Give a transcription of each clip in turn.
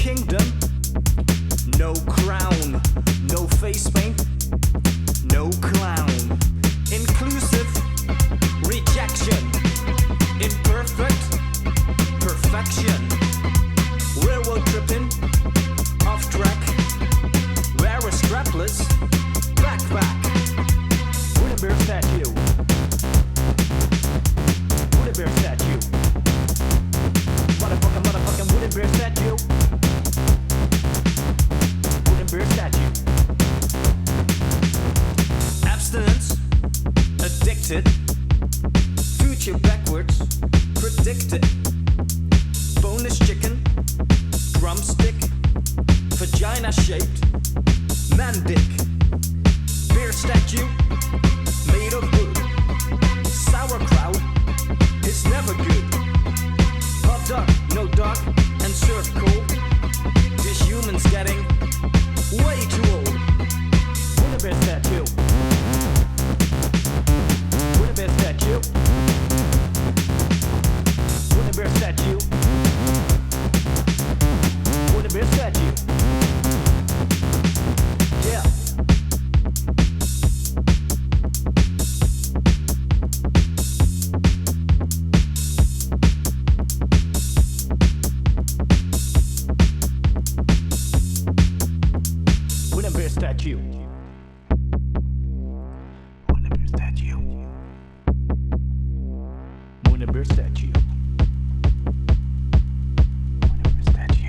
kingdom, no crown, no face paint, no clown. Inclusive rejection, imperfect perfection. Railroad tripping, off track, wear a strapless backpack. Wooden bear statue, wooden bear statue, motherfucking wooden bear statue, wooden bear statue. Abstinence, addicted, future backwards, predicted. Bonus chicken, drumstick, vagina shaped, man dick. Beer statue, made of wood. Sauerkraut is never good. Hot dog, no dog, and served cold. This human's getting way too old. Wooden bear statue, wooden bear statue, wooden bear statue, wooden bear statue. Yeah. Wooden bear statue. Wooden bear statue. Wooden bear statue. Wooden bear statue.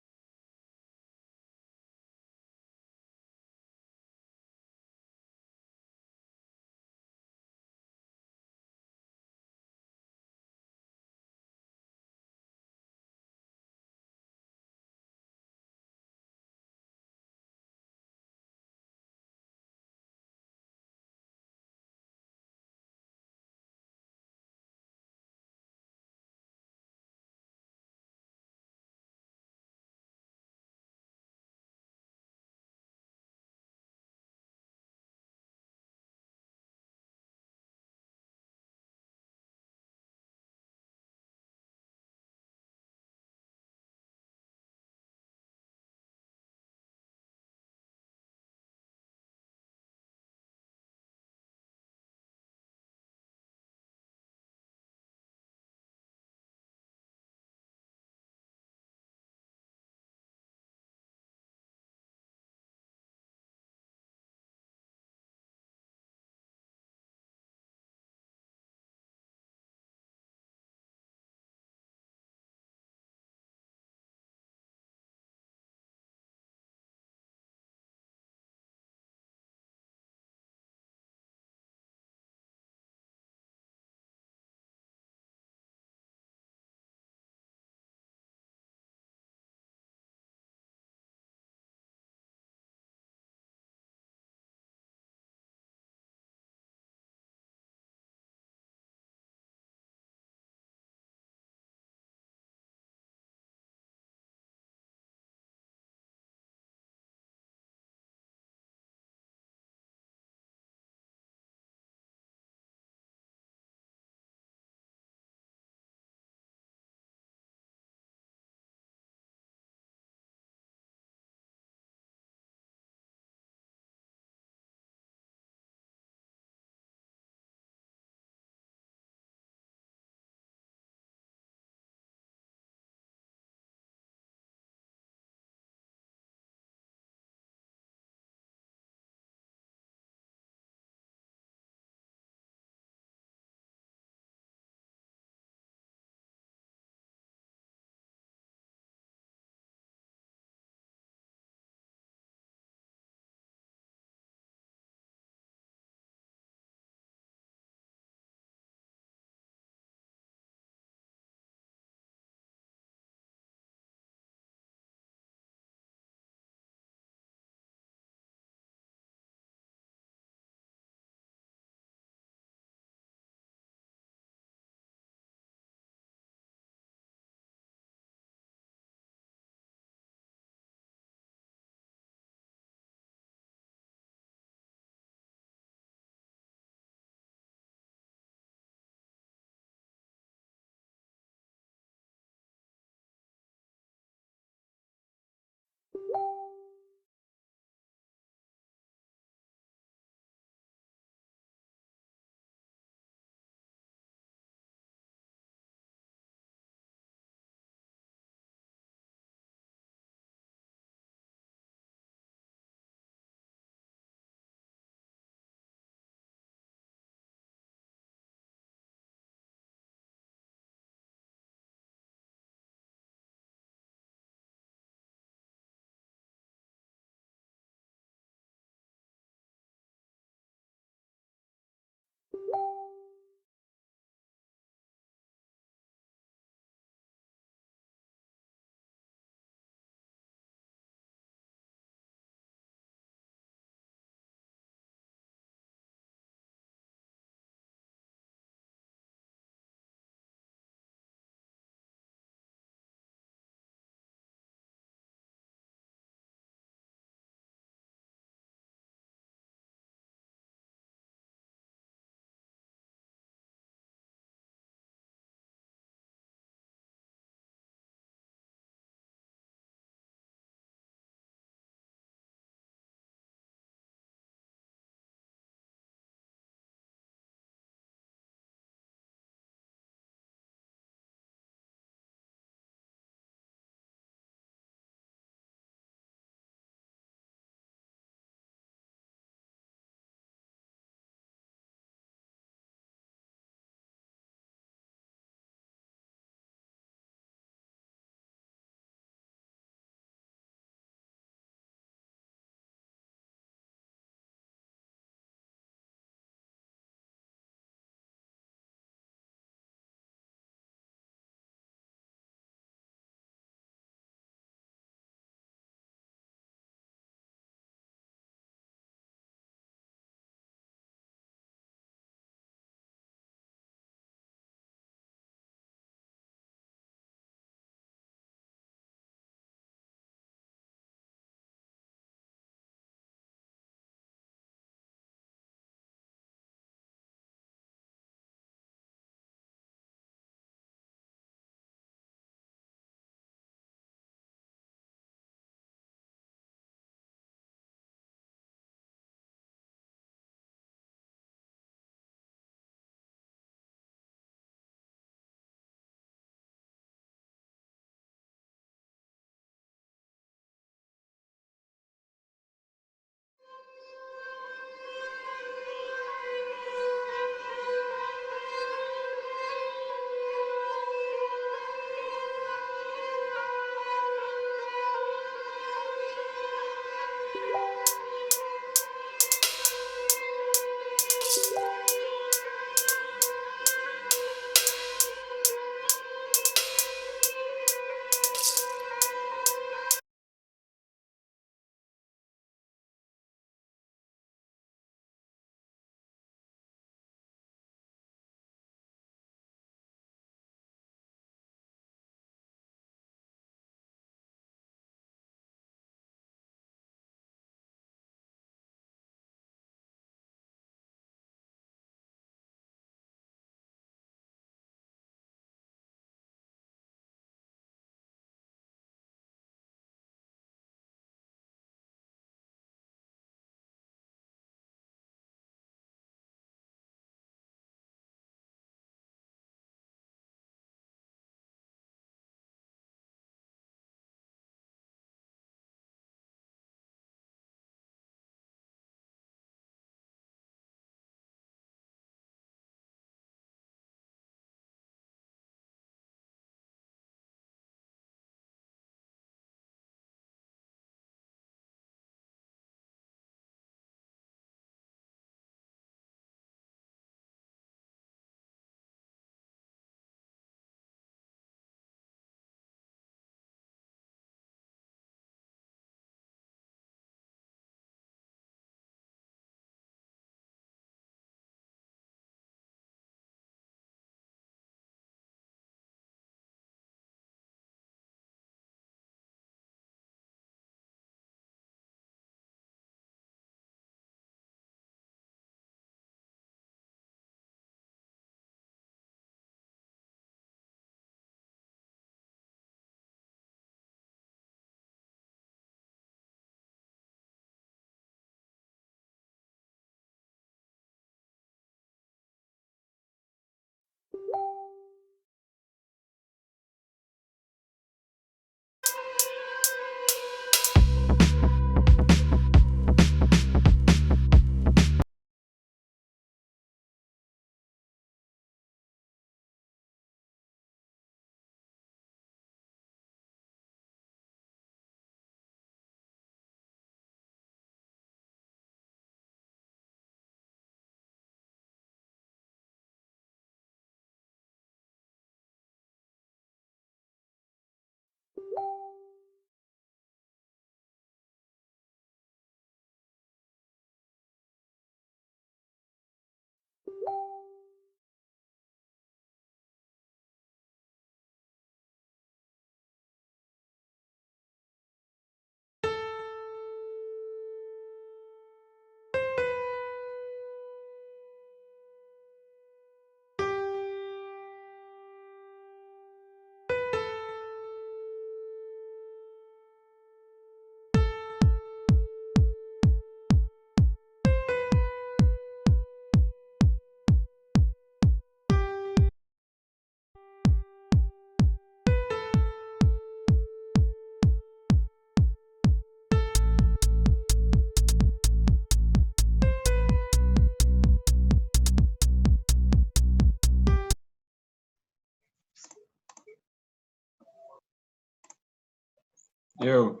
Yo,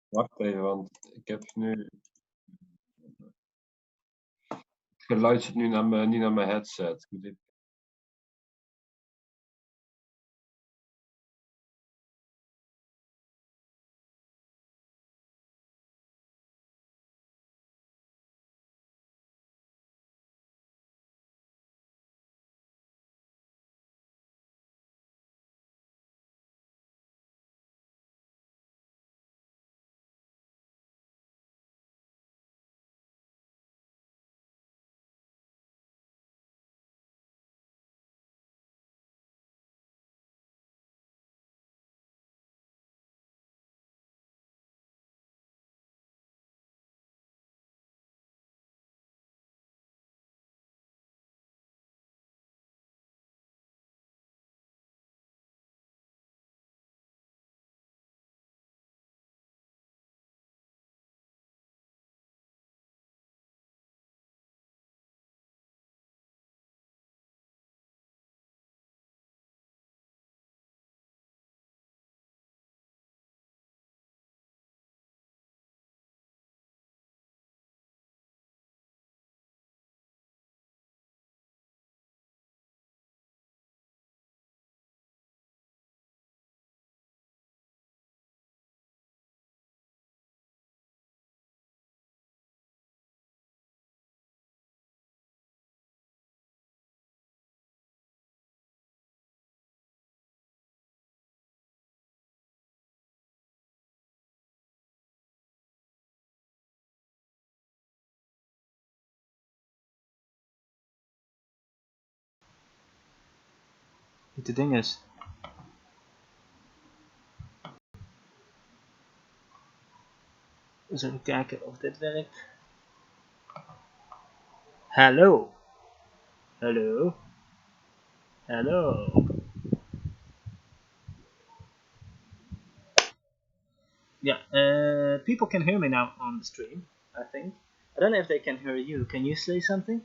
wacht even, want ik heb nu. Het geluid zit nu niet naar mijn headset. Moet ik... Het ding is. Dus even kijken of dit werkt. Hallo. Hallo. Hallo. Yeah, people can hear me now on the stream, I think. I don't know if they can hear you. Can you say something?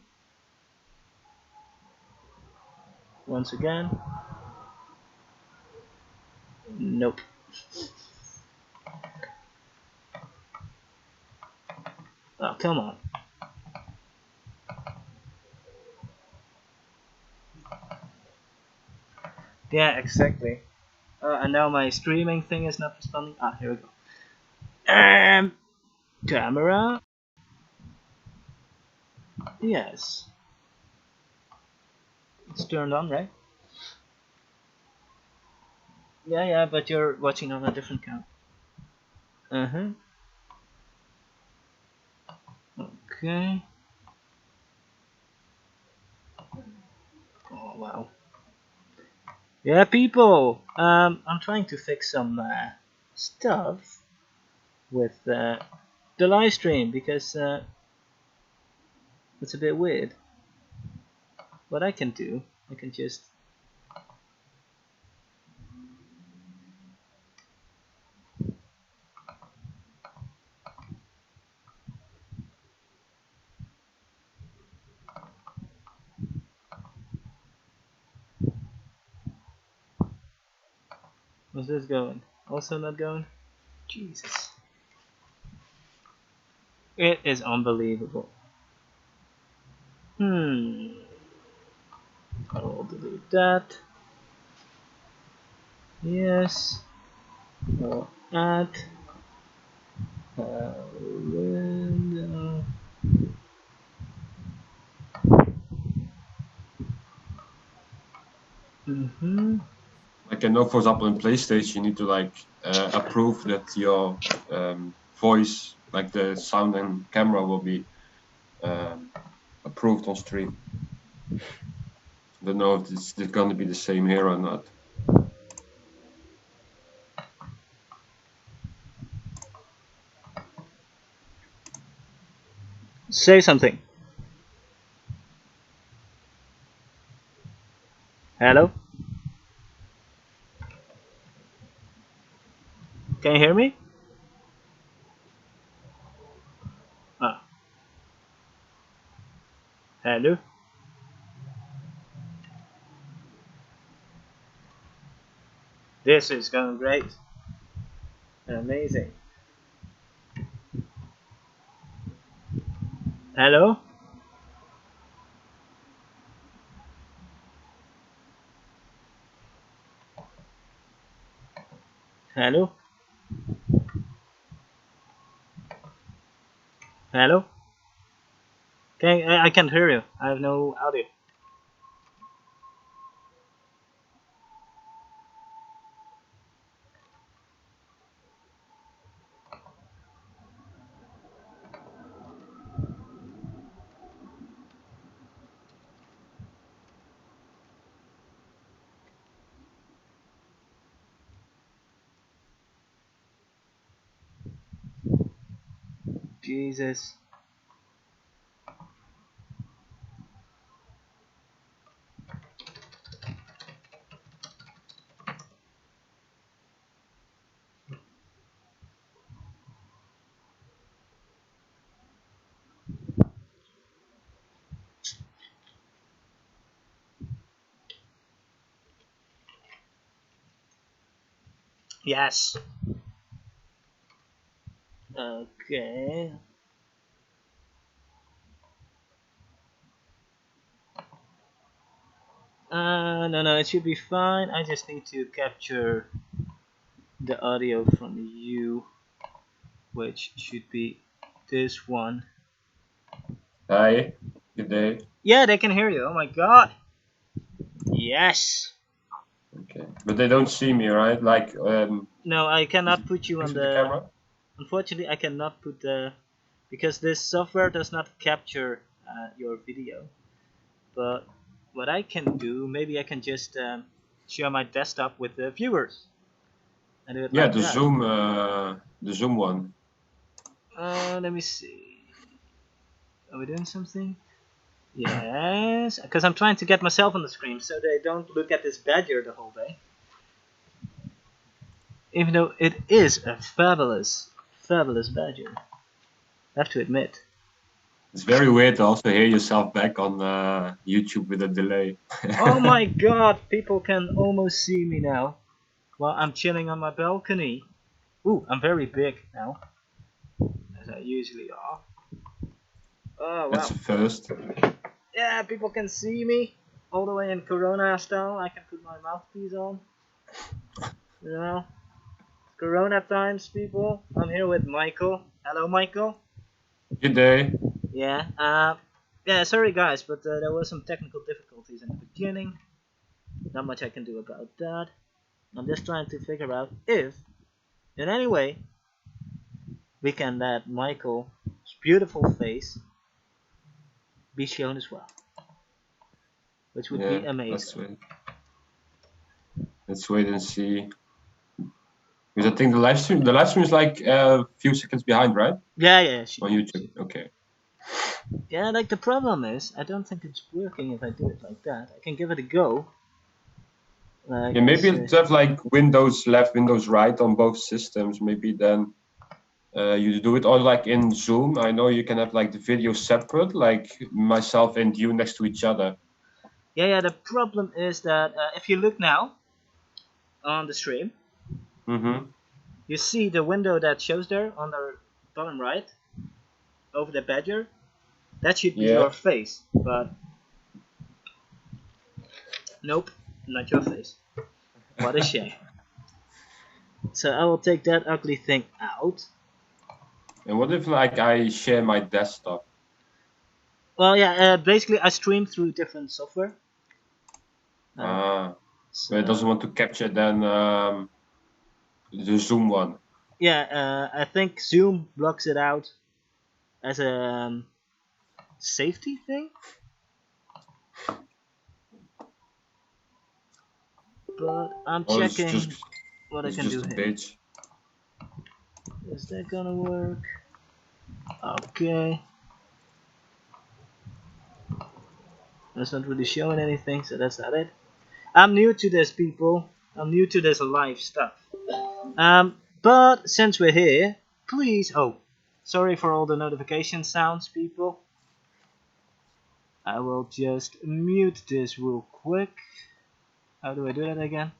Once again. Nope. Oh, come on. Yeah, exactly. And now my streaming thing is not responding. Ah, here we go. Camera. Yes. It's turned on, right? Yeah, but you're watching on a different camera. Uh-huh. Okay. Oh, wow. Yeah, people. I'm trying to fix some stuff with the live stream because it's a bit weird. What I can do, I can just Where's this going? Also not going? Jesus. It is unbelievable. I'll delete that. Yes. I'll add window. Like I know, for example, in PlayStation, you need to like approve that your voice, like the sound and camera, will be approved on stream. I don't know if it's going to be the same here or not. Say something. Hello? Can you hear me? Ah. Hello? This is going great. Amazing. Hello? Hello? Hello? I can't hear you. I have no audio. Jesus. Yes. Okay. No, it should be fine. I just need to capture the audio from you, which should be this one. Hi, good day. Yeah, they can hear you. Oh my god. Yes. Okay, but they don't see me, right? Like, No, I is cannot it put you on fixed with the the. camera? Unfortunately, I cannot put the. Because this software does not capture your video. But what I can do, maybe I can just share my desktop with the viewers and do it Yeah, like that. The Zoom one. Let me see. Are we doing something? Yes, because I'm trying to get myself on the screen so they don't look at this badger the whole day. Even though it is a fabulous, fabulous badger. I have to admit. It's very weird to also hear yourself back on YouTube with a delay. Oh my god, people can almost see me now while I'm chilling on my balcony. Ooh, I'm very big now, as I usually are. Oh That's wow. a first. Yeah, people can see me all the way in Corona style. I can put my mouthpiece on. You know, Corona times, people. I'm here with Michael. Hello, Michael. Good day. Yeah. Yeah. Sorry, guys, but there were some technical difficulties in the beginning. Not much I can do about that. I'm just trying to figure out if, in any way, we can let Michael's beautiful face be shown as well, which would be Yeah, amazing. let's wait and see. Because I think the live stream is like a few seconds behind, right? Yeah. On YouTube. Okay. Yeah, like the problem is, I don't think it's working if I do it like that. I can give it a go. Like Yeah, I maybe say, to have like Windows left, Windows right on both systems. Maybe then you do it all like in Zoom. I know you can have like the video separate, like myself and you next to each other. yeah. The problem is that if you look now on the stream, Mm-hmm. you see the window that shows there on the bottom right over the badger. That should be your Yeah. face, but nope, not your face. What a shame. So I will take that ugly thing out. And what if like I share my desktop? Well, yeah. Basically, I stream through different software. Uh, Ah, but it doesn't so want to capture then the Zoom one. yeah, I think Zoom blocks it out as a safety thing. But I'm Oh, checking what I it's can do just a here. page. Is that gonna work? Okay. That's not really showing anything, so that's not it. I'm new to this, people. I'm new to this live stuff. But since we're here, please. Oh, sorry for all the notification sounds, people. I will just mute this real quick. How do I do that again?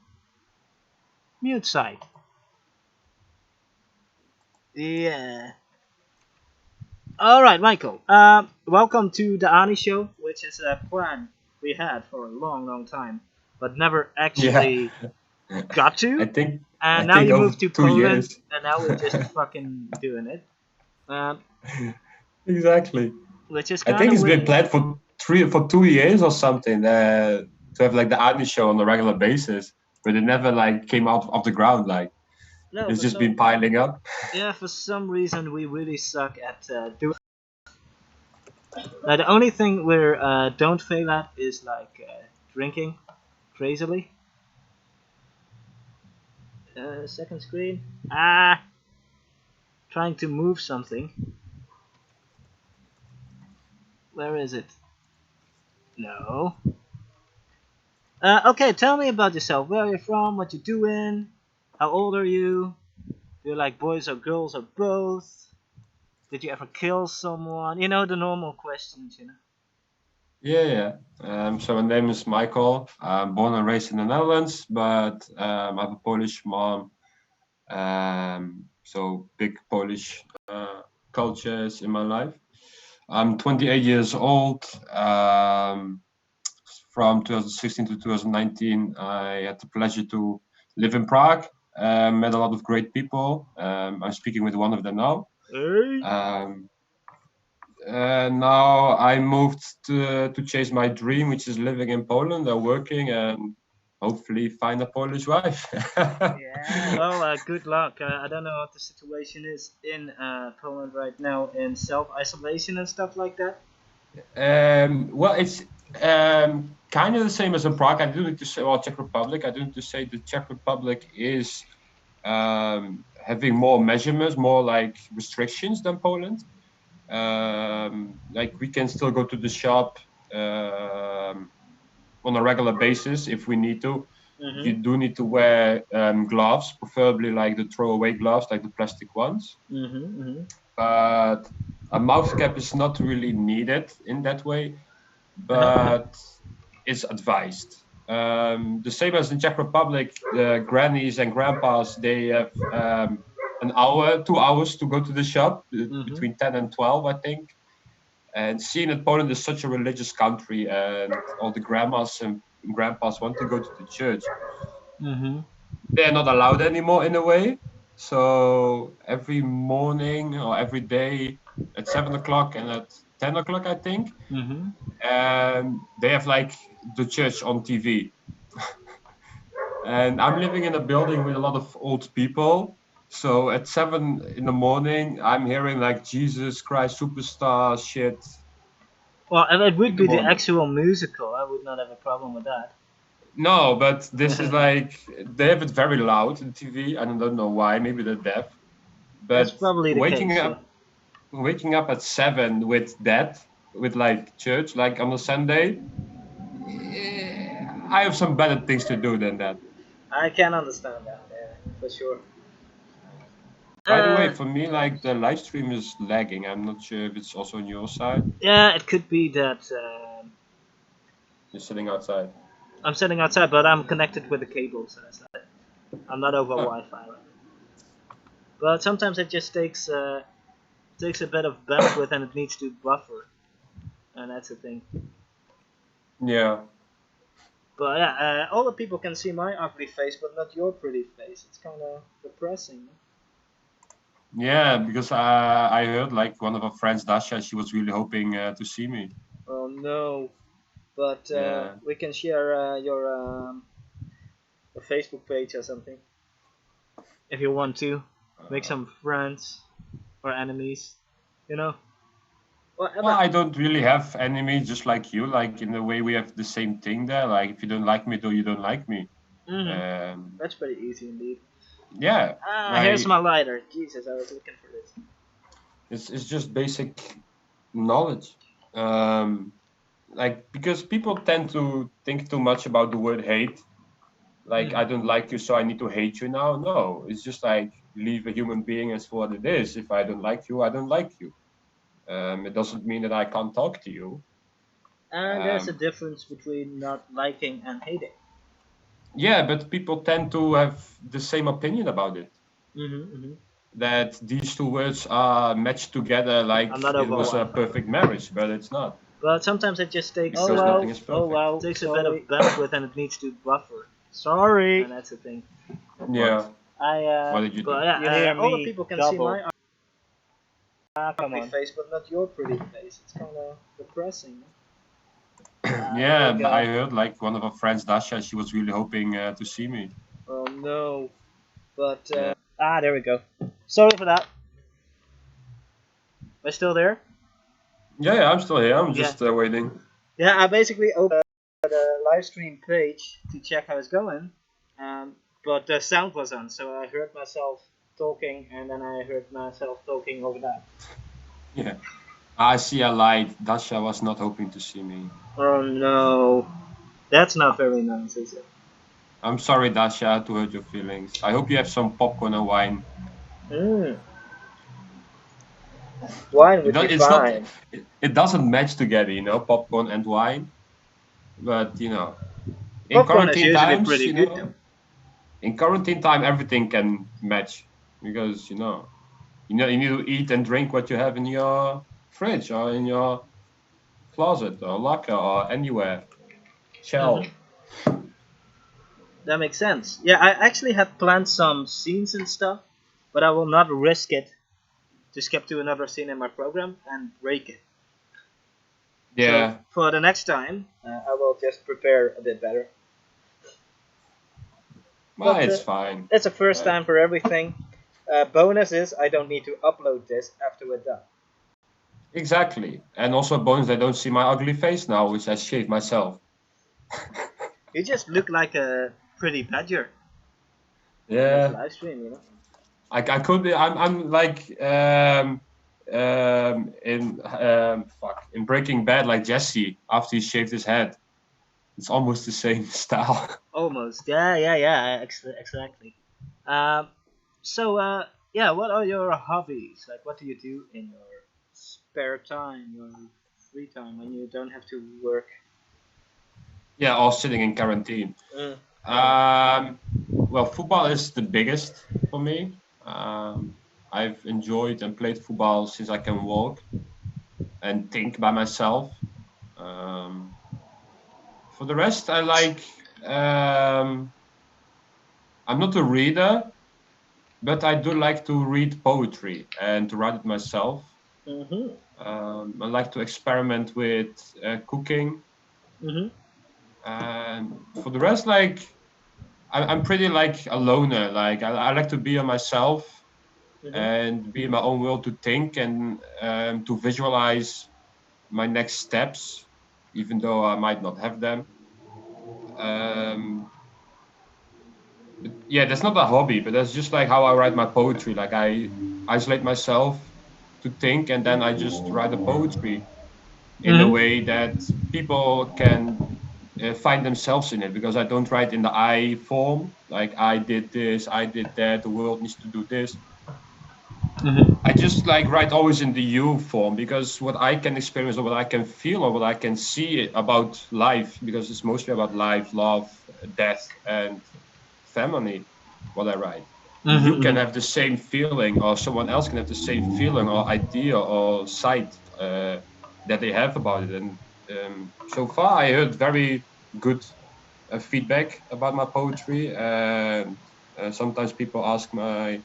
Mute site. Yeah. All right, Michael. Welcome to the Ani Show, which is a plan we had for a long, long time, but never Yeah, actually got I to. think I And now think you over moved to two Poland, years. and now we're just fucking doing it, um, Exactly. which is I kind think of it's been weird. planned for 2 years or something to have like the Arnie show on a regular basis, but it never like came out of the ground. Like No, it's just been piling up. yeah, for some reason we really suck at doing. The only thing we don't fail at is like drinking crazily. Second screen. Ah, trying to move something. Where is it? No. Okay, tell me about yourself. Where are you from? What you doing? How old are you? Do you like boys or girls or both? Did you ever kill someone? You know the normal questions. You know. Yeah, yeah. So my name is Michael. I'm born and raised in the Netherlands, but I have a Polish mom. So big Polish cultures in my life. I'm 28 years old. From 2016 to 2019, I had the pleasure to live in Prague. Met a lot of great people. I'm speaking with one of them now. Hey. Um, Now I moved to chase my dream, which is living in Poland and working and hopefully find a Polish wife. Yeah. Well, good luck. I don't know what the situation is in Poland right now in self isolation and stuff like that. Well, it's kind of the same as in Prague. I do need to say, well, Czech Republic. I do need to say the Czech Republic is having more measurements, more like restrictions than Poland. Like we can still go to the shop on a regular basis if we need to. You Mhm. do need to wear gloves, preferably like the throwaway gloves, like the plastic ones. Mhm. Mhm. But a mouth cap is not really needed in that way, Uh huh. Uh huh. but it's advised. The same as in Czech Republic, the grannies and grandpas they have an hour, 2 hours to go to the shop Mhm. between 10 and 12, I think. And seeing that Poland is such a religious country, and all the grandmas and grandpas want to go to the church, Mhm. they're not allowed anymore in a way. So every morning or every day at 7 o'clock and at 10 o'clock, I think, Mhm. they have like the church on TV. And I'm living in a building with a lot of old people. So at 7 in the morning, I'm hearing like Jesus Christ Superstar shit Well, and it would in the be the morning. actual musical. I would not have a problem with that. No, but this is like they have it very loud in TV. I don't know why. Maybe they're deaf. That's But probably the case. Yeah. waking up at 7 with that, with like church, like on a Sunday, I have some better things to do than that. I can understand that. Yeah, for sure. By the way, Uh, for me, like the live stream is lagging. I'm not sure if it's also on your side. yeah, it could be that You're sitting outside. I'm sitting outside, but I'm connected with the cable, so that's not it. I'm not over Huh. Wi-Fi. Right? But sometimes it just takes a bit of bandwidth and it needs to buffer, and that's the thing. Yeah. But yeah, all the people can see my ugly face, but not your pretty face. It's kind of depressing. Yeah, because I heard like one of our friends, Dasha, she was really hoping to see me. Oh no! But Yeah. we can share your Facebook page or something if you want to. Make Uh, some friends or enemies. You know. Well, well, but I don't really have enemies, just like you. Like in a way, we have the same thing there. Like if you don't like me, though, you don't like me. mm-hmm. Um, That's pretty easy indeed. yeah, Ah, here's my like lighter. Jesus, I was looking for this. it's just basic knowledge. Um, like because people tend to think too much about the word hate. Like I Mm-hmm. don't like you, so I need to hate you now. No, it's just like leave a human being as what it is. If I don't like you, I don't like you. It doesn't mean that I can't talk to you. And there's a Um, difference between not liking and hating. Yeah, but people tend to have the same opinion about it. Mm-hmm. That these two words are matched together like I'm not it over was a wine. perfect marriage, but it's not But sometimes it just takes because nothing is perfect. takes a bit of bandwidth and it needs to buffer. Sorry. And that's the thing. Yeah. I What did you but do? yeah, You hear all the me people can see double. my Come ugly on. face, but not your pretty face. It's kind of depressing. There Yeah, we I go. heard like one of our friends, Dasha, she was really hoping to see me. Oh no. But Yeah. there we go. Sorry for that. Am I still there? Yeah, I'm still here. I'm Yeah. just waiting. Yeah, I basically opened the live stream page to check how it's going, but the sound was on, so I heard myself talking, and then I heard myself talking over that. Yeah. I see I lied. Dasha was not hoping to see me. Oh no, that's not very nice, is it? I'm sorry, Dasha, to hurt your feelings. I hope you have some popcorn and wine. Mm, wine would be It's not. fine. It doesn't match together, popcorn and wine. But in Popcorn is quarantine usually times, pretty good though. in quarantine time, everything can match because you need to eat and drink what you have in your fridge or in your closet or locker or anywhere. Hmm. Shell. That makes sense. Yeah, I actually had planned some scenes and stuff, but I will not risk it to skip to another scene in my program and break it. So Yeah. for the next time, I will just prepare a bit better. Well, But it's fine. it's a first Uh, time for everything. Bonus is I don't need to upload this after we're done. exactly. And also a bonus, I don't see my ugly face now, which I shaved myself. You just look like a pretty badger in this Yeah. live stream, you know. I could be. I'm like in Breaking Bad, like Jesse after he shaved his head. It's almost the same style. Almost. Yeah. Exactly. Um, so yeah, what are your hobbies? Like, what do you do in your spare time, your free time when you don't have to work? Yeah, all sitting in quarantine. Mm. Um, well, football is the biggest for me. I've enjoyed and played football since I can walk and think by myself. Um, for the rest, I like. Um, I'm not a reader, but I do like to read poetry and to write it myself. Mm-hmm. I like to experiment with cooking, Mm-hmm. and for the rest, like I'm pretty like a loner. Like I like to be on myself Mm-hmm. and be in my own world to think and to visualize my next steps, even though I might not have them. Um, but yeah, that's not a hobby, but that's just like how I write my poetry. Like I isolate myself to think, and then I just write the poetry in a Mm-hmm. way that people can find themselves in it because I don't write in the I form, like I did this, I did that, the world needs to do this. I just like write always in the you form because what I can experience or what I can feel or what I can see about life, because it's mostly about life, love, death, and family, what I write. You can Mm-hmm. have the same feeling, or someone else can have the same feeling or idea or sight that they have about it. And so far, I heard very good feedback about my poetry. And sometimes people ask my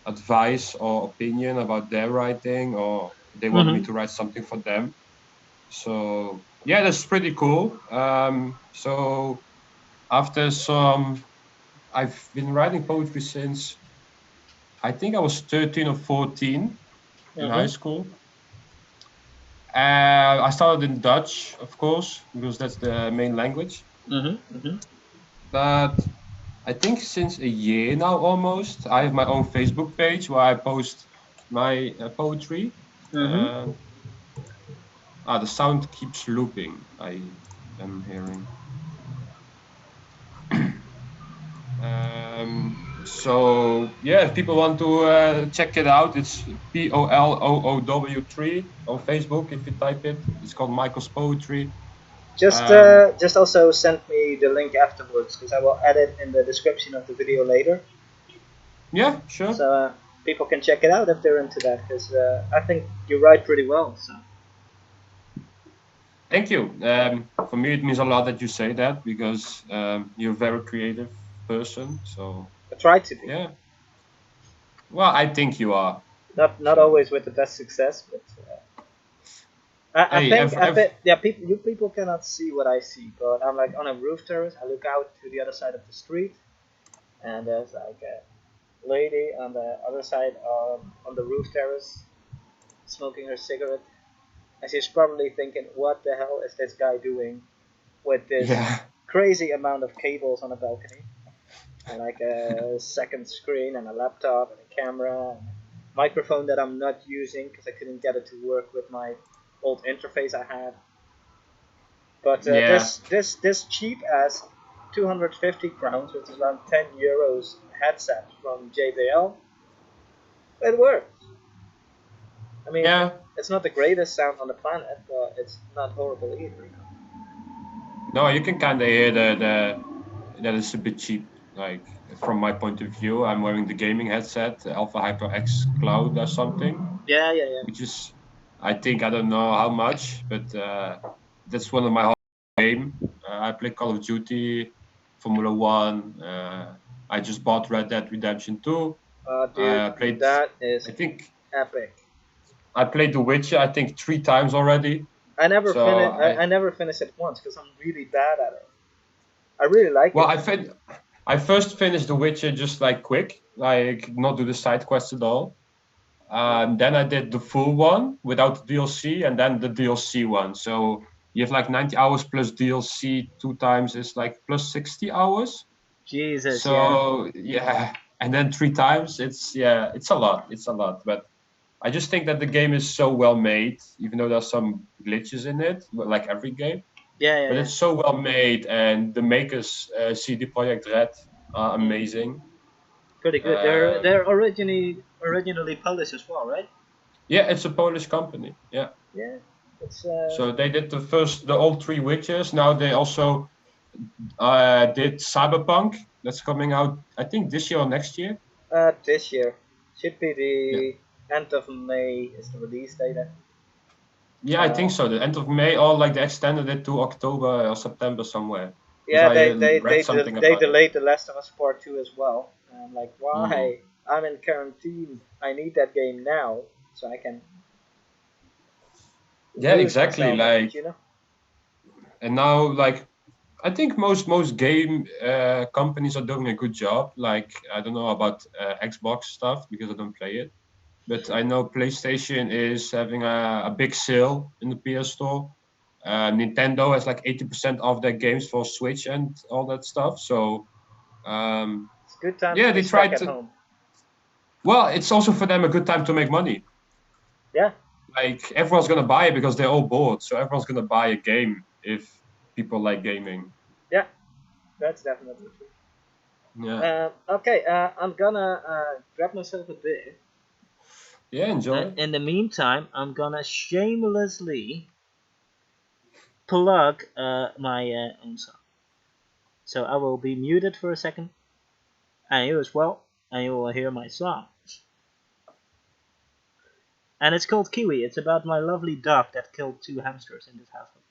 advice or opinion about their writing, or they want me Mm-hmm. to write something for them. So yeah, that's pretty cool. So after some, I've been writing poetry since I think I was 13 or 14 in high Mm-hmm. school. I started in Dutch, of course, because that's the main language. Mm-hmm. But I think since a year now almost, I have my own Facebook page where I post my poetry. Mm-hmm. Uh, the sound keeps looping. I am hearing. So yeah, if people want to check it out, it's POLOOW3 on Facebook. If you type it, it's called Michael's Poetry. Just also send me the link afterwards because I will add it in the description of the video later, Yeah, sure. so people can check it out if they're into that. Because I think you write pretty well. So Thank you. For me, it means a lot that you say that because you're a very creative person. So I try to be. yeah. Well, I think you are. Not So always with the best success, but I hey, think yeah, people cannot see what I see, but I'm like on a roof terrace. I look out to the other side of the street, and there's like a lady on the other side on the roof terrace smoking her cigarette, and she's probably thinking, "What the hell is this guy doing with this yeah, crazy amount of cables on a balcony?" And like a second screen and a laptop and a camera and a microphone that I'm not using because I couldn't get it to work with my old interface I had. But yeah, this cheap ass 250 crowns, which is around 10 euros headset from JBL, it works. I mean, yeah. it's not the greatest sound on the planet, but it's not horrible either. No, you can kind of hear that it's a bit cheap. Like from my point of view, I'm wearing the gaming headset, the Alpha HyperX Cloud or something, Yeah, yeah, yeah. which is, I think, I don't know how much, but that's one of my game. I play Call of Duty, Formula One. I just bought Red Dead Redemption 2. Dude, I played, that is I think, epic. I played The Witcher. I think 3 times already. I never So finished. I never finished it once because I'm really bad at it. I really like well, it. I first finished The Witcher just like quick, like not do the side quests at all. Then I did the full one without the DLC, and then the DLC one. So you have like 90 hours plus DLC 2 times is like plus 60 hours. Jesus, yeah, So yeah, and then 3 times it's a lot. It's a lot, but I just think that the game is so well made, even though there's some glitches in it, like every game. yeah, yeah, But yeah. it's so well made, and the makers, CD Projekt Red, are amazing. Pretty good. Um, They're originally Polish as well, right? yeah, it's a Polish company. Yeah, Yeah, it's so they did the all three Witches. Now they also did Cyberpunk. That's coming out, I think, this year or next year. this year. Should be Yeah, the end of May is the release date. yeah, I Uh, think so. The end of May, or like they extended it to October or September somewhere. Because yeah, I read something they about it. delayed The Last of Us Part 2 as well. And I'm like, Mm. why? I'm in quarantine. I need that game now so I can Yeah, lose exactly. myself in Like, it. and now, like, I think most game companies are doing a good job. Like, I don't know about Xbox stuff because I don't play it, but I know PlayStation is having a big sale in the PS Store. Nintendo has like 80% of their games for Switch and all that stuff. So It's a good time yeah, to be they stuck tried at to. home. Well, it's also for them a good time to make money. Yeah, Like everyone's gonna buy it because they're all bored. So everyone's gonna buy a game if people like gaming. yeah, that's definitely true. Yeah. Okay, I'm gonna grab myself a beer. Yeah, enjoy. In the meantime, I'm gonna shamelessly plug my own song. So I will be muted for a second, and you as well, and you will hear my song. And it's called Kiwi. It's about my lovely dog that killed 2 hamsters in this household.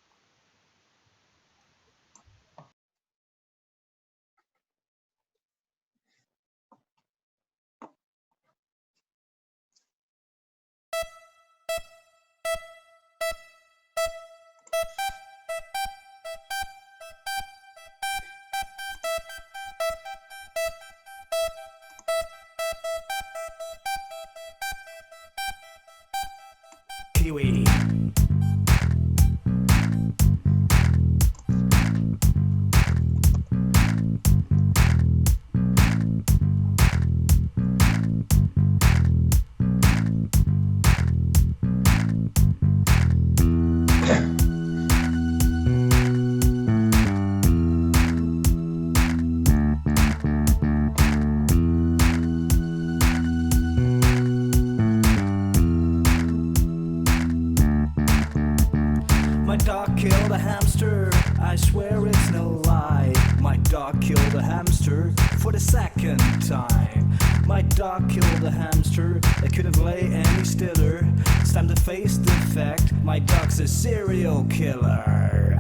Kiwi. I swear it's no lie. My dog killed a hamster for the second time. My dog killed a hamster that couldn't lay any stiller. It's time to face the fact my dog's a serial killer.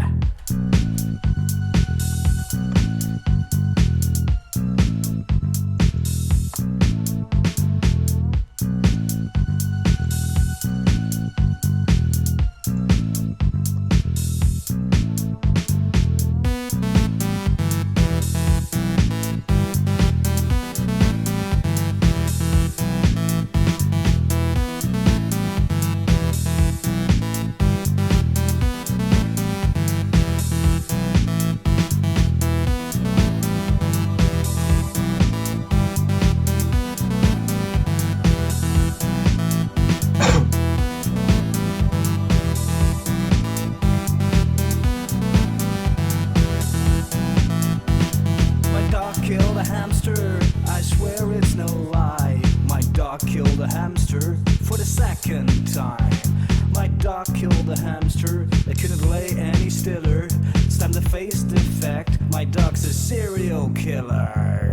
Killed a hamster, I swear it's no lie. My dog killed a hamster for the second time. My dog killed a hamster that couldn't lay any stiller. It's time to face the fact my dog's a serial killer.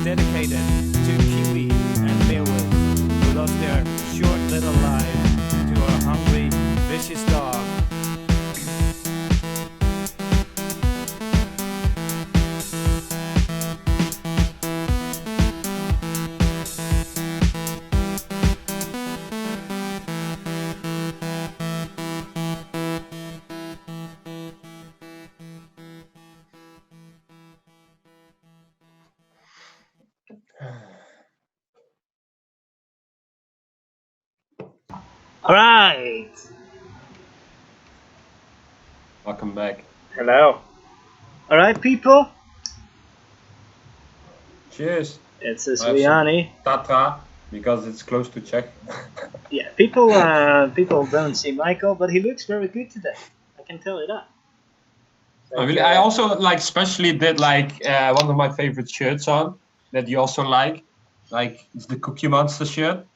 Dedicated to Kiwi and Beowulf, who lost their short little life to a hungry, vicious dog. All right. Welcome back. Hello. All right, people. Cheers. It's a I have some Swiani. Tatra because it's close to Czech. Yeah, people don't see Michael, but he looks very good today. I can tell you that. I also especially did one of my favorite shirts on that you also like it's the Cookie Monster shirt.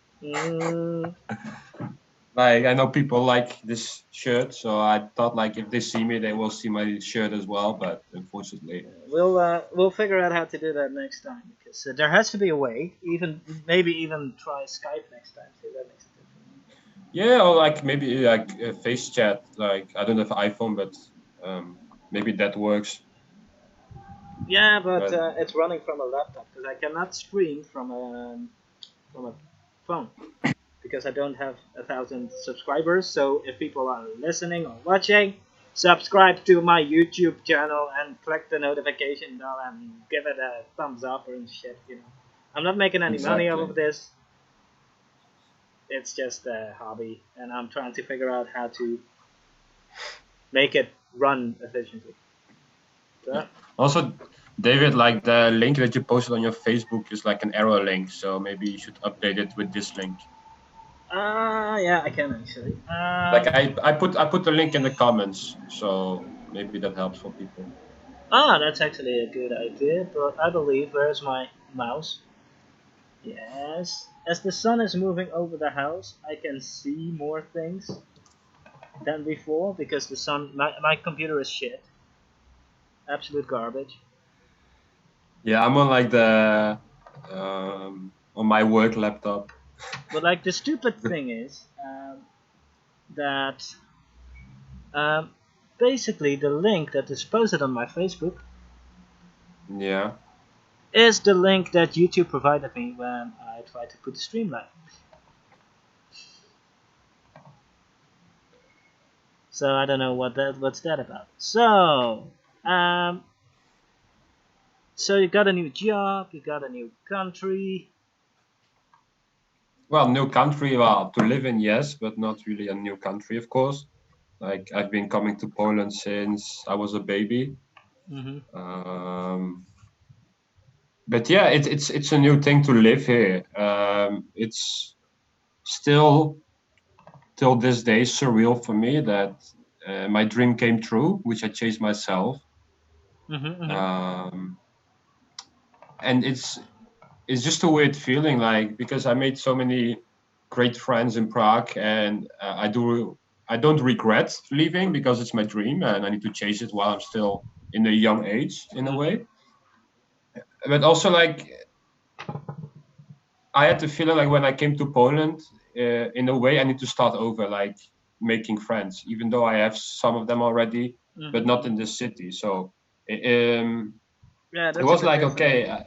I know people like this shirt, so I thought if they see me, they will see my shirt as well. But unfortunately, we'll figure out how to do that next time, because there has to be a way. Maybe even try Skype next time. See if that makes a difference. Yeah, or maybe face chat. I don't have iPhone, but maybe that works. Yeah, but it's running from a laptop, because I cannot stream from a phone, because I don't have 1,000 subscribers. So if people are listening or watching, subscribe to my YouTube channel and click the notification bell and give it a thumbs up and shit. I'm not making any money off of this. It's just a hobby, and I'm trying to figure out how to make it run efficiently. So, also, David, the link that you posted on your Facebook is an error link, so maybe you should update it with this link. Yeah, I can actually. I put the link in the comments, so maybe that helps for people. That's actually a good idea, but I believe, where's my mouse? Yes. As the sun is moving over the house, I can see more things than before, because the sun, my computer is shit. Absolute garbage. Yeah, I'm on the on my work laptop. But the stupid thing is that basically the link that is posted on my Facebook is the link that YouTube provided me when I tried to put the stream live. So I don't know what's that about. So so you got a new job, you got a new country. Well, new country, well, to live in, yes, but not really a new country, of course. I've been coming to Poland since I was a baby. Mm-hmm. but yeah, it's a new thing to live here. It's still till this day surreal for me that my dream came true, which I chased myself. Mm-hmm. Um, and it's just a weird feeling, like because I made so many great friends in Prague, and I don't regret leaving because it's my dream, and I need to chase it while I'm still in a young age, in a Mm-hmm. way. But also, like I had the feeling like when I came to Poland, in a way, I need to start over, like making friends, even though I have some of them already, but not Mm-hmm. in this city. So it, Yeah, it that's a was bit like, different. okay,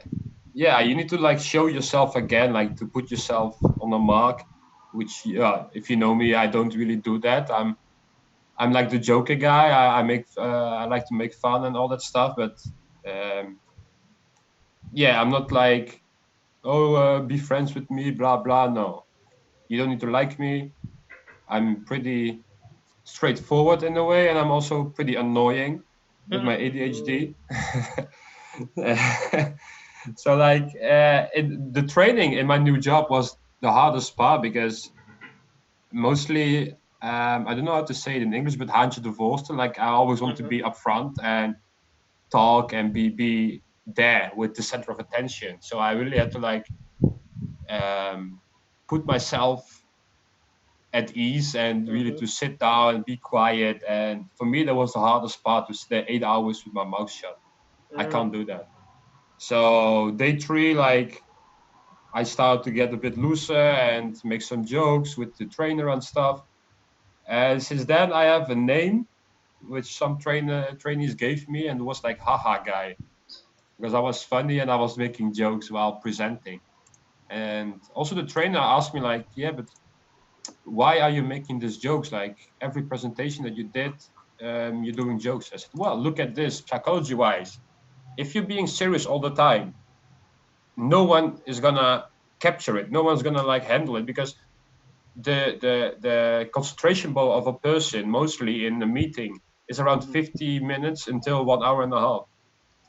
yeah, you need to like show yourself again, like to put yourself on a mark. Which, yeah, if you know me, I don't really do that. I'm like the joker guy. I like to make fun and all that stuff, but um, yeah, I'm not like, oh, be friends with me, blah blah. No, you don't need to like me. I'm pretty straightforward in a way, and I'm also pretty annoying with my Mm-hmm. ADHD. So like the training in my new job was the hardest part because mostly I don't know how to say it in English, but handje de voorste. Like I always want to Mm-hmm. be upfront and talk and be there with the center of attention. So I really had to like um, put myself at ease and really Mm-hmm. to sit down and be quiet. And for me, that was the hardest part, to stay 8 hours with my mouth shut. I can't do that. So day three, like I started to get a bit looser and make some jokes with the trainer and stuff. And since then, I have a name which some trainees gave me, and it was like haha guy, because I was funny and I was making jokes while presenting. And also the trainer asked me like, yeah, but why are you making these jokes? Like every presentation that you did, you're doing jokes. I said, well, look at this psychology wise. If you're being serious all the time, no one is gonna capture it. No one's gonna like handle it because the concentration ball of a person mostly in the meeting is around Mm-hmm. 50 minutes until 1 hour and a half.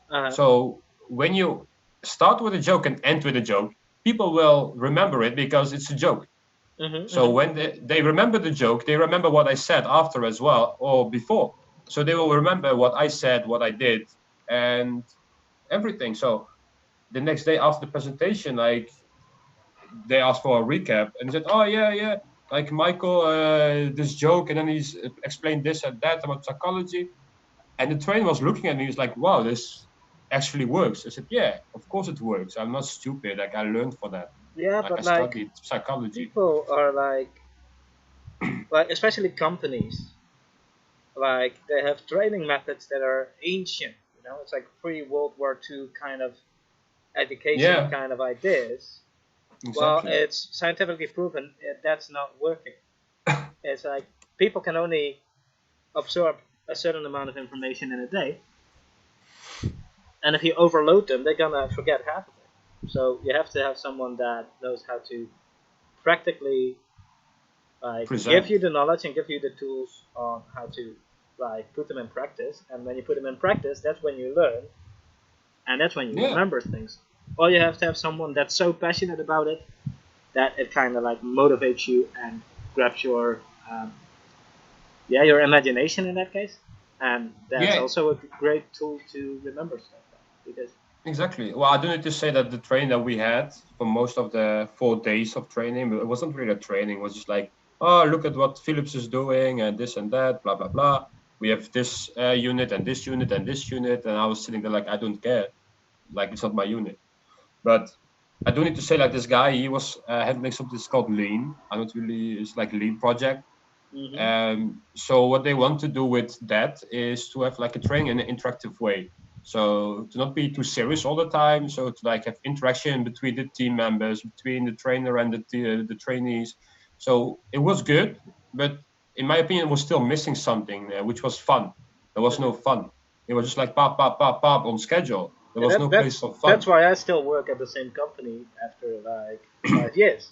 Uh-huh. So when you start with a joke and end with a joke, people will remember it because it's a joke. Mm-hmm. So Mm-hmm. when they remember the joke, they remember what I said after as well or before. So they will remember what I said, what I did, and everything. So the next day after the presentation, like they asked for a recap and he said, "Oh yeah, yeah, like Michael, this joke," and then he's explained this and that about psychology. And the trainer was looking at me. He's like, "Wow, this actually works." I said, "Yeah, of course it works. I'm not stupid. Like I learned for that. Yeah, Like I but like studied psychology." people are like especially companies, like they have training methods that are ancient. You know, it's like pre-World War II kind of education Yeah, kind of ideas. Well, exactly. it's scientifically proven that's not working. It's like people can only absorb a certain amount of information in a day, and if you overload them, they're gonna forget half of it. So you have to have someone that knows how to practically like give Present. you the knowledge and give you the tools on how to like put them in practice. And when you put them in practice, that's when you learn, and that's when you Yeah, remember things. Or you have to have someone that's so passionate about it that it kind of like motivates you and grabs your um, yeah, your imagination in that case. And that's yeah, also a great tool to remember stuff because exactly. Well, I do need to say that the training that we had for most of the 4 days of training, it wasn't really a training. It was just like, oh, look at what Philips is doing and this and that, blah blah blah. We have this unit and this unit and this unit, and I was sitting there like, I don't care. Like it's not my unit. But I do need to say, like this guy, he was handling something that's called Lean. I don't really, it's like Lean project. mm-hmm. So what they want to do with that is to have like a training in an interactive way. So to not be too serious all the time. So to like have interaction between the team members, between the trainer and the trainees. So it was good, but in my opinion, it was still missing something, which was fun. There was no Mm-hmm. fun. It was just like pop, pop, pop, pop on schedule. There Yeah, was no place for that's fun. why I still work at the same company after like 5 years.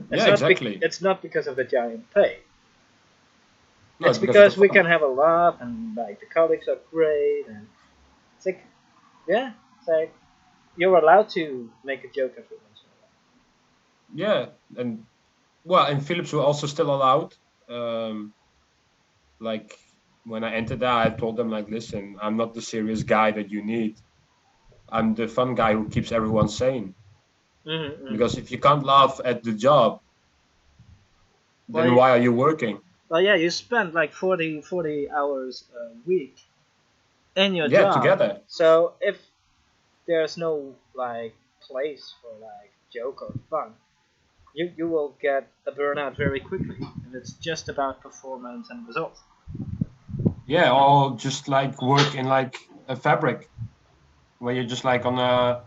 Yeah, exactly. It's not because of the giant pay. No, It's it's because of the because we can fun. have a laugh and like the colleagues are great and it's like yeah, it's like You're allowed to make a joke every once in Yeah, and well, and Philips were also still allowed. Um, like when I entered there, I told them like, listen, I'm not the serious guy that you need. I'm the fun guy who keeps everyone sane. a while. Because if you can't laugh at the job, Well, then why are you working? well, yeah, you spend like 40 hours a week in your Yeah, job. together. So if there's no like place for like joke or fun, you will get a burnout very quickly, and it's just about performance and results. Yeah, or just like work in like a fabric where you're just like on a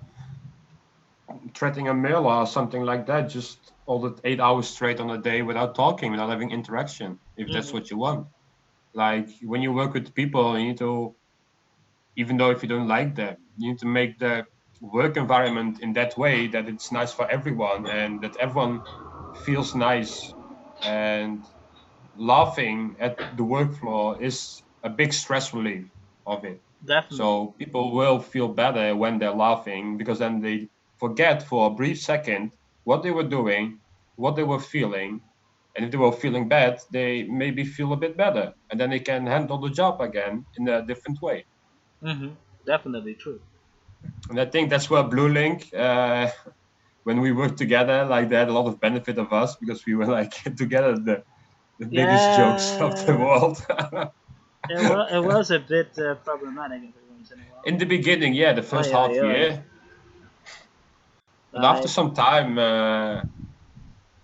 threading a mill or something like that, just all the 8 hours straight on a day without talking, without having interaction, if that's Hmm. what you want. Like when you work with people, you need to, even though if you don't like them, you need to make the work environment in that way that it's nice for everyone and that everyone feels nice. And laughing at the work floor is a big stress relief of it. Definitely. So people will feel better when they're laughing because then they forget for a brief second what they were doing, what they were feeling. And if they were feeling bad, they maybe feel a bit better. And then they can handle the job again in a different way. Hmm. Definitely true. And I think that's where Blue Link, when we worked together, like they had a lot of benefit of us because we were like together the biggest jokes of the Yeah, world. it was a bit problematic every once in a while. In the beginning, yeah, the first Oi, oi, half oi. year, but after Like, some time,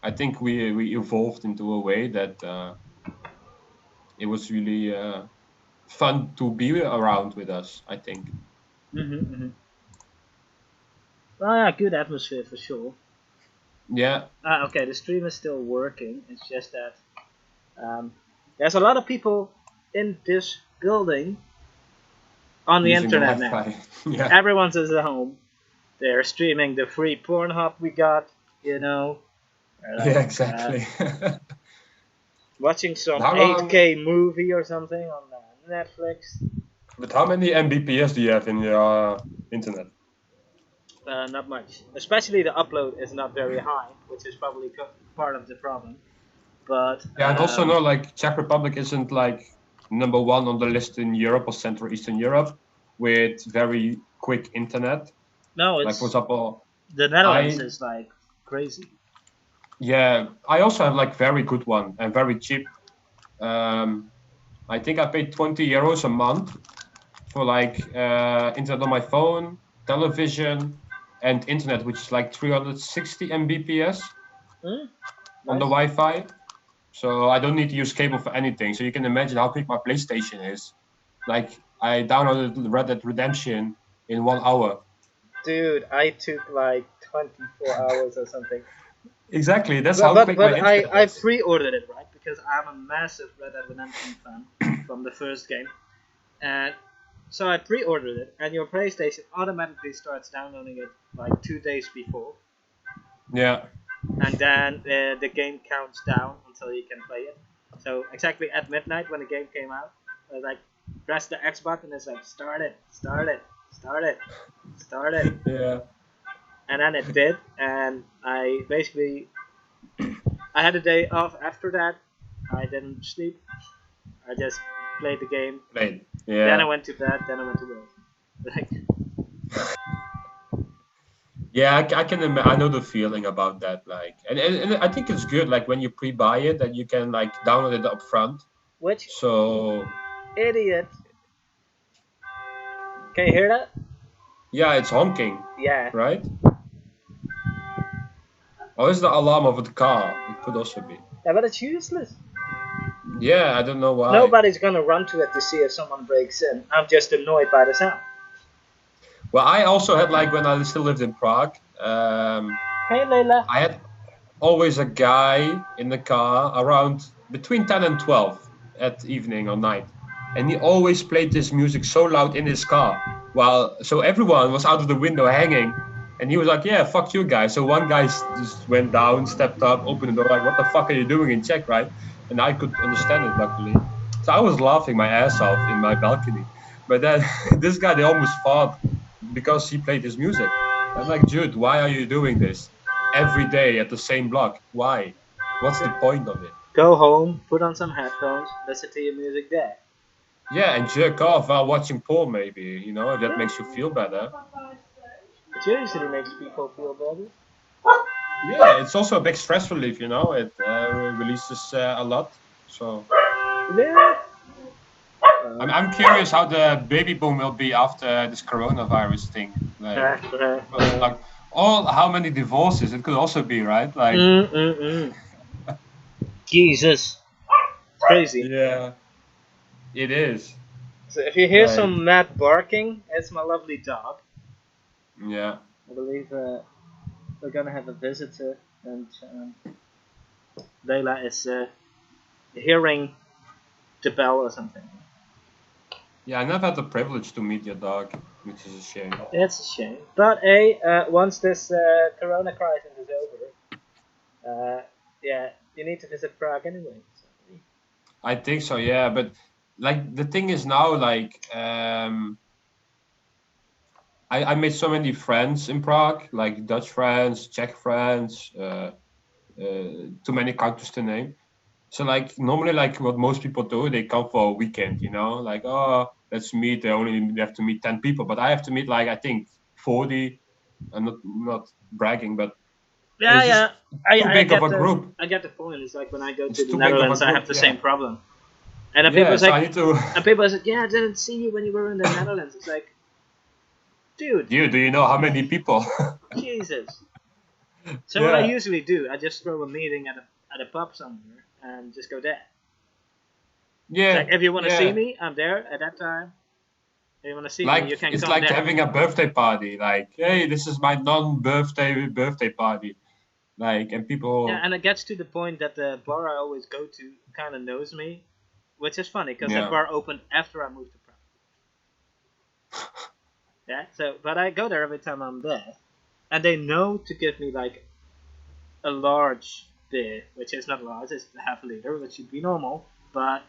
I think we evolved into a way that it was really fun to be around with us. I think. hmm. Well, yeah, good atmosphere for sure. Yeah, Okay, the stream is still working. It's just that um, there's a lot of people in this building on the using the internet now. Wi-Fi. Yeah, Everyone's at home. They're streaming the free Pornhub we got, you know, or yeah, like exactly. watching some how long? 8K movie or something on Netflix. But how many Mbps do you have in your internet? Not much. Especially the upload is not very high, which is probably part of the problem. But Yeah, and also know like Czech Republic isn't like number one on the list in Europe or Central Eastern Europe with very quick internet. no, Like for it's example, the Netherlands I is like crazy. yeah, I also have like very good one and very cheap. Um, I think I paid 20 euros a month for like internet on my phone, television, and internet, which is like 360 Mbps Hmm? on the Nice. Wi-Fi. So I don't need to use cable for anything. So you can imagine how quick my PlayStation is. Like I downloaded Red Dead Redemption in 1 hour. Dude, I took like 24 hours or something. Exactly, that's But how but quick my but I internet I is. pre-ordered it, right, because I'm a massive Red Dead Redemption fan from the first game, and so I pre-ordered it, and your PlayStation automatically starts downloading it like 2 days before, Yeah, and then the game counts down until you can play it. So exactly at midnight when the game came out, I was like, press the X button, it's like start it, start it, start it, start it, yeah. and then it did, and I had a day off after that. I didn't sleep. I just played the game. Played. Then I Yeah. went to bed. Then I went to bed. Like, Yeah, I can. I know the feeling about that. Like, and I think it's good. Like when you pre-buy it, that you can like download it up front. which So idiot? Can you hear that? yeah, it's honking, Yeah. right? Or is the alarm of the car? It could also be. Yeah, but it's useless. Yeah, I don't know why. Nobody's gonna run to it to see if someone breaks in. I'm just annoyed by the sound. Well, I also had like when I still lived in Prague. Hey, Layla. I had always a guy in the car around between 10 and 12 at evening or night. And he always played this music so loud in his car. While so everyone was out of the window hanging. And he was like, yeah, fuck you guys. So one guy just went down, stepped up, opened the door, like, what the fuck are you doing in Czech, right? And I could understand it, luckily. So I was laughing my ass off in my balcony. But then this guy, they almost fought because he played his music. I'm like, dude, why are you doing this every day at the same block? Why? What's the point of it? Go home, put on some headphones, listen to your music there. Yeah, and jerk off while watching porn, maybe. You know, if that Yeah. makes you feel better. It usually makes people feel better. Yeah, it's also a big stress relief. You know, it releases a lot. So Yeah. I'm curious how the baby boom will be after this coronavirus thing. Like, because like all how many divorces it could also be, right? Like, Mm. Jesus. It's crazy. yeah, it is. So if you hear Like, some mad barking, it's my lovely dog. yeah. I believe we're gonna have a visitor, and Layla is hearing the bell or something. Yeah, I never had the privilege to meet your dog, which is a shame. It's a shame. But hey, once this Corona crisis is over, yeah, you need to visit Prague anyway. So. I think so, yeah. But like the thing is now, like, I made so many friends in Prague, like Dutch friends, Czech friends, too many countries to name. So like normally, like what most people do, they come for a weekend, you know, like oh let's meet. They have to meet 10 people, but I have to meet like I think 40. I'm not bragging, but Yeah, it's yeah. just too big of a group. I get the point. It's like when I go It's to the too big of a Netherlands, I have group. the Yeah, same problem. And then yeah. people's So like, I need to. and people are like, yeah, I didn't see you when you were in the Netherlands. It's like, dude, Do you know how many people? Jesus. So what I Yeah, usually do, I just throw a meeting at a pub somewhere and just go there. It's like yeah, if you want to see yeah. me, I'm there at that time. If you want to see me, Like you can it's come like there. having a birthday party. Like, hey, this is my non-birthday party. Like, and Yeah, people. and it gets to the point that the bar I always go to kind of knows me, which is funny because that Yeah, bar opened after I moved to Prague. Yeah, so but I go there every time I'm there, and they know to give me like a large beer, which is not large, it's half a liter, which should be normal, but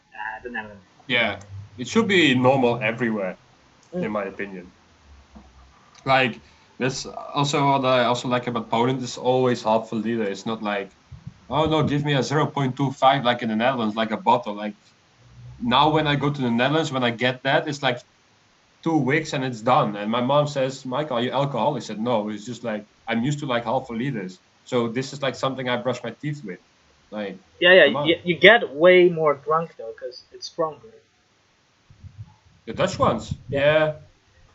the Netherlands. yeah. It should be normal everywhere, Mm. in my opinion. Like that's also what I also like about Poland is always half a liter. It's not like, oh no, give me a 0.25 like in the Netherlands, like a bottle. Like now when I go to the Netherlands, when I get that, it's like 2 weeks and it's done. And my mom says, Michael, are you alcoholic? I said, no, it's just like I'm used to like half a liters. So this is like something I brush my teeth with. Like, Yeah, yeah, come on. you get way more drunk though because it's stronger. The Dutch ones, Yeah, yeah.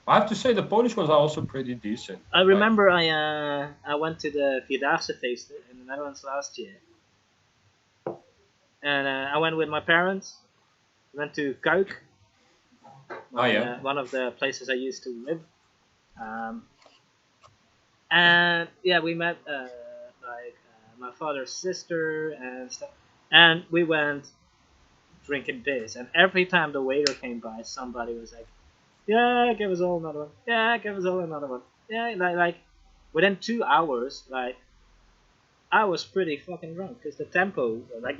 I have to say the Polish ones are also pretty decent. I Like, remember I went to the Vierdaagse feesten in the Netherlands last year, and I went with my parents. Went to Kuik, oh my yeah, one of the places I used to live. Um, and yeah, we met my father's sister and stuff, and we went drinking beers. And every time the waiter came by, somebody was like, "Yeah, give us all another one. Yeah, give us all another one. Yeah." Like within 2 hours, like I was pretty fucking drunk because the tempo, like,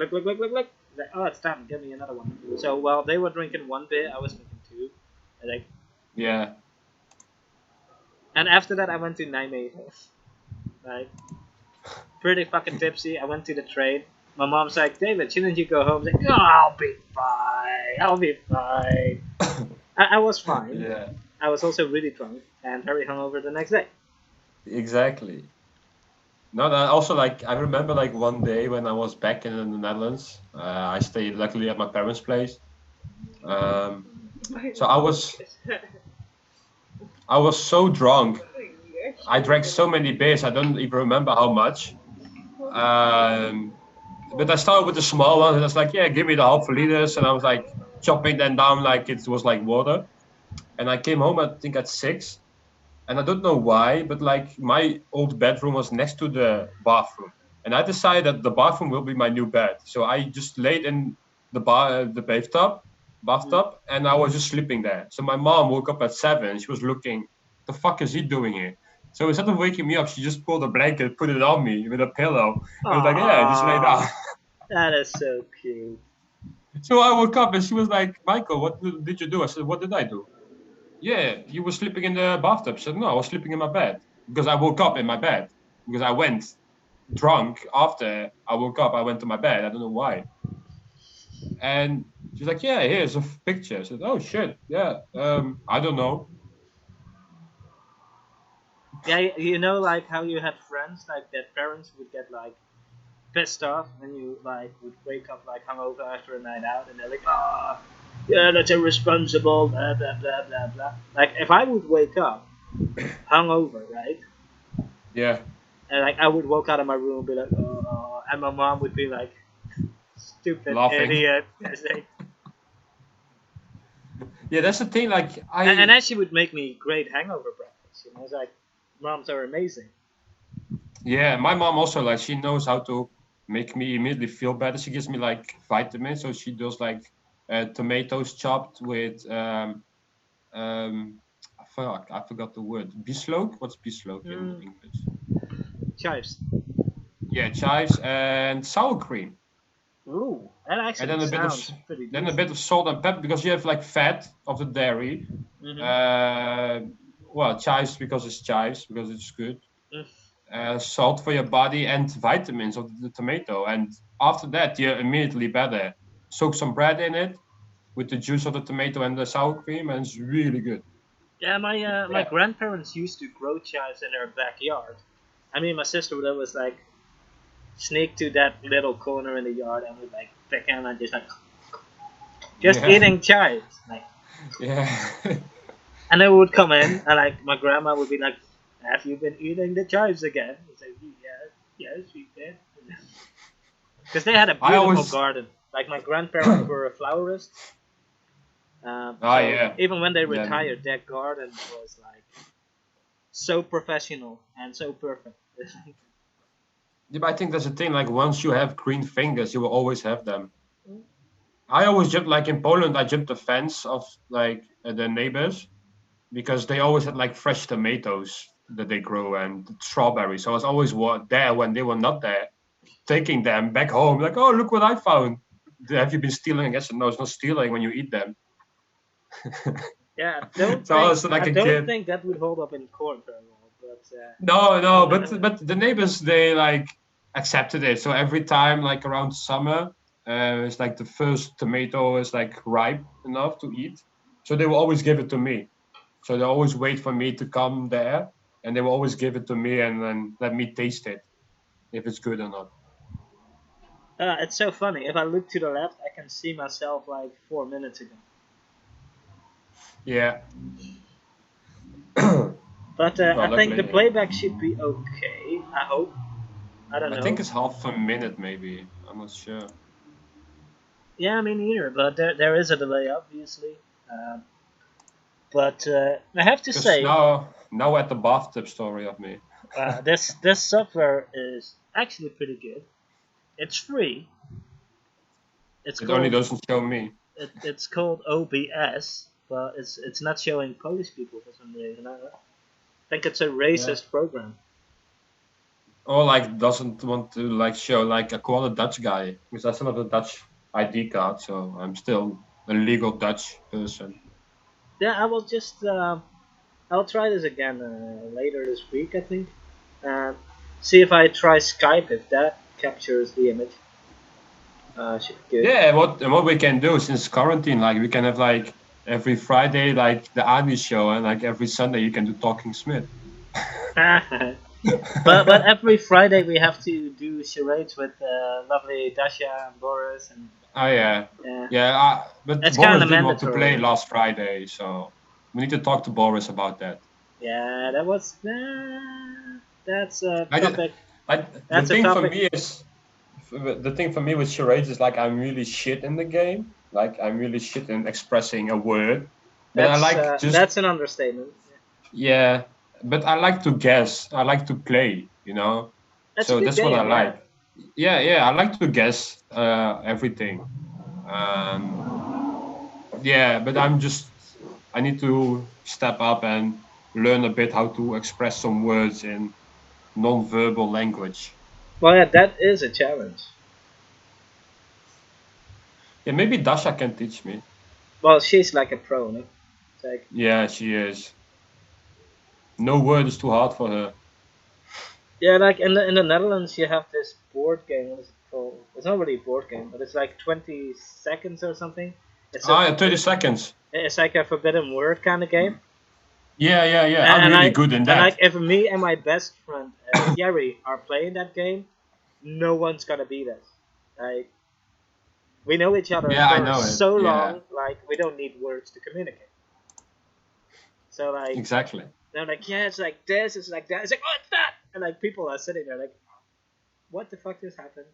oh, it's time, give me another one. So while they were drinking one beer, I was drinking two. And, like, yeah. and after that, I went to Nijmegen. Like, pretty fucking tipsy. I went to the train. My mom's like, David, shouldn't you go home? I was like, no, I'll be fine. I'll be fine. I was fine. Yeah, I was also really drunk and very hungover the next day. exactly. No, that also like I remember like one day when I was back in the Netherlands. I stayed luckily at my parents' place. Um, so I was so drunk. I drank so many beers. I don't even remember how much. Um, but I started with the small ones, and I was like, yeah, give me the half liters, and I was like chopping them down like it was like water. And I came home, I think at 6, and I don't know why, but like my old bedroom was next to the bathroom, and I decided that the bathroom will be my new bed. So I just laid in the bathtub, and I was just sleeping there. So my mom woke up at 7. She was looking, the fuck is he doing here? So instead of waking me up, she just pulled a blanket, put it on me with a pillow. I was like, yeah, just lay down. Aww, that is so cute. So I woke up and she was like, Michael, what did you do? I said, what did I do? Yeah, you were sleeping in the bathtub. I said, no, I was sleeping in my bed. because I woke up in my bed because I went drunk after I woke up. I went to my bed. I don't know why. And she's like, "Yeah, here's a picture." I said, "Oh shit, yeah. I don't know." Yeah, you know, like how you had friends, like their parents would get like pissed off when you like would wake up like hungover after a night out, and they're like, "Ah, yeah, that's irresponsible." Blah blah blah blah blah. Like if I would wake up hungover, right, Yeah, and like I would walk out of my room and be like, "Oh," and my mom would be like, "Stupid laughing. idiot," and say- Yeah, that's the thing. Like and I, then she would make me great hangover breakfast. You know, it's like moms are amazing. yeah, my mom also like she knows how to make me immediately feel better. She gives me like vitamins, so she does like tomatoes chopped with fuck, I forgot the word. Bieslook? What's bieslook in Mm, English? chives. Yeah, chives and sour cream, Ooh, that and actually then a bit of sounds pretty then a decent. bit of salt and pepper because you have like fat of the dairy. Mm-hmm. Uh, well, chives because it's good. Mm. Salt for your body and vitamins of the tomato, and after that you're immediately better. Soak some bread in it with the juice of the tomato and the sour cream, and it's really good. Yeah, my Yeah, grandparents used to grow chives in their backyard. I mean, my sister would always like sneak to that little corner in the yard and would like pick them and just yeah, eating chives. Like, yeah. and then we would come in and like my grandma would be like, "Have you been eating the chives again?" It's like, "Yes, yes, we did." Because they had a I beautiful always, garden. Like my grandparents were florists. ah, So yeah, even when they then retired, their garden was like so professional and so perfect. yeah, but I think that's the thing. Like once you have green fingers, you will always have them. I always jump like in Poland. I jumped the fence of like the neighbors because they always had like fresh tomatoes that they grow and strawberries. So I was always there when they were not there, taking them back home. Like, oh, look what I found. Have you been stealing? I guess no, it's not stealing when you eat them. Yeah, don't So I think was like I a don't kid. think that would hold up in court very well. No, no, But but the neighbors they like accepted it. So every time, like around summer, it's like the first tomato is like ripe enough to eat. So they will always give it to me. So they always wait for me to come there, and they will always give it to me and then let me taste it if it's good or not. it's so funny. If I look to the left, I can see myself like 4 minutes ago. Yeah. But Well, I think the luckily, yeah. playback should be okay. I hope. I don't I think know. it's half a minute, maybe. I'm not sure. Yeah, me neither. But there is a delay, obviously. Um, but I have to Because say, now at the bathtub story of me. this software is actually pretty good. It's free. It's It only called doesn't show me. it's called OBS, but it's not showing Polish people for some reason. I think it's a Yeah. racist program. Or like doesn't want to like show like I call a Dutch guy because I still have a Dutch ID card, so I'm still a legal Dutch person. Yeah, I will just I'll try this again later this week, I think. Uh, See if I try Skype if that captures the image. Should be good. Yeah, what we can do since quarantine, like we can have like every Friday like the Adi show, and like every Sunday you can do Talking Smith. But every Friday we have to do charades with lovely Dasha and Boris and Oh yeah, yeah, yeah. But that's kind Boris of didn't want to play mandatory. last Friday, so we need to talk to Boris about that. Yeah, that was that's a I did. topic. I the That's a thing for topic. me is the thing for me with charades is like I'm really shit in the game. Like I'm really shit in expressing a word, but I like just That's an understatement. yeah. But I like to guess. I like to play. That's a So good that's what I game. Yeah. like. Yeah, yeah. I like to guess everything. Um, yeah, but I need to step up and learn a bit how to express some words in non-verbal language. Well, yeah, that is a challenge. Yeah, maybe Dasha can teach me. Well, she's like a pro, no? It's like Yeah, she is. no word is too hard for her. Yeah, like in the Netherlands, you have this board game. What is it called? It's not really a board game, but it's like 20 seconds or something. It's a, Ah, yeah, 30 seconds. it's like a forbidden word kind of game. Yeah, yeah, yeah. And, I'm and really like good in and like that. if me and my best friend Gary are playing that game, no one's gonna beat us. Like we know each other Yeah, I for know it. so Yeah, long, like we don't need words to communicate. So like exactly. they're like, yeah, it's like this, it's like that. It's like, oh, it's that, and like people are sitting there like, what the fuck just happened?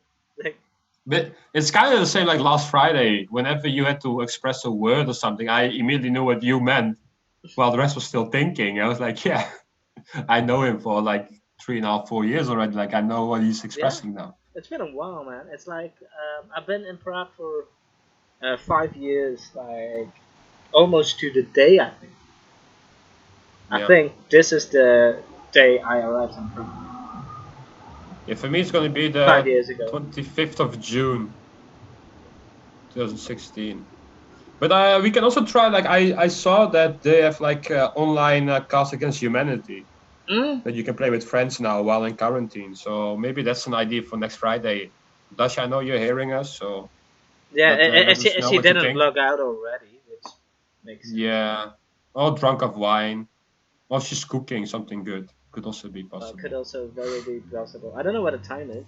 Like, But it's kind of the same like last Friday. Whenever you had to express a word or something, I immediately knew what you meant, while the rest was still thinking. I was like, yeah, I know him for like 3.5, 4 years already. Like I know what he's yeah, expressing now. it's been a while, man. It's like I've been in Prague for 5 years, like almost to the day. I Yeah. think this is the day I arrived in Prague Yeah, for me it's going to be 5 the years ago. 25th of June, 2016. But we can also try. Like I saw that they have like online Cast Against Humanity Mm? that you can play with friends now while in quarantine. So maybe that's an idea for next Friday. Dasha, I know you're hearing us, so Yeah, let us know she what you didn't think. log out already, which makes sense. Yeah, all drunk of wine. Or she's cooking something good. Could also be Could possible. also very be possible. I don't know what the time is.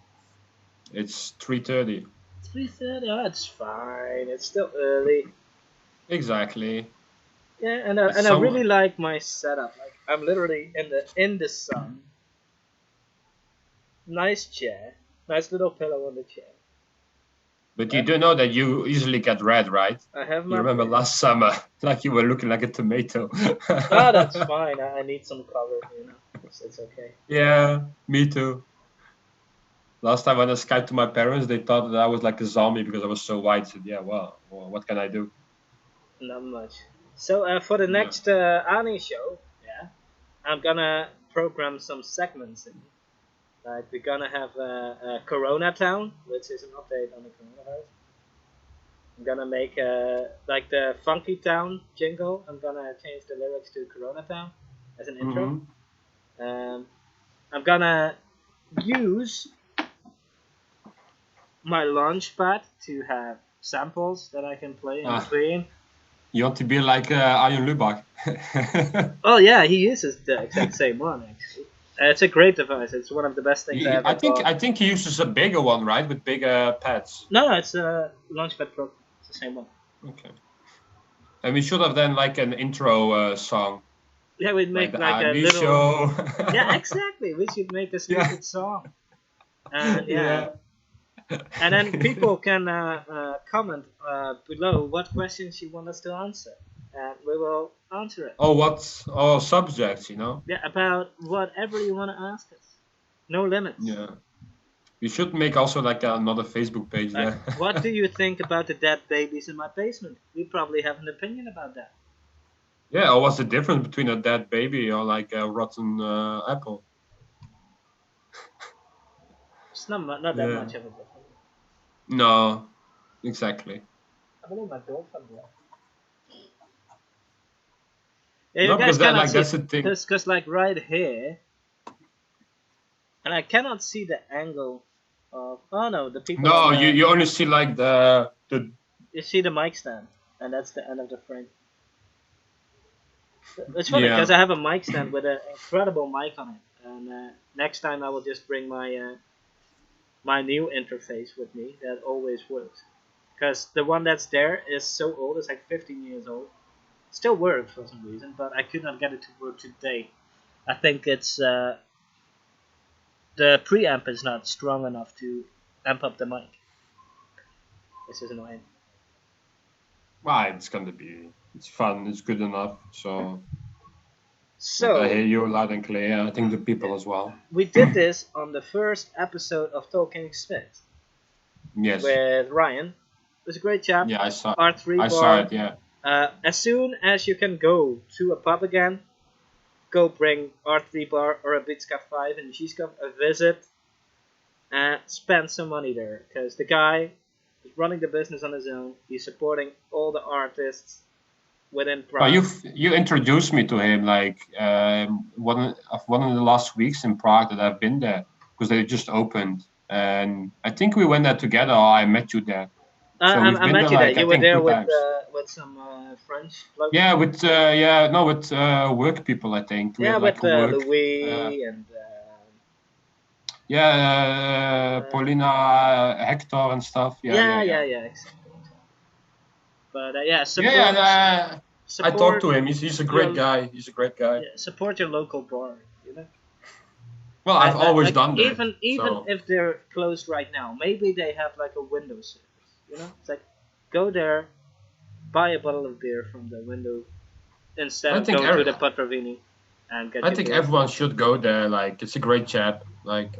It's 3:30. 3:30. Oh, it's fine. It's still early. Exactly. Yeah, It's and I really some. like my setup. Like I'm literally in the sun. Nice chair. Nice little pillow on the chair. But you Uh, do know that you easily get red, right? I have You my remember beer. last summer, like you were looking like a tomato. Ah, that's fine. I need some cover. It's okay. Yeah, me too. Last time when I Skyped to my parents, they thought that I was like a zombie because I was so white. I said, yeah, well, what can I do? Not much. So for the Yeah. next Ani show, yeah, I'm gonna program some segments in. Like we're gonna have Corona Town, which is an update on the coronavirus. I'm gonna make like the Funky Town jingle. I'm gonna change the lyrics to Corona Town as an intro. Hmm. Um, I'm gonna use my launchpad to have samples that I can play in Ah, between. you want to be like Arjen Lubach. Oh yeah, he uses the exact same one actually. It's a great device. It's one of the best things I ever I think bought. I think he uses a bigger one, right, with bigger pads. No, it's a Launchpad Pro. It's the same one. Okay. And we should have then like an intro song, Yeah, we'd like make the like a Arnie little. show. Yeah, exactly. We should make a Yeah, stupid song, and yeah, yeah. and then people can comment below what questions you want us to answer, and we will answer it. Oh, what? Oh, subjects, you know? Yeah, about whatever you want to ask us. No limits. Yeah. We should make also like another Facebook page Like, there. what do you think about the dead babies in my basement? We probably have an opinion about that. Yeah, or what's the difference between a dead baby or like a rotten apple? It's not that Yeah. much of a difference. No, exactly. I believe my girlfriend left. Yeah, you No, guys because that cannot like see that's it the thing. because like right here, and I cannot see the angle of. Oh no, the people on No, you the. you only see like the You see the mic stand, and that's the end of the frame. It's funny because yeah. I have a mic stand with an incredible mic on it, and next time I will just bring my new interface with me that always works. Because the one that's there is so old; it's like 15 years old. Still works for some reason, but I could not get it to work today. I think it's the preamp is not strong enough to amp up the mic. This is annoying. Well, it's fun, it's good enough. So like I So hear you loud and clear. I think the yeah, people as well. we did this on the first episode of Talking Smith Yes. with Ryan. It was a great chat. Yeah, I saw. R3 I saw bar. it. Yeah. As soon as you can go to a pub again, go bring R3 bar or a Bitska 5 in Žižkov a visit and spend some money there because the guy is running the business on his own. He's supporting all the artists. within Well, Prague. you introduced me to him like one of the last weeks in Prague that I've been there because they just opened, and I think we went there together. Or I met you there, so we've I been there met you there. like I You were think there two times. with some French blokes. Yeah, with with work people. I think we Yeah, had like with a work. Louis and Paulina, Hector, and stuff. yeah, exactly. But yeah, Yeah, and I talked support to him. He's a great your guy. He's a great guy. yeah, support your local bar. You know, Well, I've always like done that. even So if they're closed right now, maybe they have like a window service. You know, it's like go there, buy a bottle of beer from the window instead I of think going to the Patravini and get I your think beer from. everyone should go there. Like it's a great chap. Like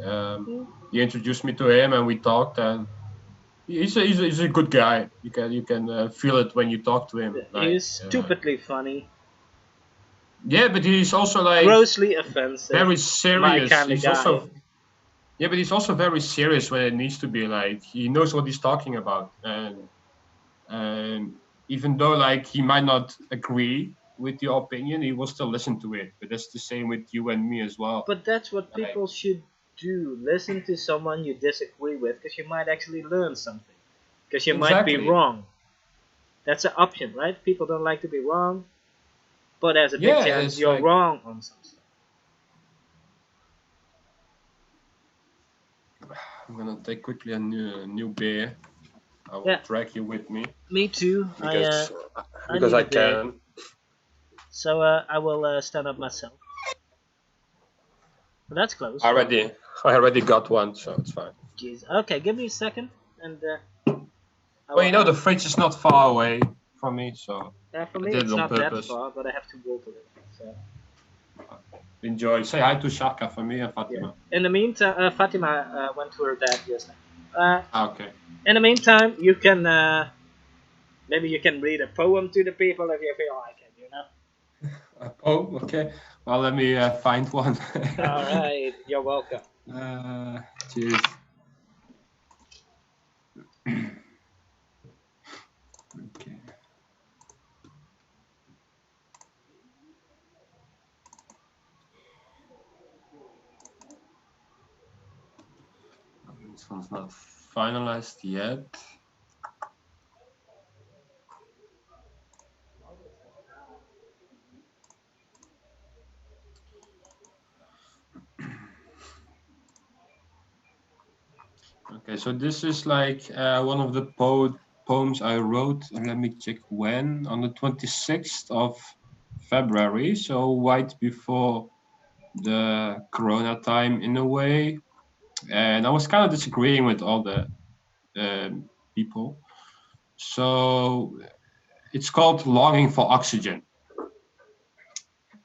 he introduced me to him and we talked, and he's a good guy. You can feel it when you talk to him. He's Like stupidly funny, yeah, but he's also like grossly offensive, very my serious. kind of He's guy. also yeah, but he's also very serious when it needs to be. Like he knows what he's talking about, and even though like he might not agree with your opinion, he will still listen to it. But that's the same with you and me as well. But that's what Like people should do. Listen to someone you disagree with because you might actually learn something. Because you might be exactly. wrong. That's an option, right? People don't like to be wrong, but there's a big Yeah, chance it's you're like wrong on some stuff. I'm gonna take quickly a new beer. I will Yeah, drag you with me me too. because I need I a beer, can. so I will stand up myself. But that's close. I already got one, so it's fine. Jeez. Okay, give me a second, and I Well, will you know the have. fridge is not far away from me, so For I me, did it it's on not that purpose. far, but I have to walk a little. So Enjoy. Say hi to Shaka for me and yeah. Fatima. In the meantime, Fatima went to her dad just now. Okay. In the meantime, you can maybe you can read a poem to the people if you feel like it. You know. Oh, okay. Well, let me find one. All right, you're welcome. Cheers. Okay. This one's not finalized yet. Okay, so this is like one of the poems I wrote. Let me check when. On the 26th of February, so right before the Corona time in a way. And I was kind of disagreeing with all the people. So it's called Longing for Oxygen.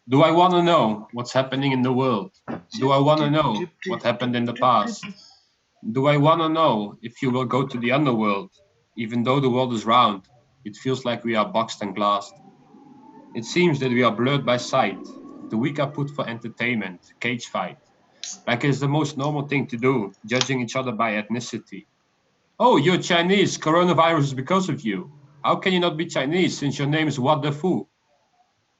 Do I want to know what's happening in the world? Do I want to know what happened in the past? Do I want to know if you will go to the underworld? Even though the world is round, it feels like we are boxed and glassed. It seems that we are blurred by sight. The weak are put for entertainment, cage fight. Like it's the most normal thing to do, judging each other by ethnicity. Oh, you're Chinese. Coronavirus is because of you. How can you not be Chinese since your name is What the Fu?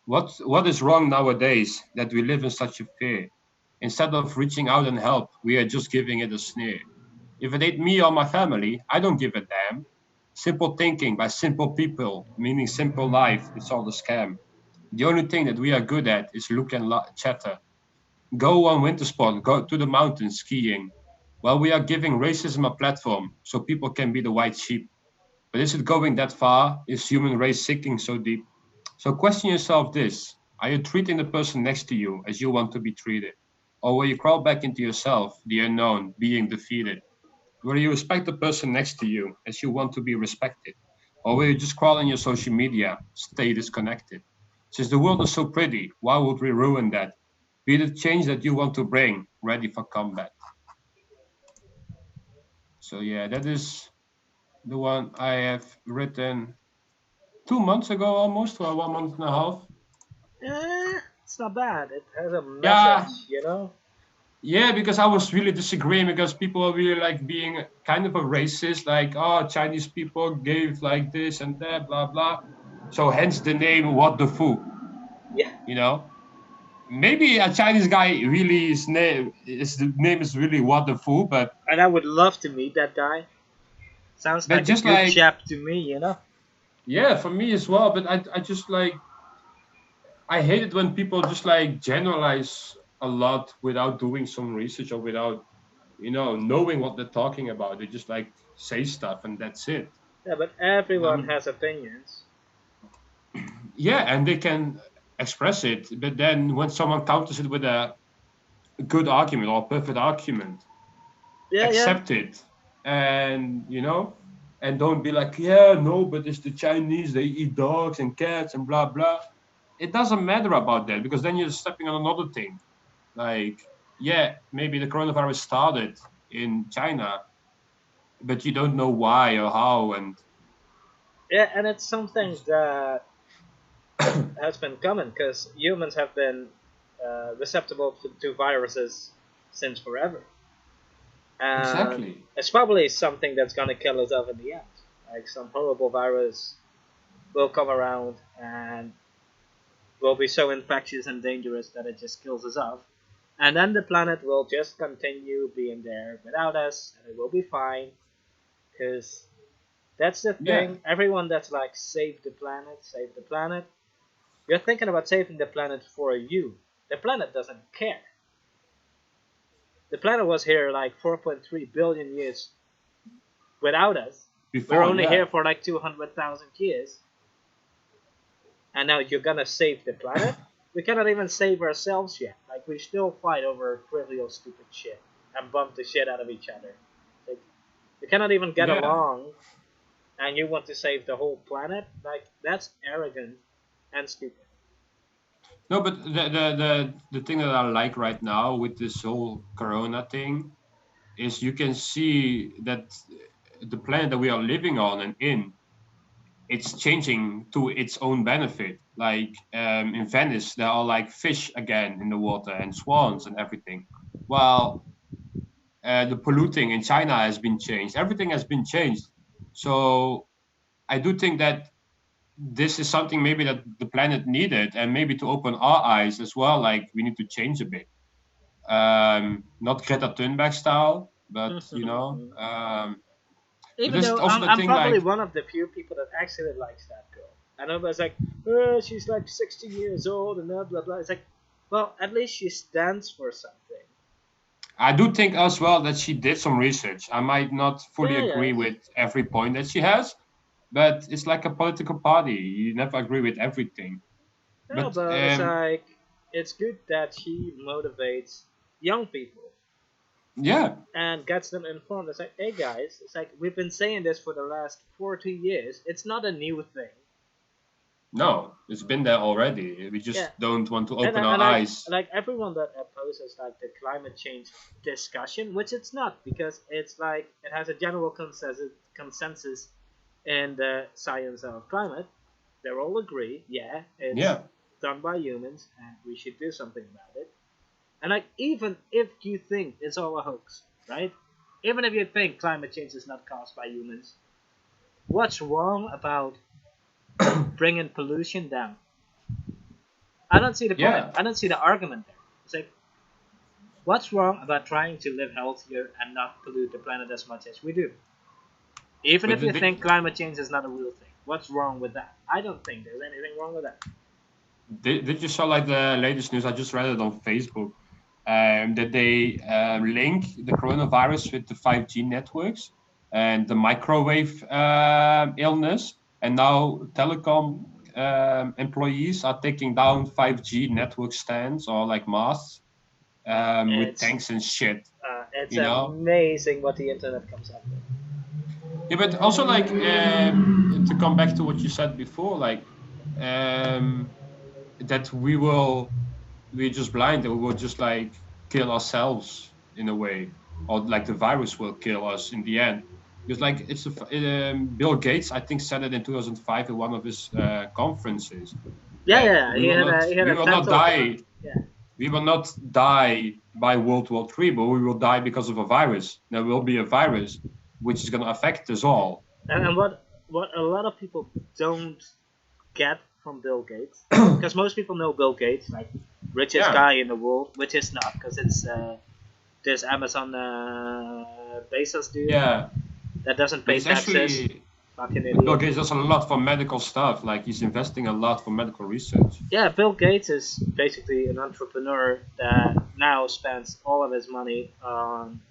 What is wrong nowadays that we live in such a fear? Instead of reaching out and help, we are just giving it a sneer. If it ain't me or my family, I don't give a damn. Simple thinking by simple people, meaning simple life, it's all a scam. The only thing that we are good at is look and chatter. Go on winter sport, go to the mountains skiing. Well, we are giving racism a platform so people can be the white sheep. But is it going that far? Is human race sinking so deep? So question yourself this. Are you treating the person next to you as you want to be treated? Or will you crawl back into yourself, the unknown, being defeated? Will you respect the person next to you as you want to be respected? Or will you just crawl in your social media, stay disconnected? Since the world is so pretty, why would we ruin that? Be the change that you want to bring, ready for combat. So yeah, that is the one I have written 2 months ago almost, or 1 month and a half. It's not bad. It has a message, Yeah, you know. yeah, because I was really disagreeing because people are really like being kind of a racist, like, oh, Chinese people gave like this and that, blah, blah. So hence the name What the Fu. Yeah. You know, maybe a Chinese guy really the name is really What the Fu, but And I would love to meet that guy. Sounds like a just good like chap to me, you know? yeah, for me as well. But I just like I hate it when people just like generalize a lot without doing some research or without knowing what they're talking about. They just like say stuff and that's it. Yeah, but everyone Um, has opinions. yeah, and they can express it, but then when someone counters it with a good argument or a perfect argument, Yeah, yeah. accept it, and and don't be like, yeah, no, but it's the Chinese, they eat dogs and cats and blah blah. It doesn't matter about that because then you're stepping on another thing. Like, yeah, maybe the coronavirus started in China, but you don't know why or how. And Yeah, and it's something that has been common because humans have been receptible to viruses since forever. And exactly, it's probably something that's gonna kill us off in the end. Like some horrible virus will come around and will be so infectious and dangerous that it just kills us off. And then the planet will just continue being there without us, and it will be fine. Because that's the yeah, thing. Everyone that's like, save the planet, save the planet. You're thinking about saving the planet for you. The planet doesn't care. The planet was here like 4.3 billion years without us. We're before, only yeah, here for like 200,000 years. And now you're gonna save the planet? We cannot even save ourselves yet. Like, we still fight over trivial, stupid shit and bump the shit out of each other. Like, we cannot even get yeah. along, and you want to save the whole planet? Like, that's arrogant and stupid. No, but the thing that I like right now with this whole Corona thing is you can see that the planet that we are living on and in, it's changing to its own benefit. Like in Venice, there are like fish again in the water and swans and everything. While the polluting in China has been changed. Everything has been changed. So I do think that this is something maybe that the planet needed, and maybe to open our eyes as well. Like we need to change a bit, not Greta Thunberg style, but but Even this is though also the I'm thing. probably Like, one of the few people that actually likes that girl. I know it's like, oh, she's like 16 years old and blah blah blah. It's like, well, at least she stands for something. I do think as well that she did some research. I might not fully Yeah, agree yeah. with every point that she has, but it's like a political party. You never agree with everything. No, But but it's like, it's good that she motivates young people yeah, and gets them informed. It's like, hey guys, it's like, we've been saying this for the last 40 years. It's not a new thing. no, it's been there already. We Yeah, just don't want to and open our and eyes. like everyone that opposes like the climate change discussion, which it's not, because it's like it has a general consensus in the science of climate. They all agree, yeah, it's Yeah, done by humans and we should do something about it. And like, even if you think it's all a hoax, right? Even if you think climate change is not caused by humans, what's wrong about bringing pollution down? I don't see the point. yeah. I don't see the argument there. It's like, what's wrong about trying to live healthier and not pollute the planet as much as we do? Even But if you think climate change is not a real thing, what's wrong with that? I don't think there's anything wrong with that. did you saw like the latest news? I just read it on Facebook. That they link the coronavirus with the 5G networks and the microwave illness, and now telecom employees are taking down 5G network stands or like masts with It's tanks and shit. it's You know? amazing what the internet comes up with. Yeah, but also like to come back to what you said before, like um, that we're just blind and we will just like kill ourselves in a way, or like the virus will kill us in the end. Because like Bill Gates, I think, said it in 2005 in one of his conferences Yeah, that yeah. He had we a will TED not talk about die it. Yeah, we will not die by World War III, but we will die because of a virus. There will be a virus which is going to affect us all. and what a lot of people don't get from Bill Gates, because most people know Bill Gates, like richest Yeah. guy in the world, which is not, because it's this Amazon Bezos dude Yeah, that doesn't but pay he's taxes. actually Fucking Bill idiot. Gates does a lot for medical stuff. Like he's investing a lot for medical research. Yeah, Bill Gates is basically an entrepreneur that now spends all of his money on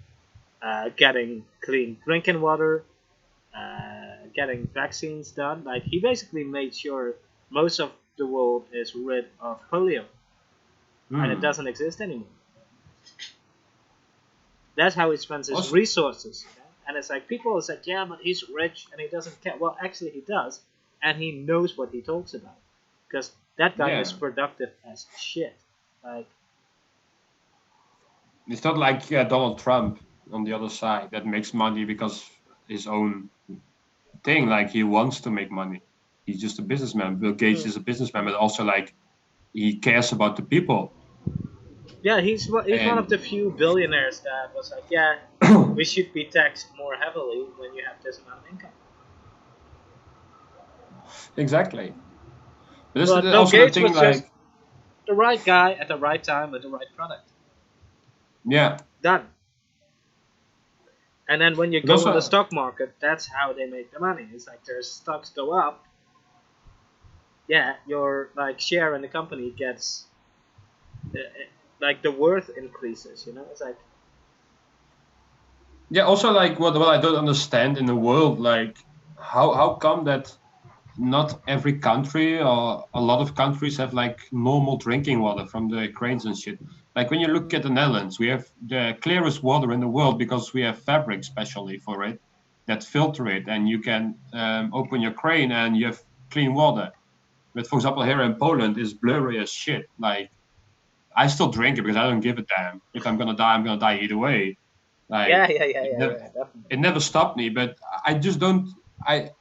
getting clean drinking water, getting vaccines done. Like he basically made sure most of the world is rid of polio, and it Hmm. doesn't exist anymore. That's how he spends his Also, resources. And it's like people said, yeah, but he's rich and he doesn't care. Well, actually, he does, and he knows what he talks about, because that guy is yeah, productive as shit. Like, it's not like Donald Trump on the other side that makes money because his own thing. Like he wants to make money. He's just a businessman. Bill Gates mm, is a businessman, but also like he cares about the people. yeah, he's one of And the few billionaires that was like, yeah, we should be taxed more heavily when you have this amount of income. exactly. But this But is Bill also the Gates thing. was just Like the right guy at the right time with the right product. yeah, Done. And then when you but go on the also stock market, that's how they make the money. It's like their stocks go up, yeah, your like share in the company gets like the worth increases. You know, it's like yeah, also like what I don't understand in the world, like how come that not every country or a lot of countries have like normal drinking water from the cranes and shit. Like when you look at the Netherlands, we have the clearest water in the world because we have fabric specially for it that filter it, and you can open your crane and you have clean water. But for example, here in Poland, it's blurry as shit. Like I still drink it because I don't give a damn. If I'm gonna die, I'm gonna die either way. yeah, Like yeah, yeah, it yeah, never yeah, definitely. it never stopped me, but I just don't. I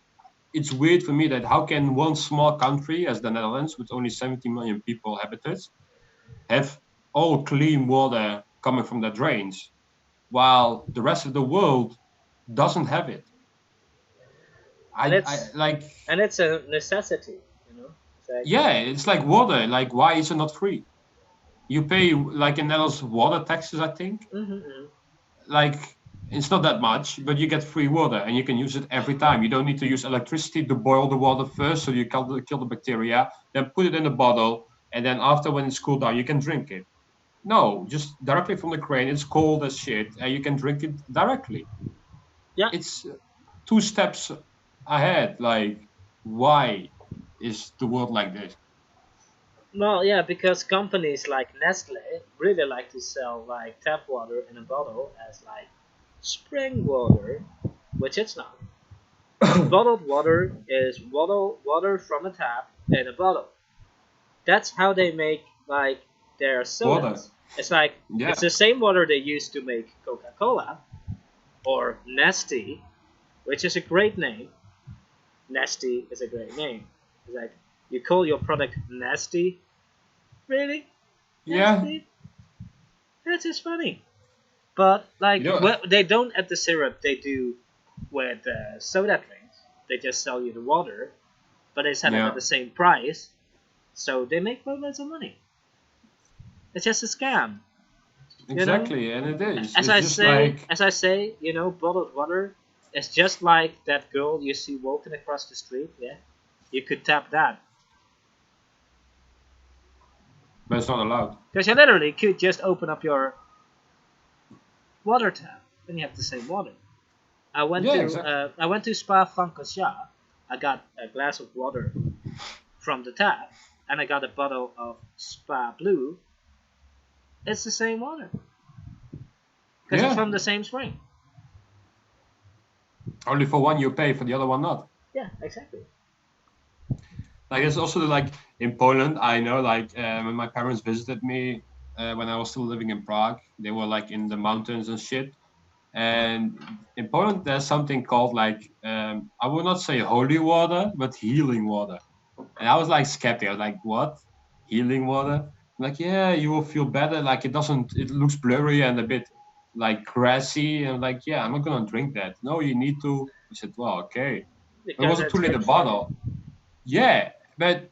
It's weird for me that how can one small country as the Netherlands with only 70 million people habitats have all clean water coming from their drains while the rest of the world doesn't have it. And I it's like and it's a necessity. You know, it's like yeah, it's like water. Like why is it not free? You pay like in Netherlands water taxes, I think. mm-hmm. Like it's not that much, but you get free water and you can use it every time. You don't need to use electricity to boil the water first, so you kill the bacteria, then put it in a bottle, and then after when it's cooled down, you can drink it. No, just directly from the crane. It's cold as shit, and you can drink it directly. Yeah. It's two steps ahead. Like, why is the world like this? Well, yeah, because companies like Nestle really like to sell like tap water in a bottle as like spring water, which it's not. Bottled water is water from a tap in a bottle. That's how they make like their Water. sodas. It's like Yeah. it's the same water they use to make Coca-Cola or Nesty, which is a great name. Nesty is a great name. It's like you call your product Nasty, really? Yeah. Nasty? That's just funny. But like, You know, well, they don't add the syrup they do with soda drinks. They just sell you the water, but they sell it at yeah, the same price, so they make loads of money. It's just a scam, you know. exactly. And it is. As It's I just say, like, as I say, you know, bottled water is just like that girl you see walking across the street. Yeah, you could tap that but it's not allowed. because you literally could just open up your water tap and you have the same water. Yeah, exactly. I went to Spa Francorchamps. I got a glass of water from the tap, and I got a bottle of Spa Blue. It's the same water because it's Yeah. from the same spring. Only for one you pay, for the other one not. Yeah, exactly. Like it's also like in Poland, I know like when my parents visited me when I was still living in Prague, they were like in the mountains and shit. And in Poland, there's something called like I would not say holy water, but healing water. And I was like skeptic. I was like, what? Healing water? I'm like, yeah, you will feel better. Like it doesn't. It looks blurry and a bit like grassy. And I'm like, yeah, I'm not gonna drink that. No, you need to. I said, well, okay. But it Because was a it's 2 liter good for you. bottle. Yeah, But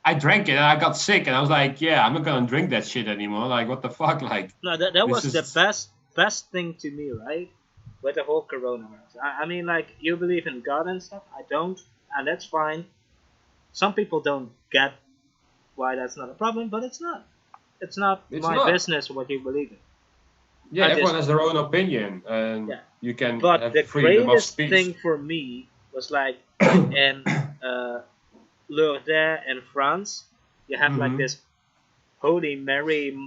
I drank it and I got sick and I was like, yeah, I'm not gonna drink that shit anymore. Like, what the fuck? Like, No, that this was the is best thing to me, right? With the whole coronavirus. I mean, like, you believe in God and stuff. I don't, and that's fine. Some people don't get why that's not a problem, but it's not. It's not it's my not. business what you believe in. Yeah, I everyone just, has their own opinion and yeah. you can But have the freedom of greatest speech. thing for me was like in uh, Lourdes in France, you have like Hmm. this Holy Mary,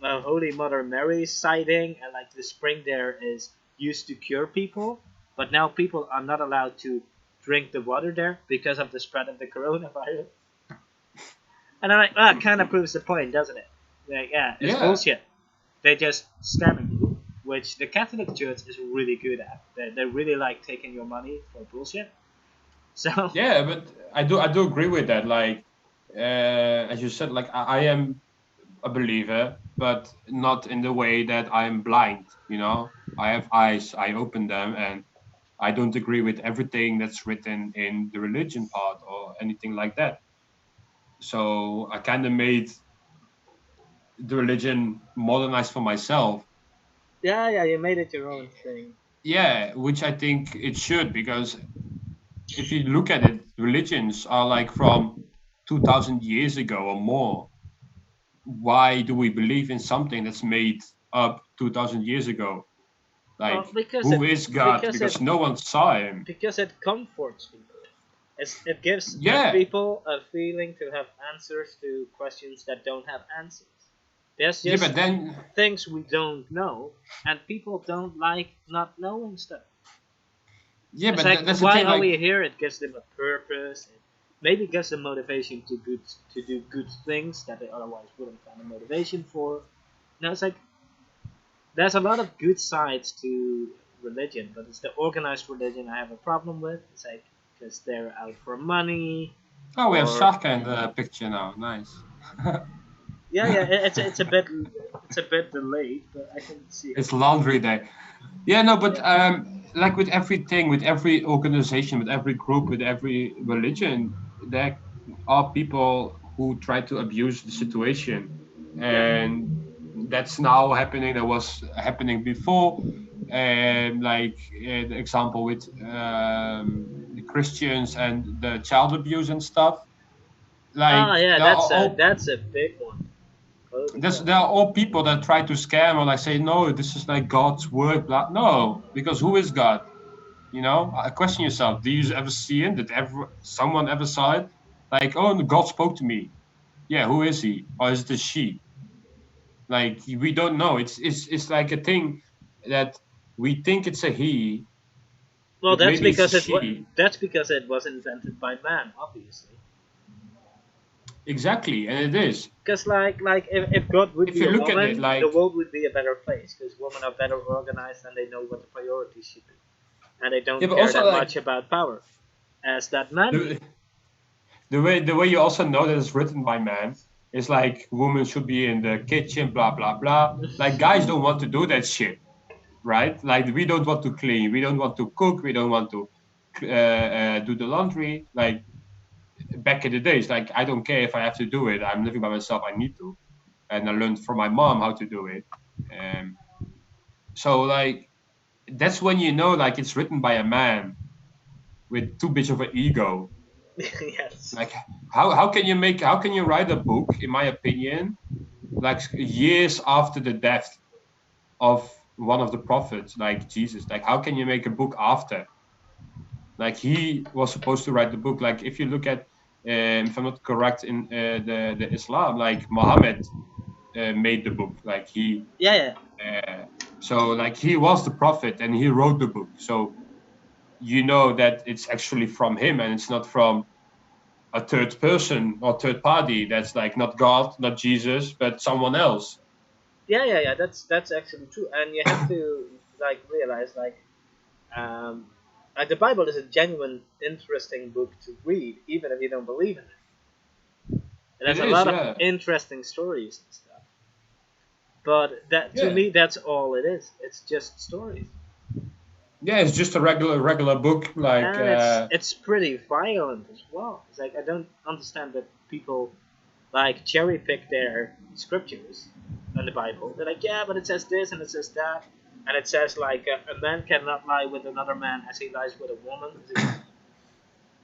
Holy Mother Mary sighting, and like the spring there is used to cure people, but now people are not allowed to drink the water there because of the spread of the coronavirus. And I'm like, ah, kind of proves the point, doesn't it? Like, yeah, it's Yeah. bullshit. They just scamming you, which the Catholic Church is really good at. They really like taking your money for bullshit. So Yeah, but I do agree with that. Like, as you said, like I am a believer, but not in the way that I am blind. You know, I have eyes, I open them, and I don't agree with everything that's written in the religion part or anything like that. So I kind of made the religion modernized for myself. yeah, yeah, you made it your own thing. Yeah, which I think it should, because if you look at it, religions are like from 2000 years ago or more. Why do we believe in something that's made up 2000 years ago? Well, Like, who is God? because Because no one saw him. it comforts people. It gives Yeah, people a feeling to have answers to questions that don't have answers. There's yeah, but just then, things we don't know, and people don't like not knowing stuff. yeah, It's but like, that's the why thing. are Like, we here? It gives them a purpose. It maybe gives them motivation to do good things that they otherwise wouldn't find a motivation for. Now it's like there's a lot of good sides to religion, but it's the organized religion I have a problem with. It's like because they're out for money, oh, we have or Shaka in the picture now. Nice. yeah, yeah. It's a bit delayed, but I can see him. It's laundry day. Yeah, no, but Yeah. like with everything, with every organization, with every group, with every religion, there are people who try to abuse the situation, Yeah. and that's now happening. That was happening before, and like the example with the Christians and the child abuse and stuff. Ah, Like yeah. there are all That's a big one. Holy there's, fuck. there are all people that try to scam or like say no, this is like God's work. Blah. No, because who is God? You know, I question yourself. Do you ever see him? Did ever someone ever saw it? Like, oh, God spoke to me. Yeah, who is he? Or is it a she? Like, we don't know. It's like a thing that we think it's a he, Well, but maybe it's a she. that's because it was invented by man, obviously. Exactly, and it is. Because if God would If be you a look at it, woman, the like, world would be a better place. Because women are better organized and they know what the priorities should be, and they yeah, don't but care also that like much about power, as that man do. the the way you also know that it's written by man is like women should be in the kitchen, blah blah blah. Like guys don't want to do that shit, right? Like we don't want to clean, we don't want to cook, we don't want to do the laundry. Like back in the days, like I don't care if I have to do it. I'm living by myself. I need to, and I learned from my mom how to do it. Um, so like that's when you know like it's written by a man with too big of an ego. Yes. Like how can you write a book? In my opinion, like years after the death of one of the prophets, like Jesus. Like how can you make a book after? Like he was supposed to write the book. Like if you look at, if I'm not correct in the Islam, like Muhammad made the book. Like he, Yeah, yeah, uh, so like he was the prophet and he wrote the book. So you know that it's actually from him and it's not from a third person or third party. That's like not God, not Jesus, but someone else. yeah. That's actually true, and you have to realize um, the Bible is a genuine, interesting book to read, even if you don't believe in it. It It has a is, lot of yeah, interesting stories and stuff. But that to yeah. me, that's all it is. It's just stories. Yeah, it's just a regular book. Like, And it's pretty violent as well. It's like I don't understand that people like cherry pick their scriptures in the Bible. They're like, yeah, but it says this and it says that, and it says like a man cannot lie with another man as he lies with a woman.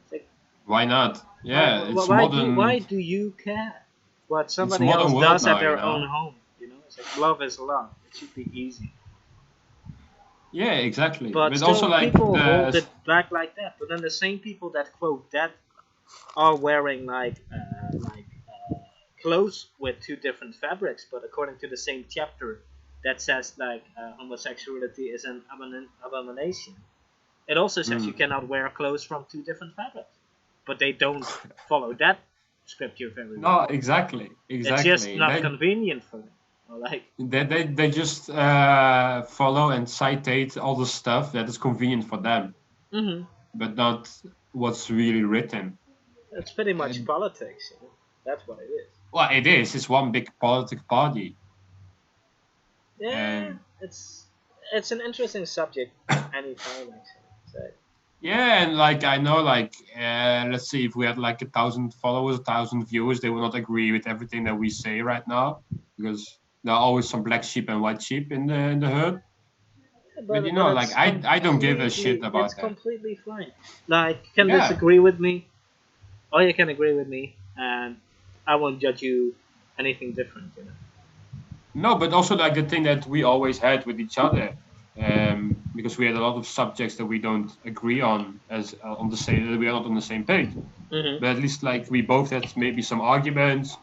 It's like why not? why, Yeah, it's why modern. do you care what It's somebody else modern world does at now, you their own know. home? You know, it's like love is love. It should be easy. Yeah, exactly. But But also still, like people hold the it back like that. But then the same people that quote that are wearing clothes with two different fabrics, but according to the same chapter that says like homosexuality is an abomination. It also says you mm, cannot wear clothes from two different fabrics, but they don't follow that scripture very no, well. exactly, It's just exactly. not convenient for them. Or like, They just follow and citate all the stuff that is convenient for them, mm-hmm. but not what's really written. It's pretty much And, politics. You know? That's what it is. well, it is. It's one big political party, Yeah, and it's an interesting subject anytime actually. So, yeah, and like I know, like let's see, if we had like 1,000 followers, 1,000 viewers, they will not agree with everything that we say right now because there are always some black sheep and white sheep in the herd. But you but know, like I don't give a shit it's about that. completely fine. Like you can Yeah, disagree with me, or you can agree with me, and I won't judge you anything different. You know. no, but also like the thing that we always had with each other, because we had a lot of subjects that we don't agree on as on the same, we are not on the same page. Mm-hmm. But at least like we both had maybe some arguments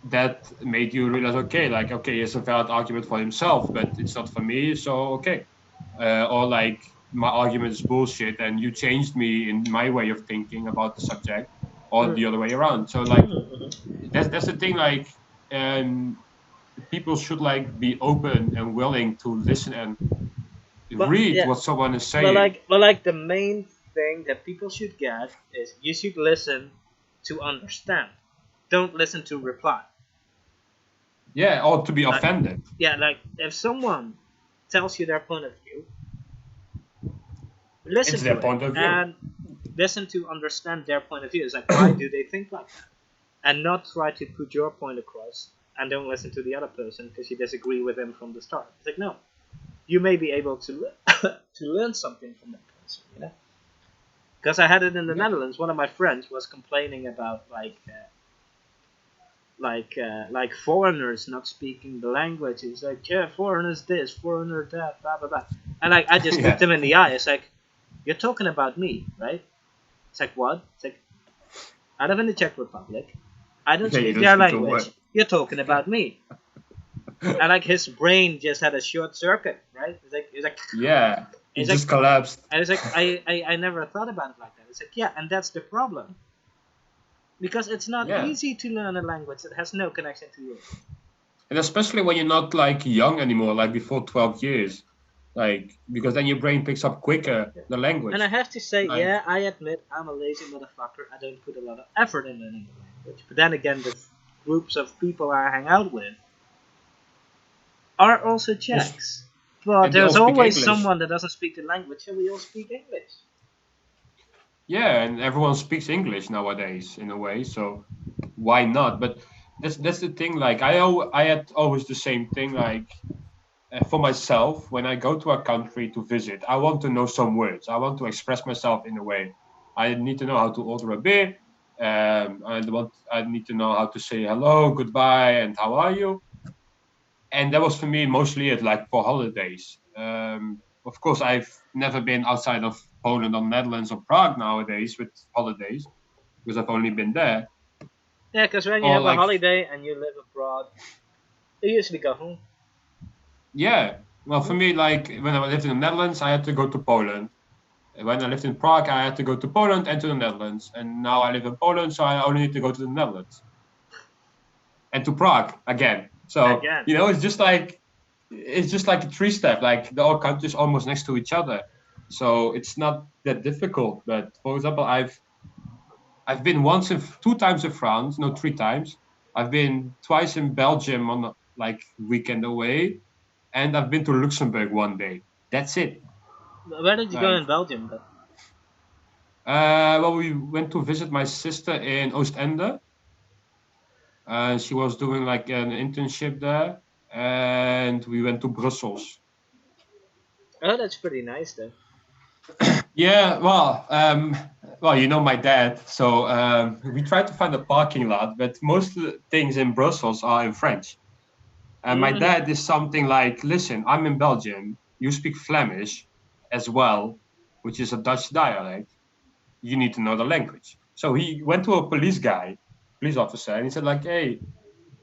that made you realize, okay, like okay, it's a valid argument for himself, but it's not for me, so okay. Or like my argument is bullshit, and you changed me in my way of thinking about the subject, or the other way around. So like Mm-hmm. that's the thing. Like, um, people should like be open and willing to listen and But read yeah, what someone is saying. the main thing that people should get is you should listen to understand. Don't listen to reply. Yeah, or to be Like offended. yeah, like if someone tells you their point of view, listen It's their to it point of view. and listen to understand their point of view. It's like why do they think like that, and not try to put your point across and don't listen to the other person because you disagree with them from the start. It's like no, you may be able to to learn something from that person. You know. Because I had it in the Yeah, Netherlands. One of my friends was complaining about like foreigners not speaking the language. He's like, yeah, foreigners this, foreigner that, blah blah blah. And like I just looked yeah. him in the eye. It's like, you're talking about me, right? It's like what? It's like I live in the Czech Republic. I don't Yeah, you speak don't their speak a word. language. You're talking about me. And like his brain just had a short circuit, right? Yeah, it It's like, just collapsed. and it's like I never thought about it like that. It's like yeah, and that's the problem because it's not Yeah, easy to learn a language that has no connection to you. and especially when you're not like young anymore, like before 12 years, like because then your brain picks up quicker Yeah. the And I language. have to say, Like, yeah, I admit I'm a lazy motherfucker. I don't put a lot of effort in learning the language. But then again, the groups of people I hang out with are also yes, Czechs. But and they all there's speak always English. someone that doesn't speak the language, and we all speak English. Yeah, and everyone speaks English nowadays in a way, so why not? But that's the thing. Like I had always the same thing. Like, for myself, when I go to a country to visit, I want to know some words. I want to express myself in a way. I need to know how to order a beer. I need to know how to say hello, goodbye, and how are you. And that was for me mostly it, like for holidays. Of course, I've never been outside of Poland or Netherlands or Prague nowadays with holidays because I've only been there. Yeah, because when you Or have a like, holiday and you live abroad, you usually go home. yeah. Well, for Hmm? me, like when I lived in the Netherlands, I had to go to Poland. When I lived in Prague, I had to go to Poland and to the Netherlands. And now I live in Poland, so I only need to go to the Netherlands and to Prague again. So Again. it's just like a three step. Like the all countries almost next to each other, so it's not that difficult. But for example, I've been two times in France, no, three times. I've been twice in Belgium on like weekend away, and I've been to Luxembourg one day. That's it. Where did you go Like, in Belgium? But well, we went to visit my sister in Oostende. She was doing like an internship there, and we went to Brussels. oh, that's pretty nice though. Yeah, well, you know my dad, so we tried to find a parking lot, but most of the things in Brussels are in French. And my Mm-hmm. dad is something like, listen, I'm in Belgium, you speak Flemish as well, which is a Dutch dialect. You need to know the language. So he went to a police officer, and he said like, hey,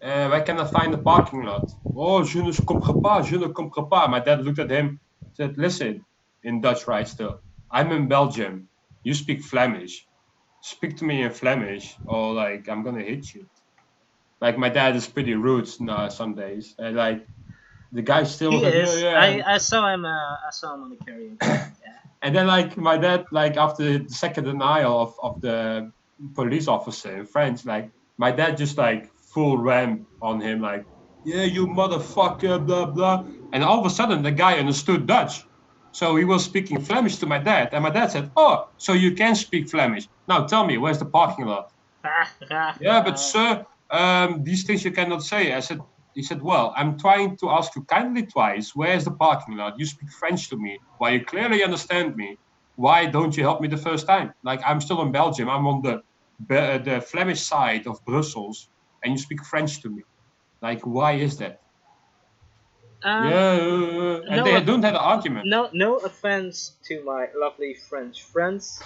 where can I find the parking lot? Oh, je ne comprends pas, je ne comprends pas. My dad looked at him, said, listen, in Dutch, right, still. I'm in Belgium. You speak Flemish. Speak to me in Flemish, or like, I'm gonna hit you. Like, my dad is pretty rude some days. And like, the guy still He said, yeah, is. yeah. I saw him. I saw him on the karaoke. Yeah. And then like my dad, like after the second denial of the police officer in French, like my dad just like full ram on him, like, yeah, you motherfucker, blah blah. And all of a sudden the guy understood Dutch. So he was speaking Flemish to my dad, and my dad said, oh, so you can speak Flemish. Now tell me, where's the parking lot? Yeah, but sir, these things you cannot say. He said, well, I'm trying to ask you kindly twice, where's the parking lot? You speak French to me. While you clearly understand me, why don't you help me the first time? Like, I'm still in Belgium. I'm on the Flemish side of Brussels, and you speak French to me. Like, why is that? um, Yeah, and no, they don't have an argument. no offense to my lovely French friends,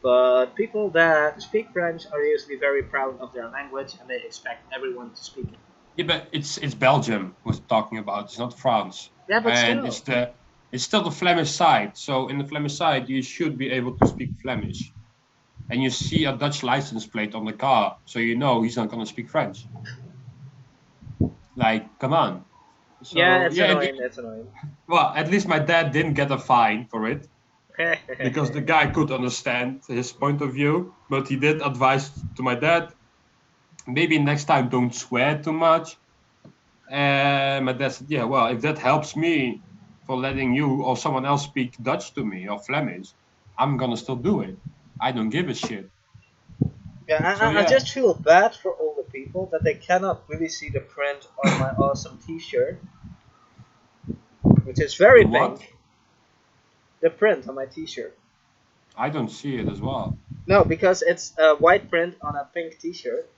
but people that speak French are usually very proud of their language and they expect everyone to speak it. Yeah, but it's Belgium we're talking about. It's not France, Yeah, but and still. it's still the Flemish side. So in the Flemish side, you should be able to speak Flemish, and you see a Dutch license plate on the car, so you know he's not going to speak French. Like, come on. Yeah, So it's yeah, annoying. It's annoying. well, at least my dad didn't get a fine for it because the guy could understand his point of view. But he did advise to my dad, maybe next time don't swear too much. And my dad said, yeah, well, if that helps me for letting you or someone else speak Dutch to me or Flemish, I'm gonna still do it. I don't give a shit. Yeah, So I yeah, just feel bad for all the people that they cannot really see the print on my awesome T-shirt, which is very the what? pink. The print on my T-shirt. I don't see it as well. No, because it's a white print on a pink T-shirt.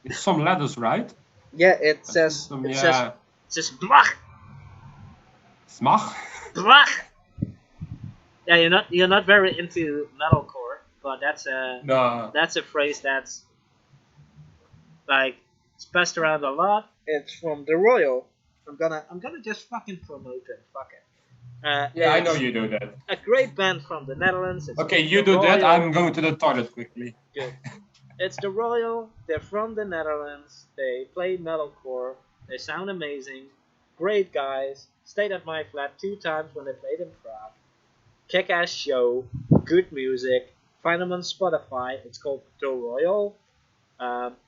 It's some letters, right? Yeah, it I see says some, it says yeah, it says blach smach. blach. Yeah, you're not very into metalcore, but No. that's a phrase that's like it's passed around a lot. It's from the Royal. I'm gonna just fucking promote it. Fuck it. Yeah, I know It's you do that. a great band from the Netherlands. It's Okay, called you the do that. I'm Royal. going to the toilet quickly. Good. It's the Royal. They're from the Netherlands. They play metalcore. They sound amazing. Great guys. Stayed at my flat 2 times when they played in Prague. Kick-ass show. Good music. Find them on Spotify. It's called The Royal.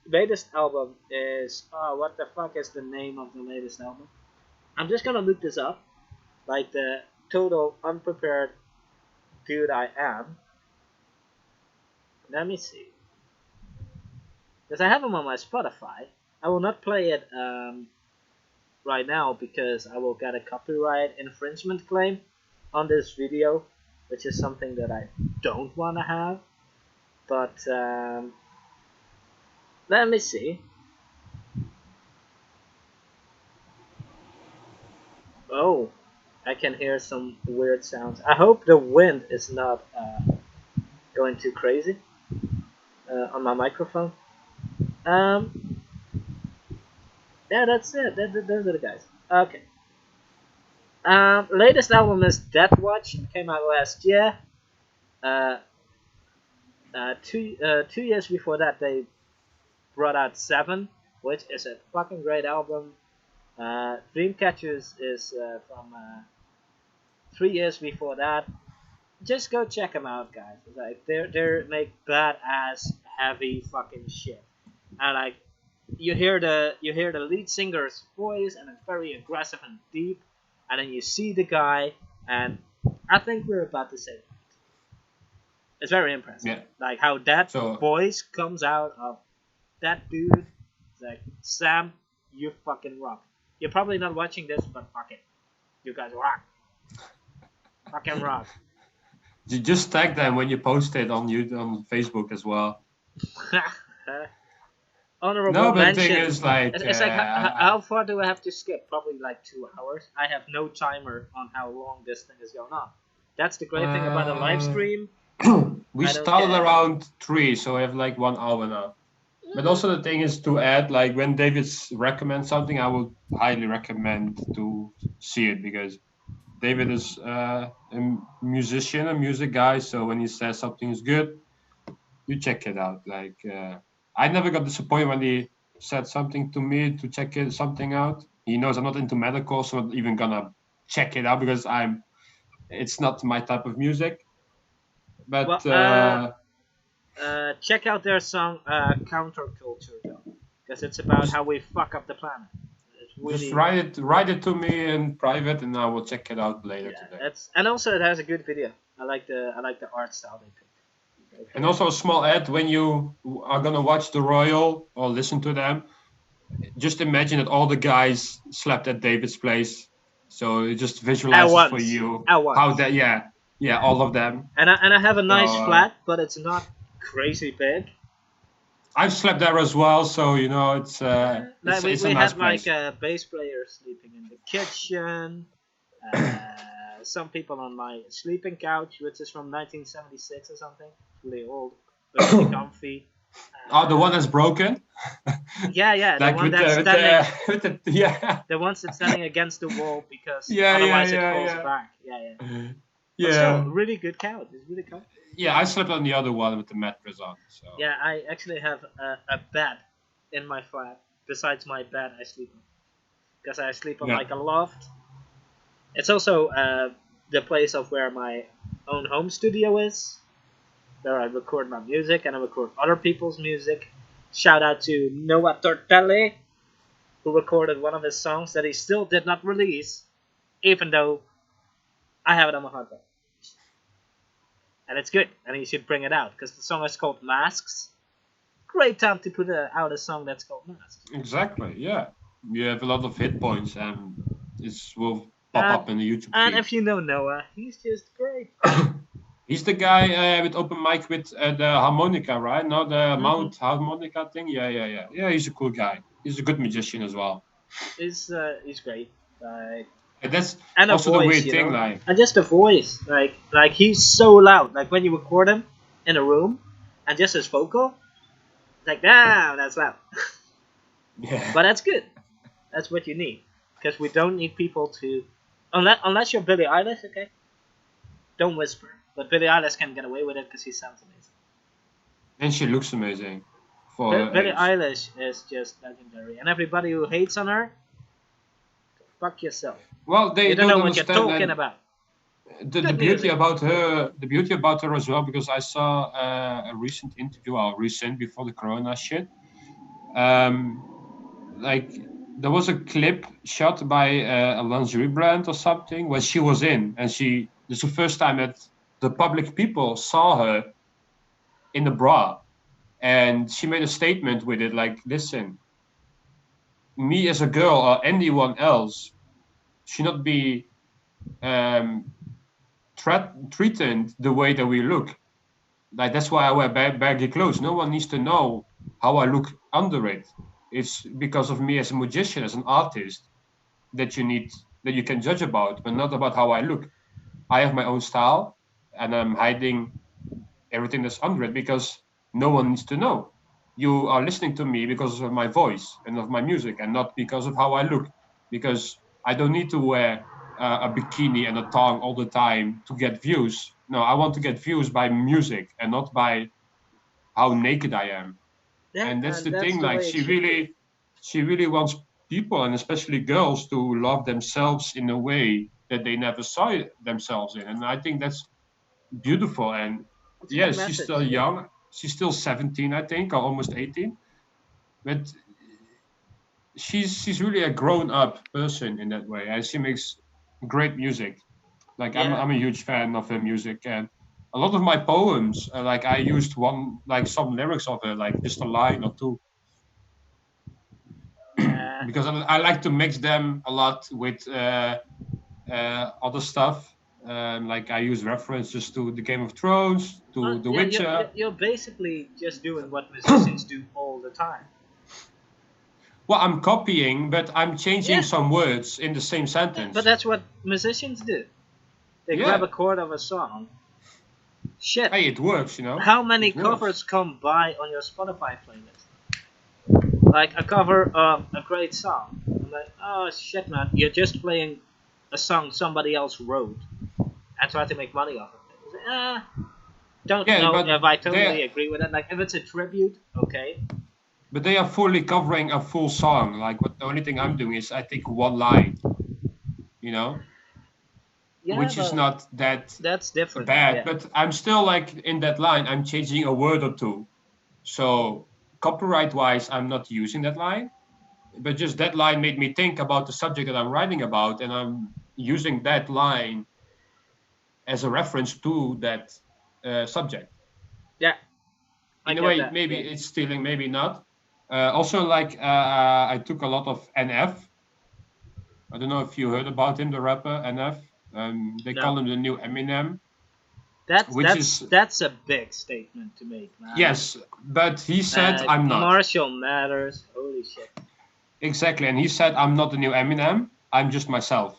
Latest album is what the fuck is the name of the latest album? I'm just gonna look this up. Like the total unprepared dude I am. Let me see. Because I have them on my Spotify. I will not play it right now because I will get a copyright infringement claim on this video, which is something that I don't want to have. But let me see. Oh, I can hear some weird sounds. I hope the wind is not going too crazy on my microphone. Um, yeah, that's it. Those are the guys. Okay. Latest album is Death Watch. It came out last year. Uh, 2 years before that, they brought out Seven, which is a fucking great album. Dreamcatchers is from 3 years before that. Just go check them out, guys. Like they make badass heavy fucking shit. And like you hear the lead singer's voice, and it's very aggressive and deep. And then you see the guy, and I think we're about to say it. It's very impressive. Yeah. Like how that So voice comes out of that dude. It's like, Sam, you fucking rock. You're probably not watching this, but fuck it. You guys rock. Fucking rock. you just tag them when you post it on on Facebook as well. Honorable No, but the thing mention. is, like, It's like, how far do I have to skip? Probably like 2 hours. I have no timer on how long this thing is going on. That's the great thing about a live stream. we I don't started care. around 3, so we have like 1 hour now. But also the thing is to add, like when David recommends something, I would highly recommend to see it because David is a musician, a music guy. So when he says something is good, you check it out. Like I never got disappointed when he said something to me to check something out. He knows I'm not into metalcore, so I'm not even gonna check it out because it's not my type of music. Well, But check out their song Counterculture though, because it's about how we fuck up the planet. It's just really write it to me in private, and I will check it out later yeah. today. And also it has a good video. I like the art style they picked. And also a small ad when you are gonna watch the Royal or listen to them. Just imagine that all the guys slept at David's place. So it just visualizes for you At once. how that yeah all of them. And I have a nice So, flat, but it's not crazy big. I've slept there as well, so you know it's Like it's we a nice had place. like a bass player sleeping in the kitchen. Some people on my sleeping couch, which is from 1976 or something, really old, but really comfy. Oh, the one that's broken. Yeah, the Like one with that's the, standing, with the yeah the ones that's standing against the wall because yeah otherwise it yeah falls yeah back. Yeah. But still, yeah really good couch. It's really comfy. yeah. I slept on the other one with the mattress on. So Yeah, I actually have a bed in my flat besides my bed I sleep on because I sleep on yeah. like a loft. It's also the place of where my own home studio is, where I record my music and I record other people's music. Shout out to Noah Tortelli, who recorded one of his songs that he still did not release, even though I have it on my hard drive. And it's good, and he should bring it out because the song is called Masks. Great time to put out a song that's called Masks. Exactly. Yeah. You have a lot of hit points, and it will pop up in the YouTube And feed. if you know Noah, he's just great. He's the guy with open mic with the harmonica, right? Not the Mount harmonica thing. Yeah. He's a cool guy. He's a good magician as well. He's great. And that's And a also the voice, weird you thing, know, like and just a voice, like he's so loud. Like when you record him in a room, and just his vocal, like damn, that's loud. yeah, But that's good. That's what you need, because we don't need people to, unless you're Billie Eilish, okay. Don't whisper, but Billie Eilish can get away with it because she sounds amazing. and she looks amazing for her Billie age. Eilish is just legendary, and everybody who hates on her, fuck yourself. Well, they You don't know what you're understand talking and about. the Good beauty music. about her as well, because I saw a recent interview, or recent before the Corona shit. Like there was a clip shot by a lingerie brand or something where she was in, and this is the first time that the public people saw her in a bra, and she made a statement with it, like, listen, me as a girl or anyone else should not be um, treated the way that we look. Like that's why I wear baggy clothes. No one needs to know how I look under it. It's because of me as a magician, as an artist, that you can judge about, but not about how I look. I have my own style, and I'm hiding everything that's under it because no one needs to know. You are listening to me because of my voice and of my music, and not because of how I look. Because I don't need to wear a bikini and a thong all the time to get views. No, I want to get views by music and not by how naked I am. Yeah, And that's and the that's thing. the Like way it should be. she really wants people, and especially girls, to love themselves in a way that they never saw themselves in. And I think that's beautiful. And It's a good yes, she's message. still young. She's still 17, I think, or almost 18. But she's really a grown up person in that way, and she makes great music. Like Yeah. I'm a huge fan of her music, and a lot of my poems, like I used some lyrics of her, like just a line or two, Yeah. because I like to mix them a lot with other stuff. Like I use references to the Game of Thrones, to The Yeah, Witcher. you're basically just doing what musicians do all the time. Well, I'm copying, but I'm changing Yeah, some words in the same yeah, but sentence. that's what musicians do. They grab Yeah, a chord of a song. Shit, hey, it works, you know. how many It works. covers come by on your Spotify playlist? Like a cover of a great song. I'm like, oh shit, man, you're just playing a song somebody else wrote and try to make money off of it. It's like, don't Yeah, know but if I totally they agree with that. Like, if it's a tribute, okay. but they are fully covering a full song. Like what the only thing I'm doing is I take one line, you know, Yeah, which is but not that that's different. bad. Yeah, But I'm still like in that line. I'm changing a word or two. So copyright wise, I'm not using that line. But just that line made me think about the subject that I'm writing about, and I'm using that line as a reference to that subject. yeah, I In a get way, that. maybe Yeah, it's stealing, maybe not. Also, like I took a lot of NF. I don't know if you heard about him, the rapper NF. They no, call him the new Eminem, that's which that's is that's a big statement to make, man. yes, but he said I'm not Marshall Matters. Holy shit. exactly, and he said I'm not the new Eminem. I'm just myself.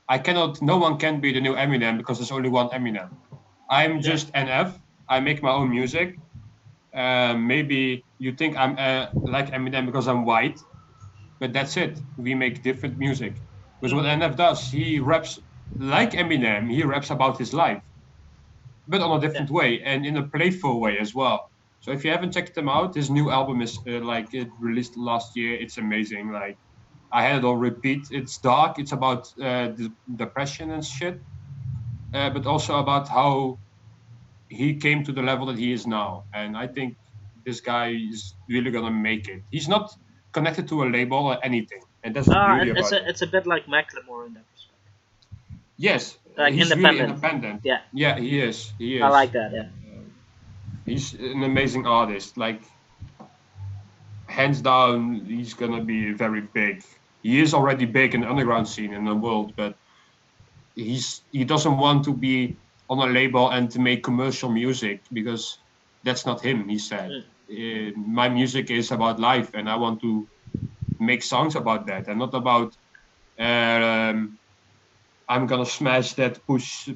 I cannot. No one can be the new Eminem because there's only one Eminem. I'm Yeah, just NF. I make my own music. Maybe you think I'm like Eminem because I'm white, but that's it. We make different music. Because what hmm, NF does, he raps like Eminem. He raps about his life, but on a yeah, different way and in a playful way as well. So if you haven't checked him out, his new album is like it released last year. It's amazing. Like I had it on repeat. It's dark. It's about depression and shit, but also about how he came to the level that he is now. And I think this guy is really gonna make it. He's not connected to a label or anything, and that's the beauty it's about him. a bit like Macklemore in that respect. Yes, Like he's really independent. independent. Yeah, Yeah, he is. He I like is. that. Yeah. He's an amazing artist. Like hands down, he's gonna be very big. He is already big in the underground scene in the world, but he doesn't want to be on a label and to make commercial music because that's not him. He said, Mm. My music is about life, and I want to make songs about that, and not about um, I'm gonna smash that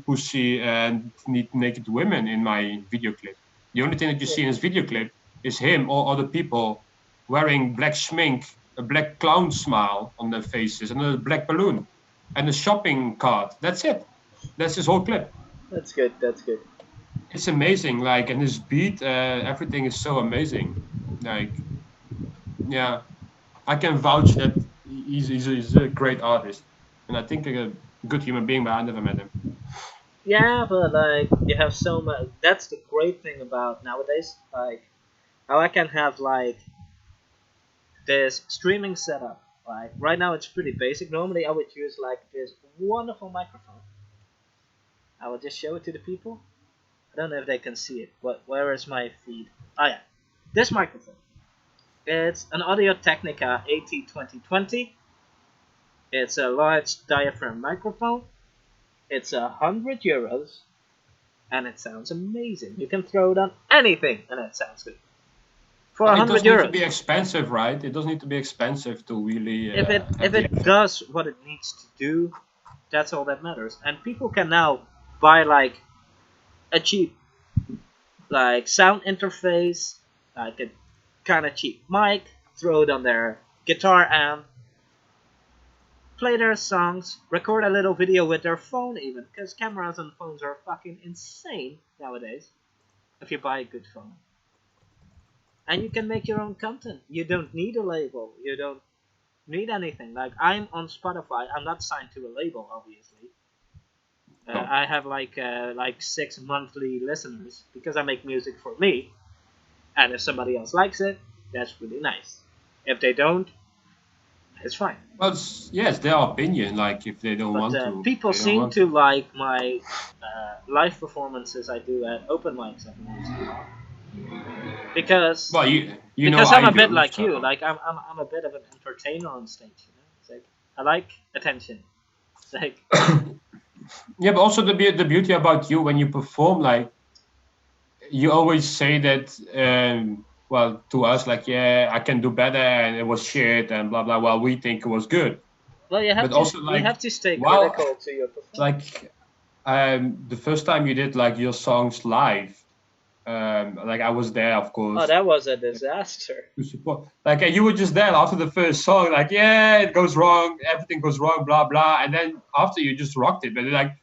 pussy and need naked women in my video clip. The only thing that you Yeah. see in his video clip is him or other people wearing black schmink, a black clown smile on their faces, and a black balloon, and a shopping cart. That's it. That's his whole clip. That's good. That's good. It's amazing. Like, and his beat, everything is so amazing. Like, yeah, I can vouch that he's a great artist, and I think a good human being, but I never met him. Yeah, but like you have so much. That's the great thing about nowadays. Like how I can have like this streaming setup. Like right now, it's pretty basic. Normally, I would use like this wonderful microphone. I will just show it to the people. I don't know if they can see it. But where is my feed? Oh yeah, this microphone. It's an Audio Technica AT2020. It's a large diaphragm microphone. It's €100, and it sounds amazing. You can throw it on anything, and it sounds good for Well, a it hundred doesn't need to be euros. expensive, right? It doesn't need to be expensive to really If have the it effect. does what it needs to do, that's all that matters. And people can now buy like a cheap like sound interface, like a kind of cheap mic, throw it on their guitar amp, play their songs, record a little video with their phone even, because cameras on phones are fucking insane nowadays. If you buy a good phone, and you can make your own content. You don't need a label. You don't need anything. Like I'm on Spotify. I'm not signed to a label, obviously. No. I have like 6 monthly listeners because I make music for me. And if somebody else likes it, that's really nice. If they don't, It's fine. Well, it's their opinion. Like if they don't But want to, people they don't seem want to like my live performances I do at open mics every once in a while. Because Well, you know because I'm I a bit do. like So you. Like I'm a bit of an entertainer on stage. You know, it's like I like attention. It's like yeah, but also the beauty about you when you perform, like you always say that. Well, to us, like yeah, I can do better, and it was shit, and blah blah. Well, we think it was good, well, but also you like have to stay well, critical to your performance. like the first time you did like your songs live, like I was there, of Oh, course, that was a disaster. to support. Like you were just there after the first song, like yeah, it goes wrong, everything goes wrong, blah blah, and then after you just rocked it. But like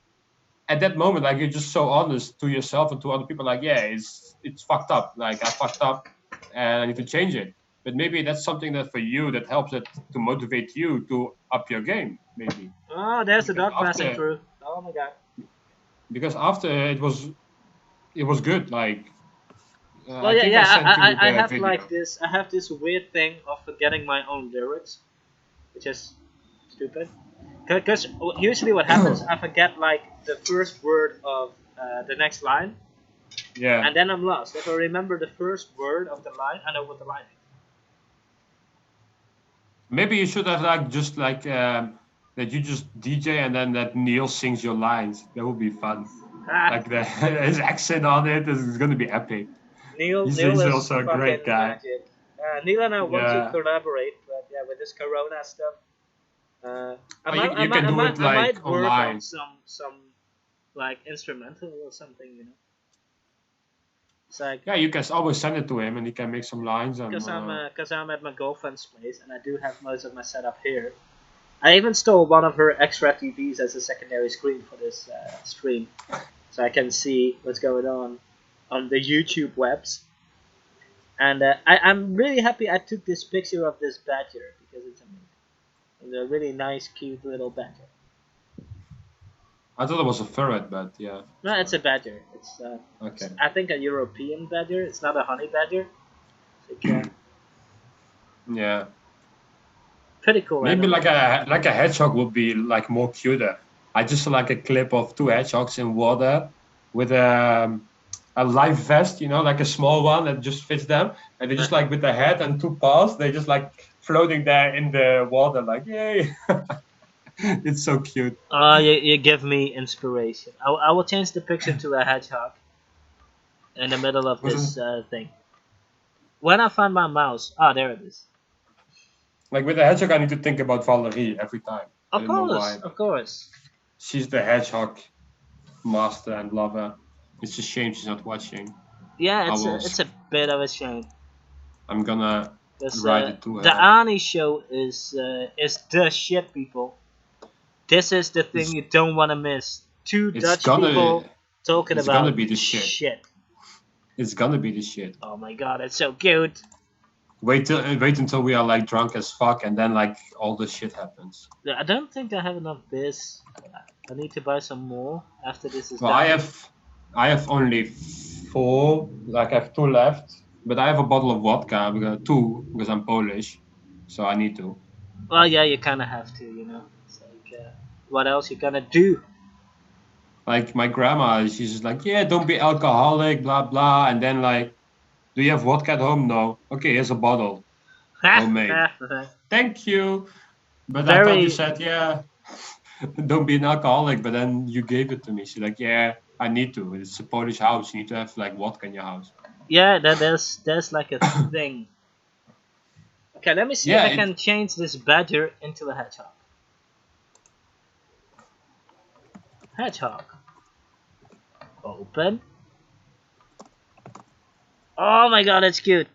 at that moment, like you're just so honest to yourself and to other people, like yeah, it's fucked up. Like I fucked up, and I need to change it. But maybe that's something that for you that helps it to motivate you to up your game, maybe Oh, there's the because dog passing after through. Oh my god. it was good. Like Well, I yeah, think I yeah. sent you I the have like video. this. I have this weird thing of forgetting my own lyrics, which is stupid. Because usually what happens, I forget like the first word of the next line, Yeah. and then I'm lost. If I remember the first word of the line, I know what the line is. Maybe you should have like just like that you just DJ and then that Neil sings your lines. That would be fun. Ah, Like the his accent on it is gonna be epic. Neil He's is also a great fucking guy. magic. Neil and I want to Yeah. collaborate, but yeah, with this Corona stuff, You can do it I like might work on online. some like instrumental or something, you know. It's like Yeah, you can always send it to him and he can make some lines and because I'm at my girlfriend's place and I do have most of my setup here. I even stole one of her extra TVs as a secondary screen for this stream, so I can see what's going on the YouTube webs. And I'm really happy I took this picture of this badger because it's amazing. It's a really nice, cute little badger. I thought it was a ferret, but yeah, No, it's a sorry. badger. Okay. I think, a European badger. It's not a honey badger. It's like, Yeah. pretty cool Maybe animal. like a hedgehog would be like more cuter. I just saw like a clip of two hedgehogs in water with a life vest, like a small one that just fits them, and they just Uh-huh. like with the head and two paws, they just like floating there in the water, like yay! It's so cute. You give me inspiration. I will change the picture to a hedgehog in the middle of Wasn't this thing. When I find my mouse, there it is. like with the hedgehog, I need to think about Valerie every time. I don't know why, Of but course. she's the hedgehog master and lover. It's a shame she's not watching. Yeah, I will. it's a bit of a shame I'm gonna because write it to the her. Ani show is the shit, people. This is the thing It's you don't want to miss. Two it's Dutch people gonna talking it's gonna about be the shit. shit. It's gonna be the shit. Oh my god, it's so cute. Wait until we are like drunk as fuck, and then like all the shit happens. I don't think I have enough beers. I need to buy some more after this is Well, done. I have only four. Like I have two left, but I have a bottle of vodka. Two because I'm Polish, so I need to. Well, yeah, you kind of have to, you know. It's like, what else you gonna do? Like my grandma, she's just like, yeah, don't be alcoholic, blah blah. And then like, do you have vodka at home? No. Okay, here's a bottle, homemade. Thank you. But I thought you Very, said, yeah, don't be an alcoholic. But then you gave it to me. She's like, yeah, I need to. It's a Polish house. You need to have like vodka in your house. yeah. There's like a thing. Okay, let me see if Yeah, I can change this badger into a hedgehog. Hedgehog. Open. Oh my god, it's cute.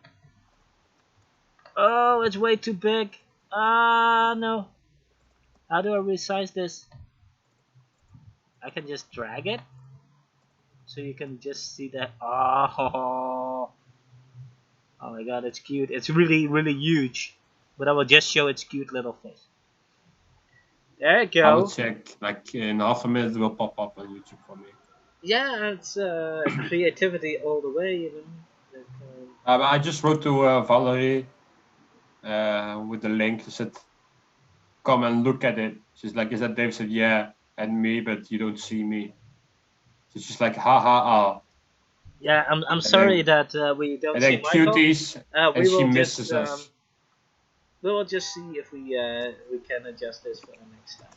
Oh, it's way too big. No. How do I resize this? I can just drag it. So you can just see that. Oh. Oh my god, it's cute. It's really, really huge. But I will just show its cute little face. There you I will go. check. Like in half a minute, it will pop up on YouTube for me. Yeah, it's creativity all the way, you know. Like, But I just wrote to Valerie with the link. I said, come and look at it. She's like, is that Dave? Said, yeah, and me, but you don't see me. So she's like, ha ha ha. Yeah, I'm And sorry then, that we don't and see then Michael. cuties, and We she will just misses us. we will just see if we can adjust this for the next time.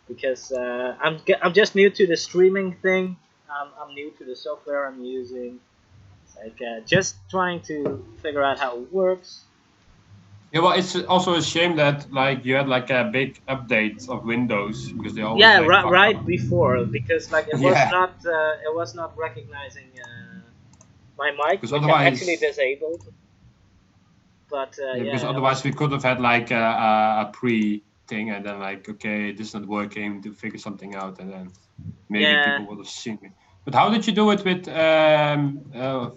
Because I'm just new to the streaming thing. I'm new to the software I'm using. It's like just trying to figure out how it works. Yeah, well, it's also a shame that like you had like a big update of Windows because they always Yeah, like fuck right up. before because like Yeah, it was not recognizing my mic, because which I actually otherwise, disabled. But yeah, because yeah, it was otherwise we could have had like a pre thing and then like, okay, this is not working to figure something out, and then maybe yeah. people would have seen it. But how did you do it with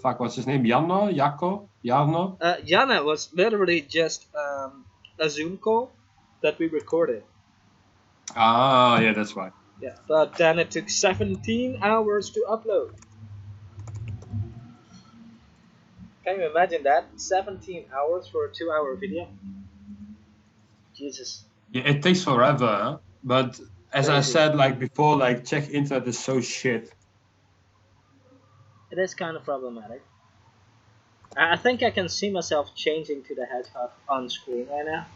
fuck, what's his name? Janno? Jacco? Jarno? Jana was literally just a Zoom call that we recorded. Ah, yeah, that's right. Yeah, but then it took 17 hours to upload. Can you imagine that? 17 hours for a 2 hour video? Jesus, Yeah, it takes forever, huh? But as I crazy. said like before, like Czech internet is so shit. It is kind of problematic. I think I can see myself changing to the hedgehog on screen right now.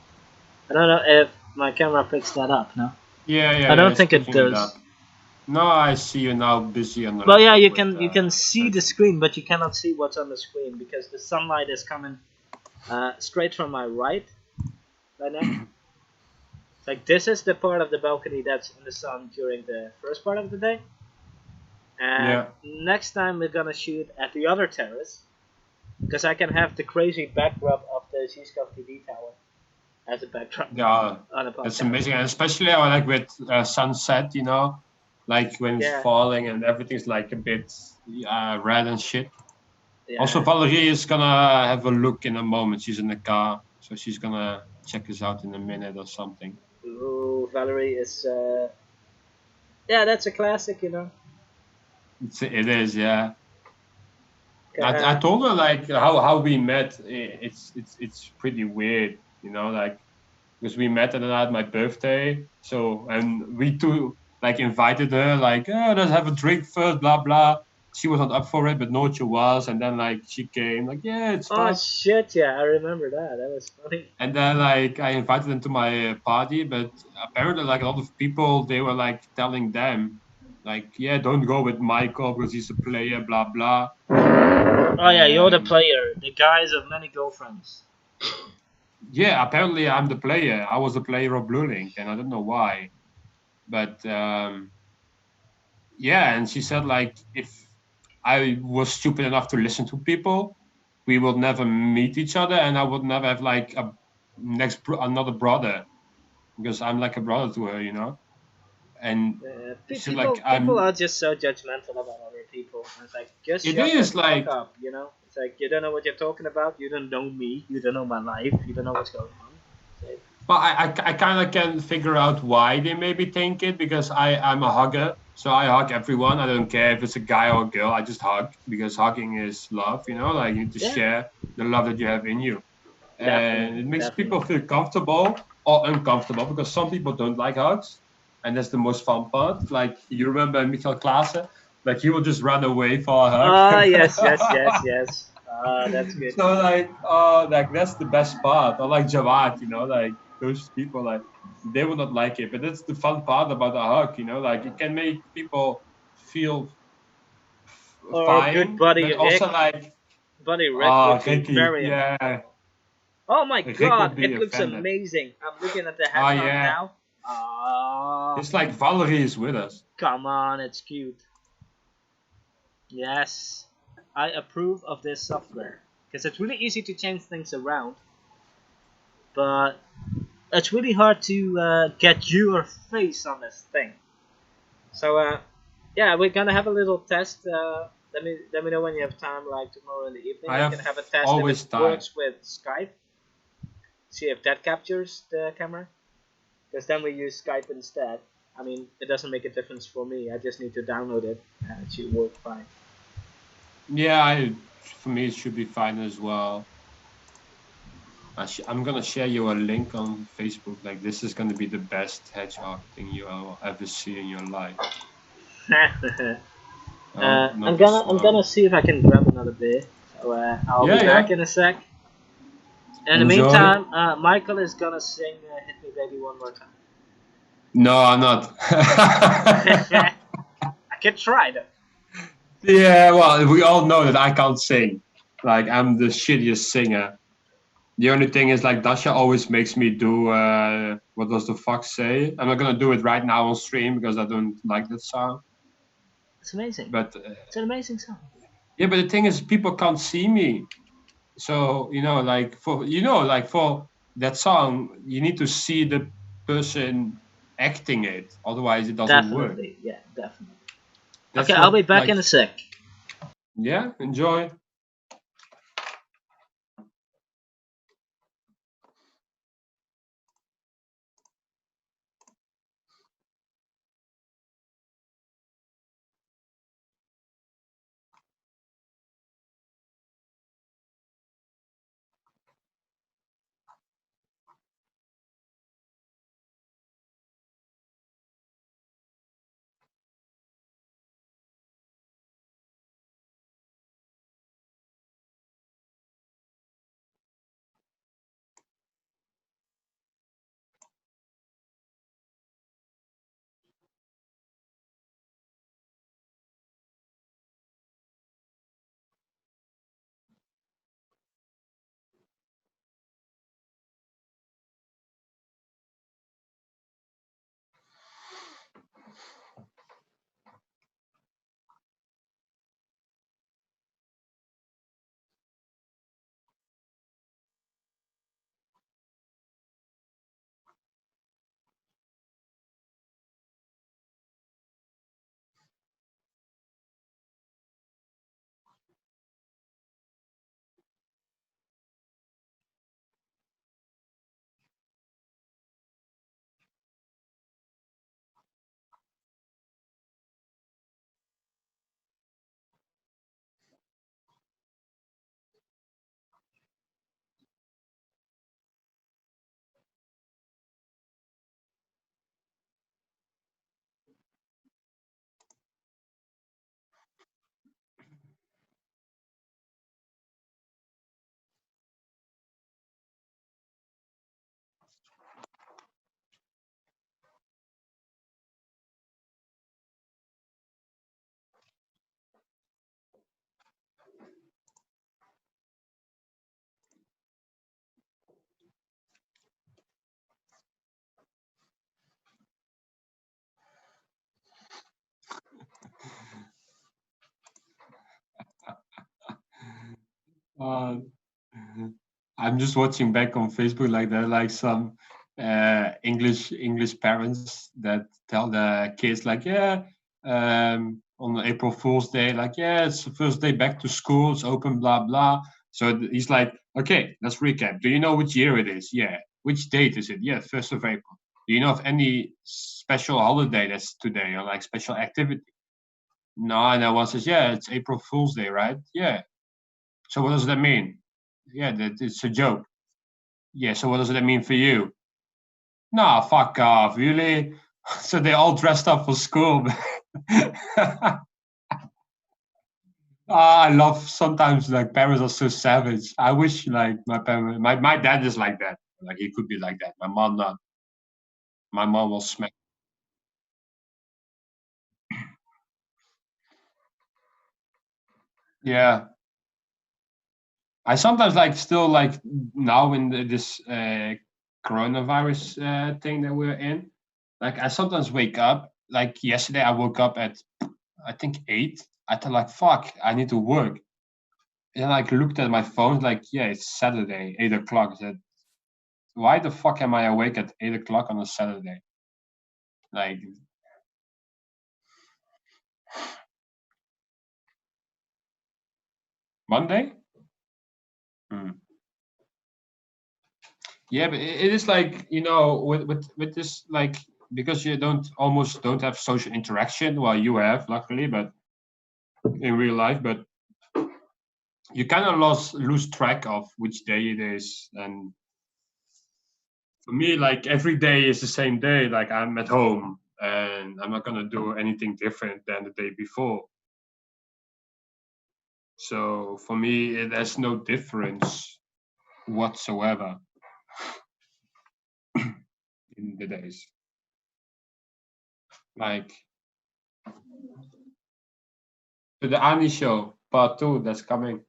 I don't know if my camera picks that up, no? Yeah, yeah, I yeah, don't it's think it picking it does. up. No, I see you now busy on the Well, yeah, laptop with you can see the searching. screen, but you cannot see what's on the screen because the sunlight is coming straight from my right now. Like this is the part of the balcony that's in the sun during the first part of the day, and Yeah, next time we're gonna shoot at the other terrace because I can have the crazy backdrop of the Zscope TV tower as a backdrop yeah, on a that's podcast. amazing, and especially I like with sunset, you know, like when it's Yeah, falling and everything's like a bit red and shit. Also, yeah. Valerie is gonna have a look in a moment. She's in the car, so she's gonna check us out in a minute or something. Ooh, Valerie is. Yeah, that's a classic, you know. It is, yeah. I Uh, told her like how we met. It's pretty weird, you know, like because we met at my birthday. So and we two like invited her like, oh, let's have a drink first, blah blah. She was not up for it, but Noche was, and then like she came like, yeah, it's oh fun. shit! Yeah, I remember that. That was funny. And then like I invited them to my party, but apparently like a lot of people they were like telling them like, yeah, don't go with Michael because he's a player, blah blah. Oh yeah, you're the Um, player, the guys of many girlfriends. yeah, apparently I'm the player. I was the player of Blue Link, and I don't know why. But yeah, and she said like if I was stupid enough to listen to people, we would never meet each other, and I would never have like a another brother because I'm like a brother to her, you know. And she said like People I'm. are just so judgmental about other people. It's like just It shut the is fuck like, up, you know. It's like you don't know what you're talking about. You don't know me. You don't know my life. You don't know what's going on. It's like, but I kind of can figure out why they maybe think it because I'm a hugger, so I hug everyone. I don't care if it's a guy or a girl. I just hug because hugging is love, you know. Like you need to yeah, share the love that you have in you, and definitely, it makes people definitely. feel comfortable or uncomfortable because some people don't like hugs, and that's the most fun part. Like you remember Michael Klaassen, like he will just run away for a Ah, yes, yes, hug. yes, yes. Ah, that's good. So like that's the best part. Or like Jawad, you know, like those people like they will not like it, but that's the fun part about a hug, you know, like it can make people feel Or good fine, buddy but also Rick. like Buddy Rick would be Ricky, very. yeah, Oh my Rick god, would be it looks offended. amazing. I'm looking at the Oh hedgehog yeah, now. Ah, it's like Valerie is with us. come on, it's cute. Yes, I approve of this software because it's really easy to change things around, but it's really hard to get your face on this thing. So yeah, we're gonna have a little test. Let me know when you have time, like tomorrow in the evening. I We have can have a test if it always time. works with Skype. See if that captures the camera, because then we use Skype instead. I mean, it doesn't make a difference for me. I just need to download it, and it should work fine. Yeah, for me it should be fine as well. I'm gonna share you a link on Facebook. Like this is gonna be the best hedgehog thing you will ever see in your life. Oh, I'm not too gonna slow. see if I can grab another beer. So I'll be Yeah, back yeah. in a sec. In the Enjoy. meantime, Michael is gonna sing "Hit Me, Baby, One More Time." No, I'm not. I can try though. Yeah, well, we all know that I can't sing. Like I'm the shittiest singer. The only thing is like Dasha always makes me do what does the fuck say? I'm not gonna do it right now on stream because I don't like that song. It's amazing. But It's an amazing song. yeah, but the thing is people can't see me. So like for that song, you need to see the person acting it. Otherwise, it doesn't work. Definitely, yeah, definitely. Okay, That's I'll what be back like in a sec. yeah. Enjoy. Uh, I'm just watching back on Facebook like there are like some English parents that tell their kids like on April Fool's Day like it's the first day back to school, it's open, blah blah. So he's like, okay, let's recap. Do you know which year it is? Yeah. Which date is it? Yeah, 1st of April. Do you know of any special holiday that's today or like special activity? No, and then one says, yeah, it's April Fool's Day, right? Yeah. So what does that mean? Yeah, that it's a joke. Yeah, so what does that mean for you? Nah, fuck off, really? So they all dressed up for school. I love sometimes like parents are so savage. I wish like my dad is like that. Like he could be like that. My mom not. My mom will smack. Yeah. I sometimes like still like now in this coronavirus thing that we're in. Like I sometimes wake up. Like yesterday, I woke up at I think 8. I thought like fuck, I need to work. And I like looked at my phone, like yeah, it's Saturday, 8 o'clock. I said, why the fuck am I awake at 8 o'clock on a Saturday? Like Monday? Hmm. Yeah, but it is like with this like because you don't almost don't have social interaction. Well, you have luckily, but in real life, but you kind of lose track of which day it is and For me, like every day is the same day. Like I'm at home and I'm not gonna do anything different than the day before. So for me, there's no difference whatsoever in the days. Like to the Ani show part 2 that's coming.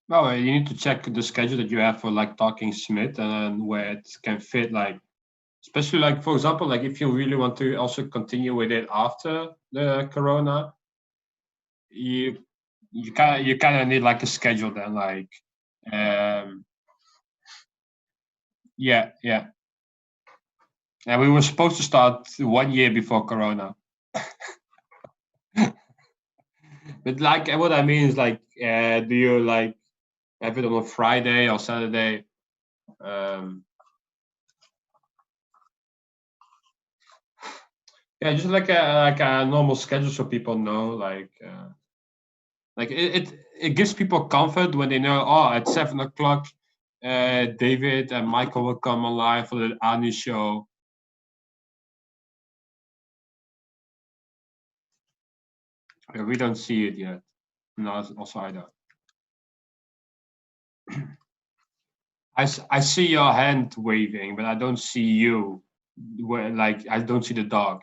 Well, you need to check the schedule that you have for like Talking Smith and where it can fit. Like, especially like for example, like if you really want to also continue with it after the Corona, you you kind of need like a schedule then. Like, um, yeah. And we were supposed to start 1 year before Corona, but like what I mean is like, do you like have it on a Friday or Saturday? Um, yeah, just like a normal schedule so people know like it gives people comfort when they know, oh, at 7 o'clock, David and Michael will come online for the Ani show. We don't see it yet. No, also I don't. I see your hand waving, but I don't see you. Where like I don't see the dog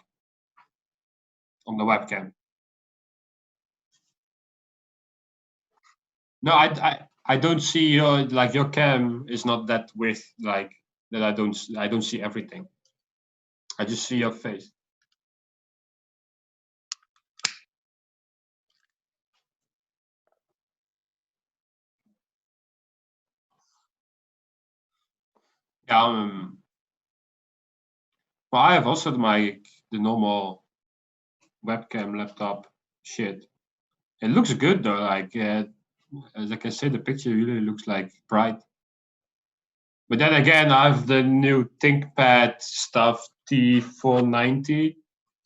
on the webcam. No, I don't see your cam is not that width like that. I don't see everything. I just see your face. Yeah, well, I have also the normal webcam laptop shit. It looks good though. Like as I can say, the picture really looks like bright. But then again, I have the new ThinkPad stuff T490,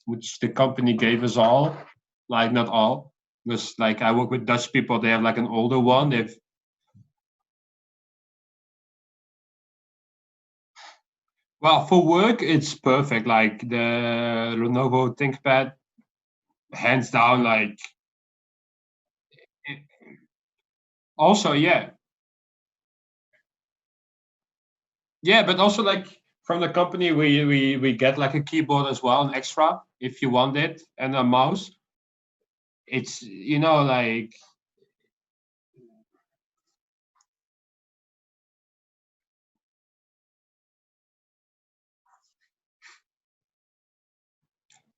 which the company gave us all. Like not all, because like I work with Dutch people. They have like an older one. They've well for work, it's perfect. Like the Lenovo ThinkPad, hands down. Like also, yeah, but also like from the company, we get like a keyboard as well, an extra if you want it, and a mouse. It's like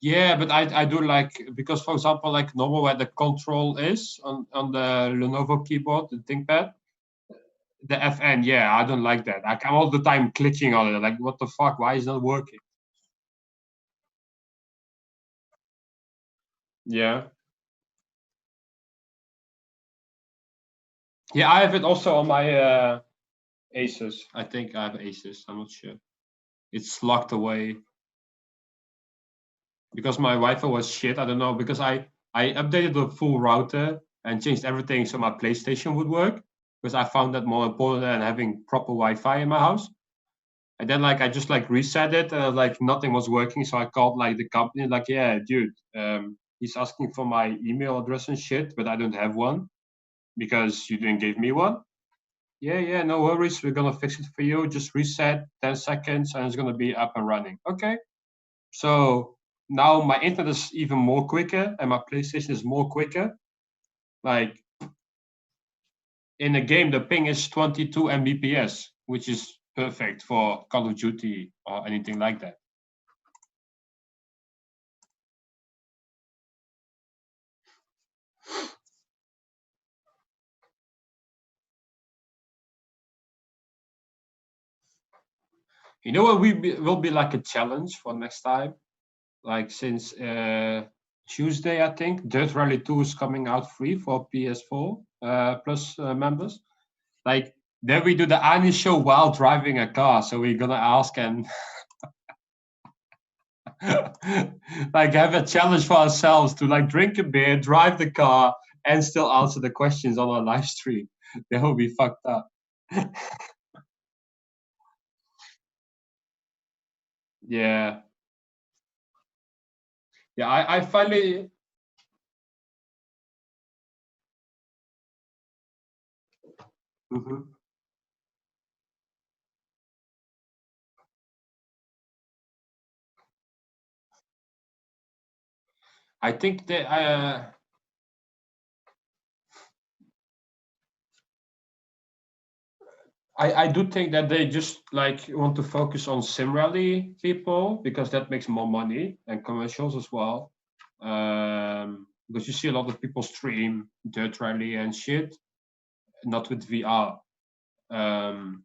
yeah, but I do like because for example, like normal where the control is on the Lenovo keyboard, the ThinkPad, the FN. Yeah, I don't like that. Like I'm all the time clicking on it. Like what the fuck? Why is it not working? Yeah. Yeah, I have it also on my Asus. I think I have Asus. I'm not sure. It's locked away because my Wi-Fi was shit. I don't know because I updated the full router and changed everything so my PlayStation would work because I found that more important than having proper Wi-Fi in my house. And then like I just like reset it and like nothing was working. So I called like the company like, yeah, dude, he's asking for my email address and shit, but I don't have one because you didn't give me one. Yeah, no worries. We're gonna fix it for you. Just reset 10 seconds and it's gonna be up and running. Okay. So now my internet is even more quicker and my PlayStation is more quicker. Like in a game, the ping is 22 Mbps, which is perfect for Call of Duty or anything like that. You know what will be like a challenge for next time? Like since Tuesday, I think Dirt Rally 2 is coming out free for PS4 plus members. Like then we do the Ani show while driving a car. So we're gonna ask and Like have a challenge for ourselves to like drink a beer, drive the car, and still answer the questions on our live stream. That would be fucked up. Yeah. Yeah, I finally. Mhm. I think that I do think that they just like want to focus on sim rally people because that makes more money and commercials as well. Because you see a lot of people stream dirt rally and shit, not with VR. Um,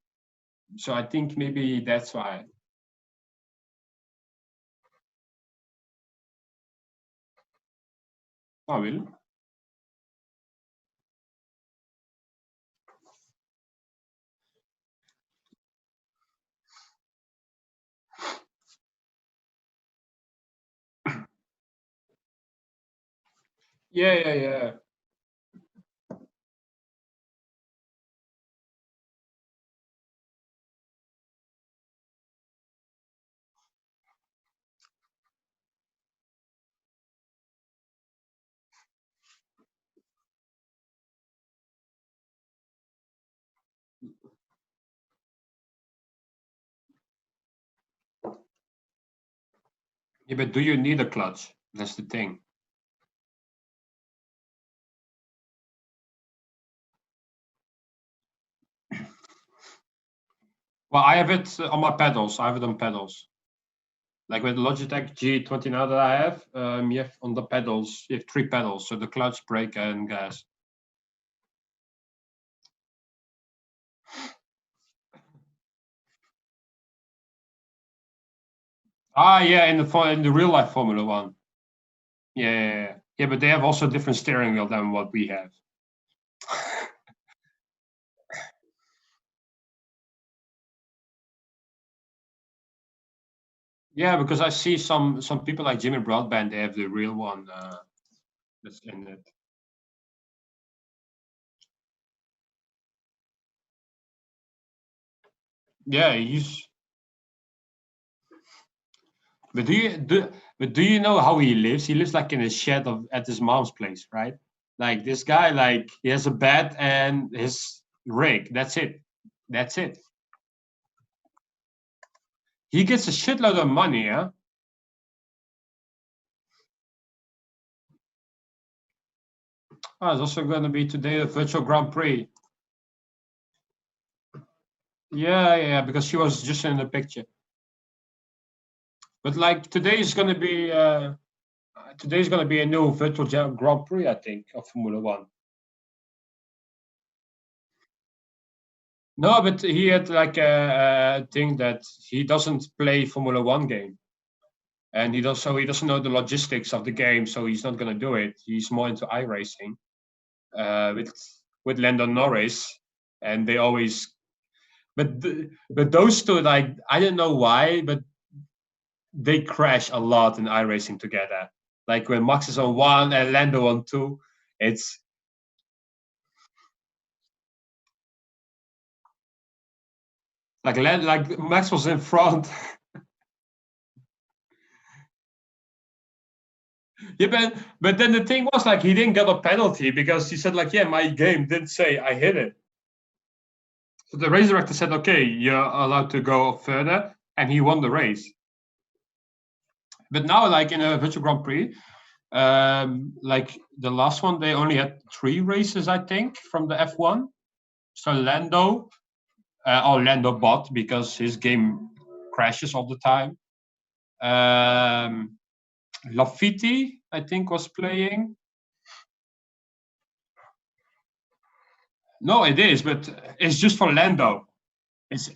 so I think maybe that's why. Oh, really? Yeah, yeah, yeah. Yeah, but do you need a clutch? That's the thing. Well, I have it on my pedals. I have it on pedals. Like with the Logitech G29 that I have, you have on the pedals, you have three pedals, so the clutch, brake, and gas. Ah, yeah, in the real life Formula One. Yeah, yeah, yeah. Yeah, but they have also different steering wheel than what we have. Yeah, because I see some people like Jimmy Broadbent, they have the real one that's in it. Yeah, he's. But do you know how he lives? He lives like in a shed at his mom's place, right? Like this guy, like he has a bed and his rig. That's it. That's it. He gets a shitload of money, yeah. Oh, it's also going to be today a virtual Grand Prix. Yeah, yeah, because she was just in the picture. But like today's going to be a new virtual Grand Prix, I think, of Formula One. No, but he had like a thing that he doesn't play Formula One game, and he doesn't know the logistics of the game, so he's not going to do it. He's more into iRacing with Lando Norris, and they always. But those two, like I don't know why, but they crash a lot in iRacing together. Like when Max is on one and Lando on two, it's like Max was in front. Yeah, but then the thing was like he didn't get a penalty because he said like, yeah, my game didn't say I hit it. So the race director said, okay, you're allowed to go further, and he won the race. But now, like in a virtual Grand Prix, like the last one, they only had three races, I think, from the F1. So Lando bot because his game crashes all the time. Um, Lafitte, I think, was playing. No, it is, but it's just for Lando. It's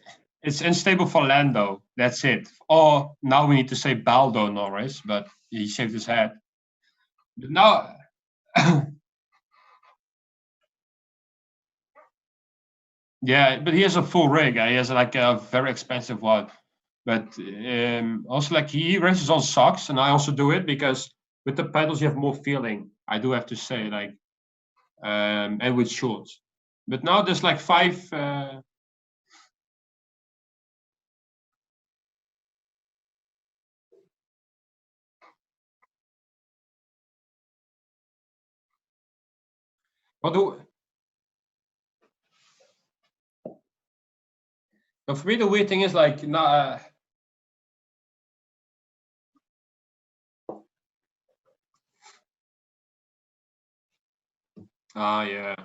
it's unstable for Lando. That's it. Or now we need to say Baldo Norris, but he shaved his head. But now, yeah, but he has a full rig. He has like a very expensive one. But also like he races on socks, and I also do it because with the pedals you have more feeling. I do have to say, like, and with shorts. But now there's like five. What do? But for me, the weird thing is like, nah, yeah.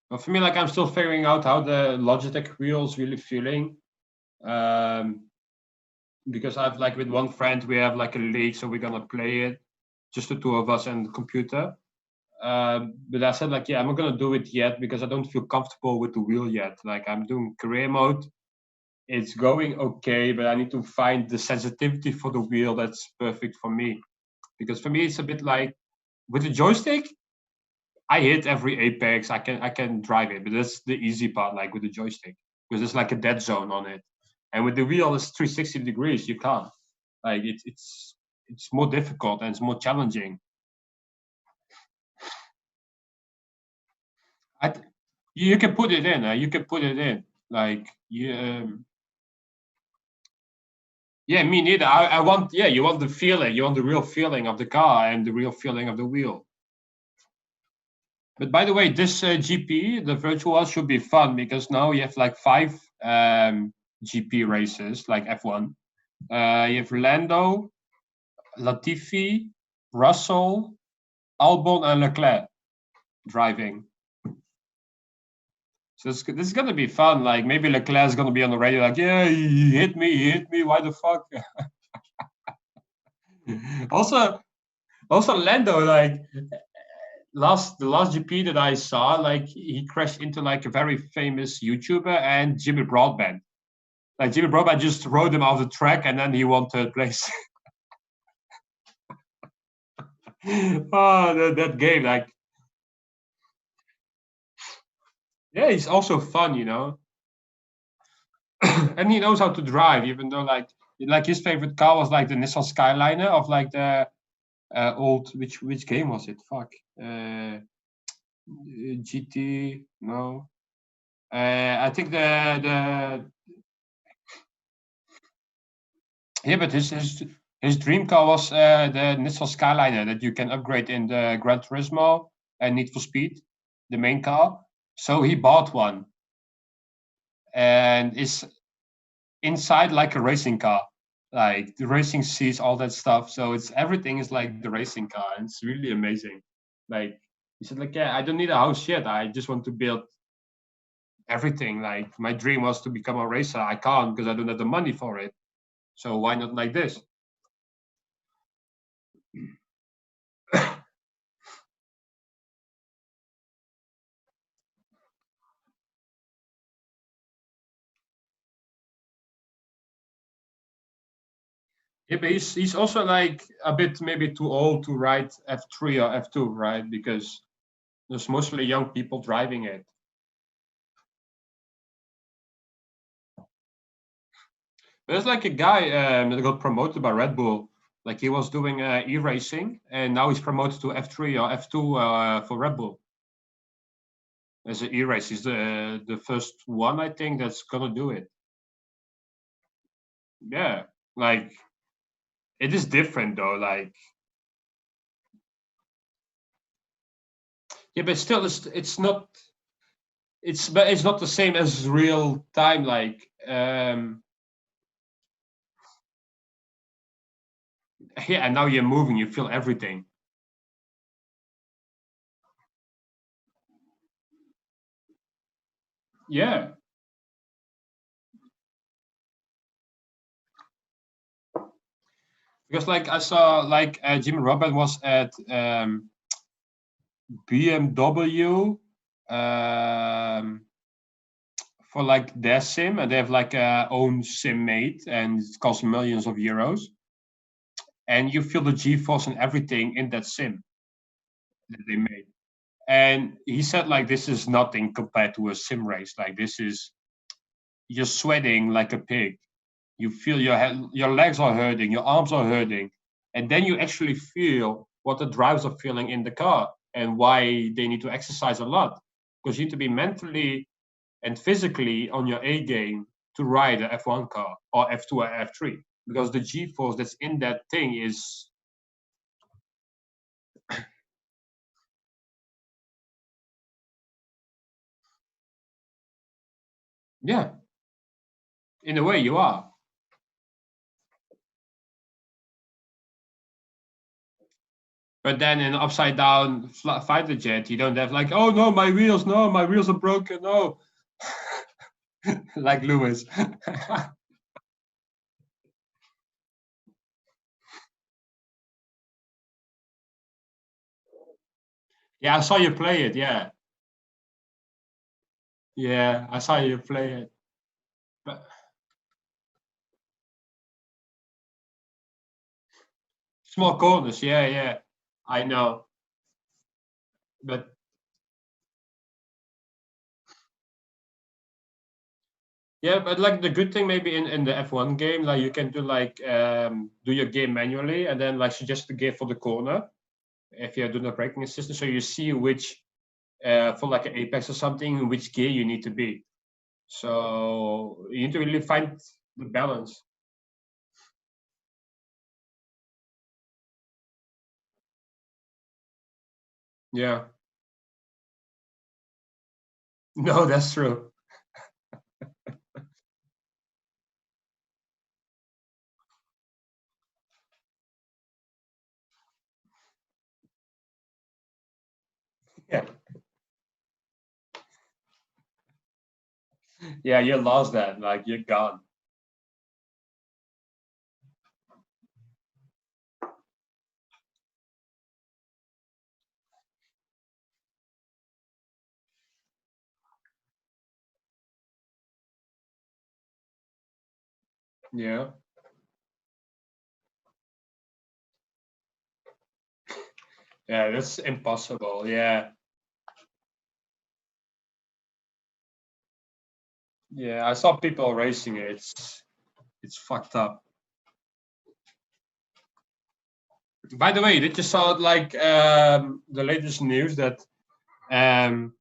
But for me, like, I'm still figuring out how the Logitech wheel is really feeling. Um, because I've like with one friend, we have like a league, so we're gonna play it, just the two of us and the computer. But I said like, yeah, I'm not gonna do it yet because I don't feel comfortable with the wheel yet. Like I'm doing career mode, it's going okay, but I need to find the sensitivity for the wheel that's perfect for me. Because for me, it's a bit like with the joystick, I hit every apex. I can drive it, but that's the easy part. Like with the joystick, because there's like a dead zone on it, and with the wheel, it's 360 degrees. You can't. Like it's more difficult and it's more challenging. I, you can put it in. You can put it in. Like yeah, me neither. I want, yeah, you want the feeling. You want the real feeling of the car and the real feeling of the wheel. But by the way, this GP, the virtual one, should be fun because now you have like five GP races, like F1. You have Lando, Latifi, Russell, Albon, and Leclerc driving. So this is gonna be fun. Like maybe Leclerc's gonna be on the radio, like, yeah, he hit me, he hit me. Why the fuck? also, also Lando, like the last GP that I saw, like he crashed into like a very famous YouTuber and Jimmy Broadbent. Like Jimmy Broadbent just rode him off the track and then he won third place. Oh, that game, like, yeah, he's also fun, you know, and he knows how to drive, even though like his favorite car was like the Nissan Skyliner of like the old which game was it? Fuck, GT, no. I think the yeah, but his dream car was the Nissan Skyliner that you can upgrade in the Gran Turismo and Need for Speed, the main car. So he bought one and is inside like a racing car, like the racing seats, all that stuff. So it's everything is like the racing car, and it's really amazing. Like he said, like, yeah, I don't need a house yet. I just want to build everything. Like my dream was to become a racer. I can't because I don't have the money for it. So why not like this? Yeah, but he's also like a bit maybe too old to ride F3 or F2, right? Because there's mostly young people driving it. There's like a guy that got promoted by Red Bull. Like he was doing e-racing, and now he's promoted to F3 or F2 for Red Bull as an e-race. He's the first one, I think, that's gonna do it. Yeah, like it is different though. Like yeah, but still, it's not. But it's not the same as real time. Like yeah, and now you're moving, you feel everything. Yeah, because like I saw like Jimmy Robert was at BMW for like their sim, and they have like a own sim made, and it costs millions of euros. And you feel the G-force and everything in that sim that they made. And he said like this is nothing compared to a sim race. Like this is you're sweating like a pig. you feel your legs are hurting, your arms are hurting, and then you actually feel what the drivers are feeling in the car and why they need to exercise a lot, because you need to be mentally and physically on your A game to ride a F1 car or F2 or F3, because the G-force that's in that thing is, yeah, in a way you are. But then in upside down fighter jet, you don't have like, oh no, my wheels, no, my wheels are broken, no, like Lewis. Yeah, I saw you play it. Yeah, yeah, I saw you play it. But small corners, yeah, yeah, I know. But yeah, but like the good thing maybe in the F1 game, like you can do like do your game manually and then like suggest the gear for the corner if you're doing a braking assistant, so you see which for like an apex or something, which gear you need to be. So you need to really find the balance. Yeah. No, that's true. Yeah. Yeah, you lost that. Like you're gone. Yeah. Yeah, that's impossible. Yeah. Yeah, I saw people racing it. It's fucked up. By the way, did you saw like the latest news that um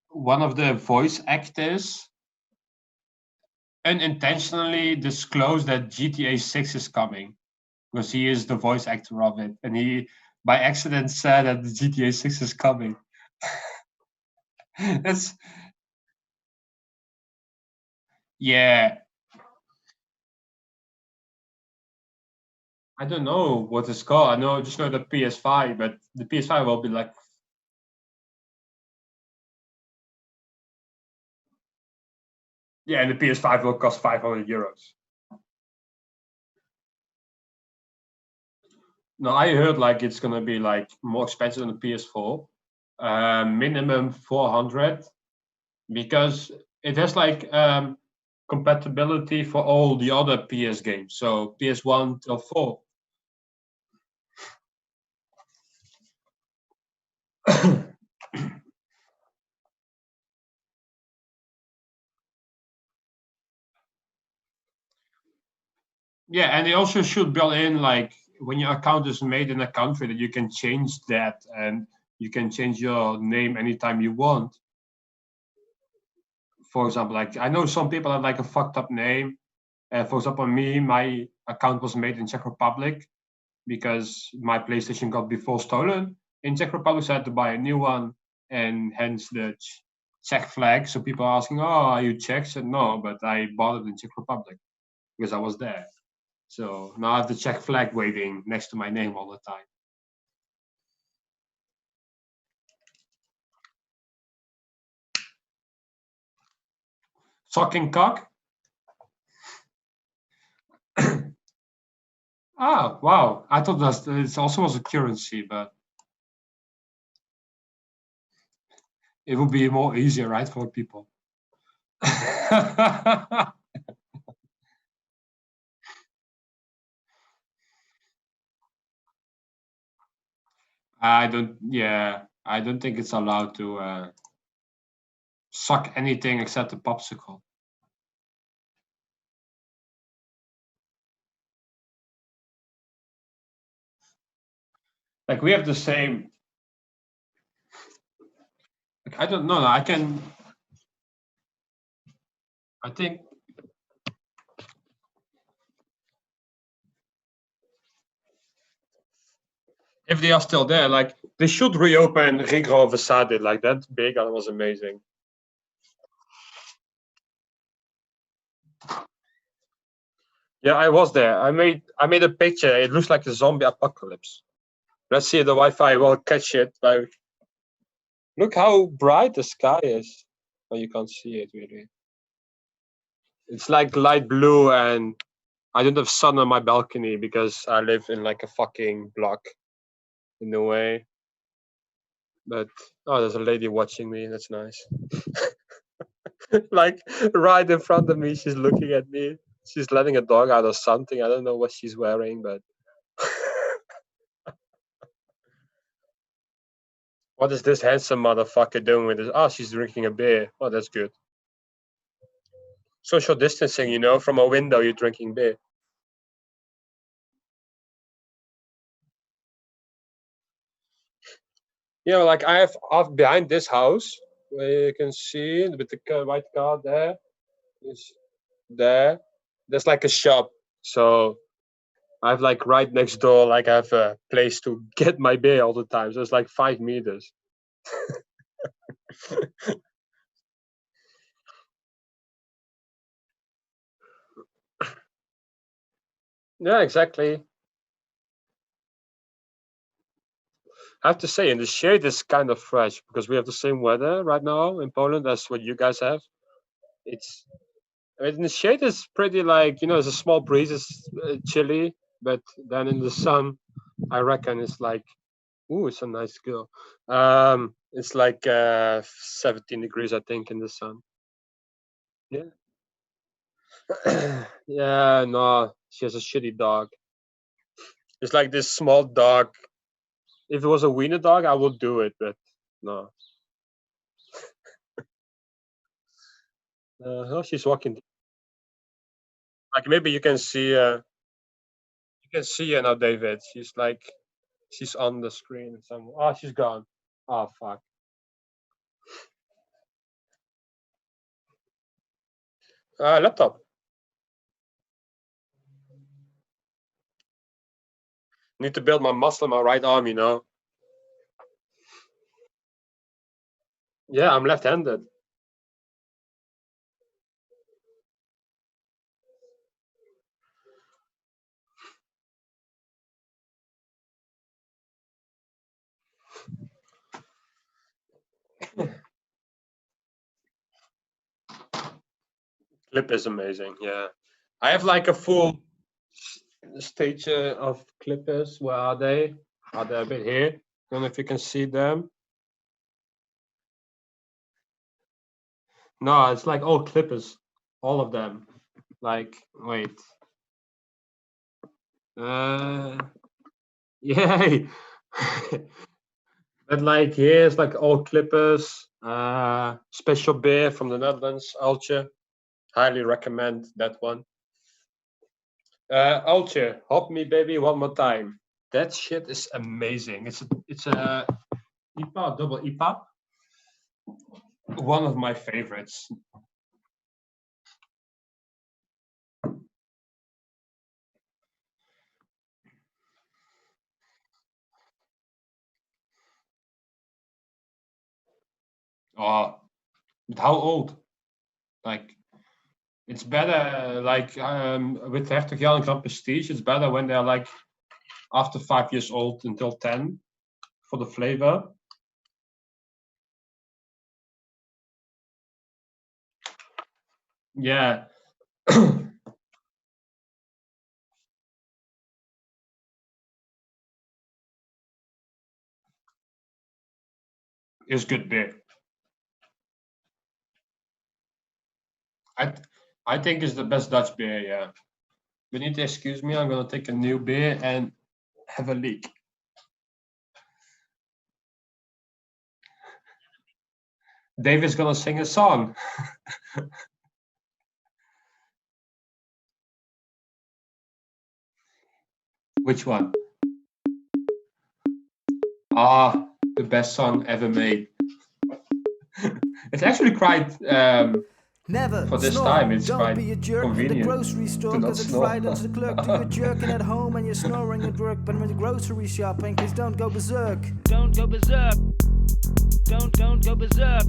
one of the voice actors unintentionally disclosed that GTA 6 is coming because he is the voice actor of it, and he by accident said that the GTA 6 is coming. That's yeah. I don't know what it's called. I know just know the PS5, but the PS5 will be like yeah, and the PS5 will cost 500 euros. No, I heard like it's gonna be like more expensive than the PS4, minimum 400 because it has like compatibility for all the other PS games. So PS1 till 4. Yeah, and they also should build in like when your account is made in a country that you can change that and you can change your name anytime you want. For example, like I know some people have like a fucked up name. For example, me, my account was made in Czech Republic because my PlayStation got before stolen in Czech Republic, so I had to buy a new one, and hence the Czech flag. So people are asking, "Oh, are you Czech?" I said no, but I bought it in Czech Republic because I was there. So now I have the Czech flag waving next to my name all the time. Sucking cock? Ah, wow. I thought that it also was a currency, but it would be more easier, right, for people. I don't, yeah, I don't think it's allowed to suck anything except a popsicle. Like we have the same. Like, I don't know. I think if they are still there, like they should reopen Rigro Versade. Like that big, that was amazing. Yeah, I was there. I made a picture. It looks like a zombie apocalypse. Let's see if the Wi-Fi will catch it. Like, look how bright the sky is. Oh, you can't see it really. It's like light blue, and I don't have sun on my balcony because I live in like a fucking block in a way. But oh, there's a lady watching me. That's nice. Like right in front of me, she's looking at me. She's letting a dog out or something. I don't know what she's wearing, but what is this handsome motherfucker doing with this? Oh, she's drinking a beer. Oh, that's good. Social distancing, you know, from a window, you're drinking beer. You know, like I have off behind this house where you can see with the white car there is there. There's like a shop. So I have like right next door, like I have a place to get my beer all the time. So it's like 5 meters. Yeah, exactly. I have to say, in the shade is kind of fresh because we have the same weather right now in Poland as what you guys have. It's in the shade is pretty like, you know, there's a small breeze, it's chilly, but then in the sun, I reckon it's like, ooh, it's a nice girl. It's like 17 degrees, I think, in the sun. Yeah. Yeah, no, she has a shitty dog. It's like this small dog. If it was a wiener dog, I would do it, but no. Oh, she's walking. Like maybe you can see her now, David. She's like she's on the screen somewhere. Oh, she's gone. Oh fuck. Laptop. Need to build my muscle in my right arm, you know. Yeah, I'm left-handed. Clip is amazing. Yeah, I have like a full stage of clippers. Where are they? Are they a bit here? Don't know if you can see them. No, it's like all clippers, all of them. Like, wait. Yay! But like here's like all clippers. Special beer from the Netherlands, Alche. Highly recommend that one. Alche, hop me baby one more time. That shit is amazing. It's a IPA, double IPA. One of my favorites. Oh, but how old? Like it's better like with Hertog Jan and Grand Prestige, it's better when they're like after 5 years old until 10 for the flavor. Yeah. It's good beer. I I think it's the best Dutch beer, yeah. You need to excuse me, I'm gonna take a new beer and have a leak. David's gonna sing a song. Which one? Ah, the best song ever made. It's actually quite Never for this snore, time. It's don't quite be a jerk in the convenient grocery to store not cause it snore. frightens the clerk. Do your jerking at home and you're snoring a jerk. But when you're grocery shopping, please don't go berserk. Don't go berserk. Don't go berserk.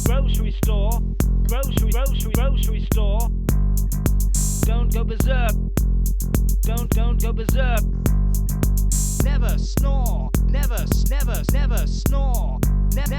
Grocery store. Grocery store. Don't go berserk. Don't go berserk. Never snore. Never snore. Never.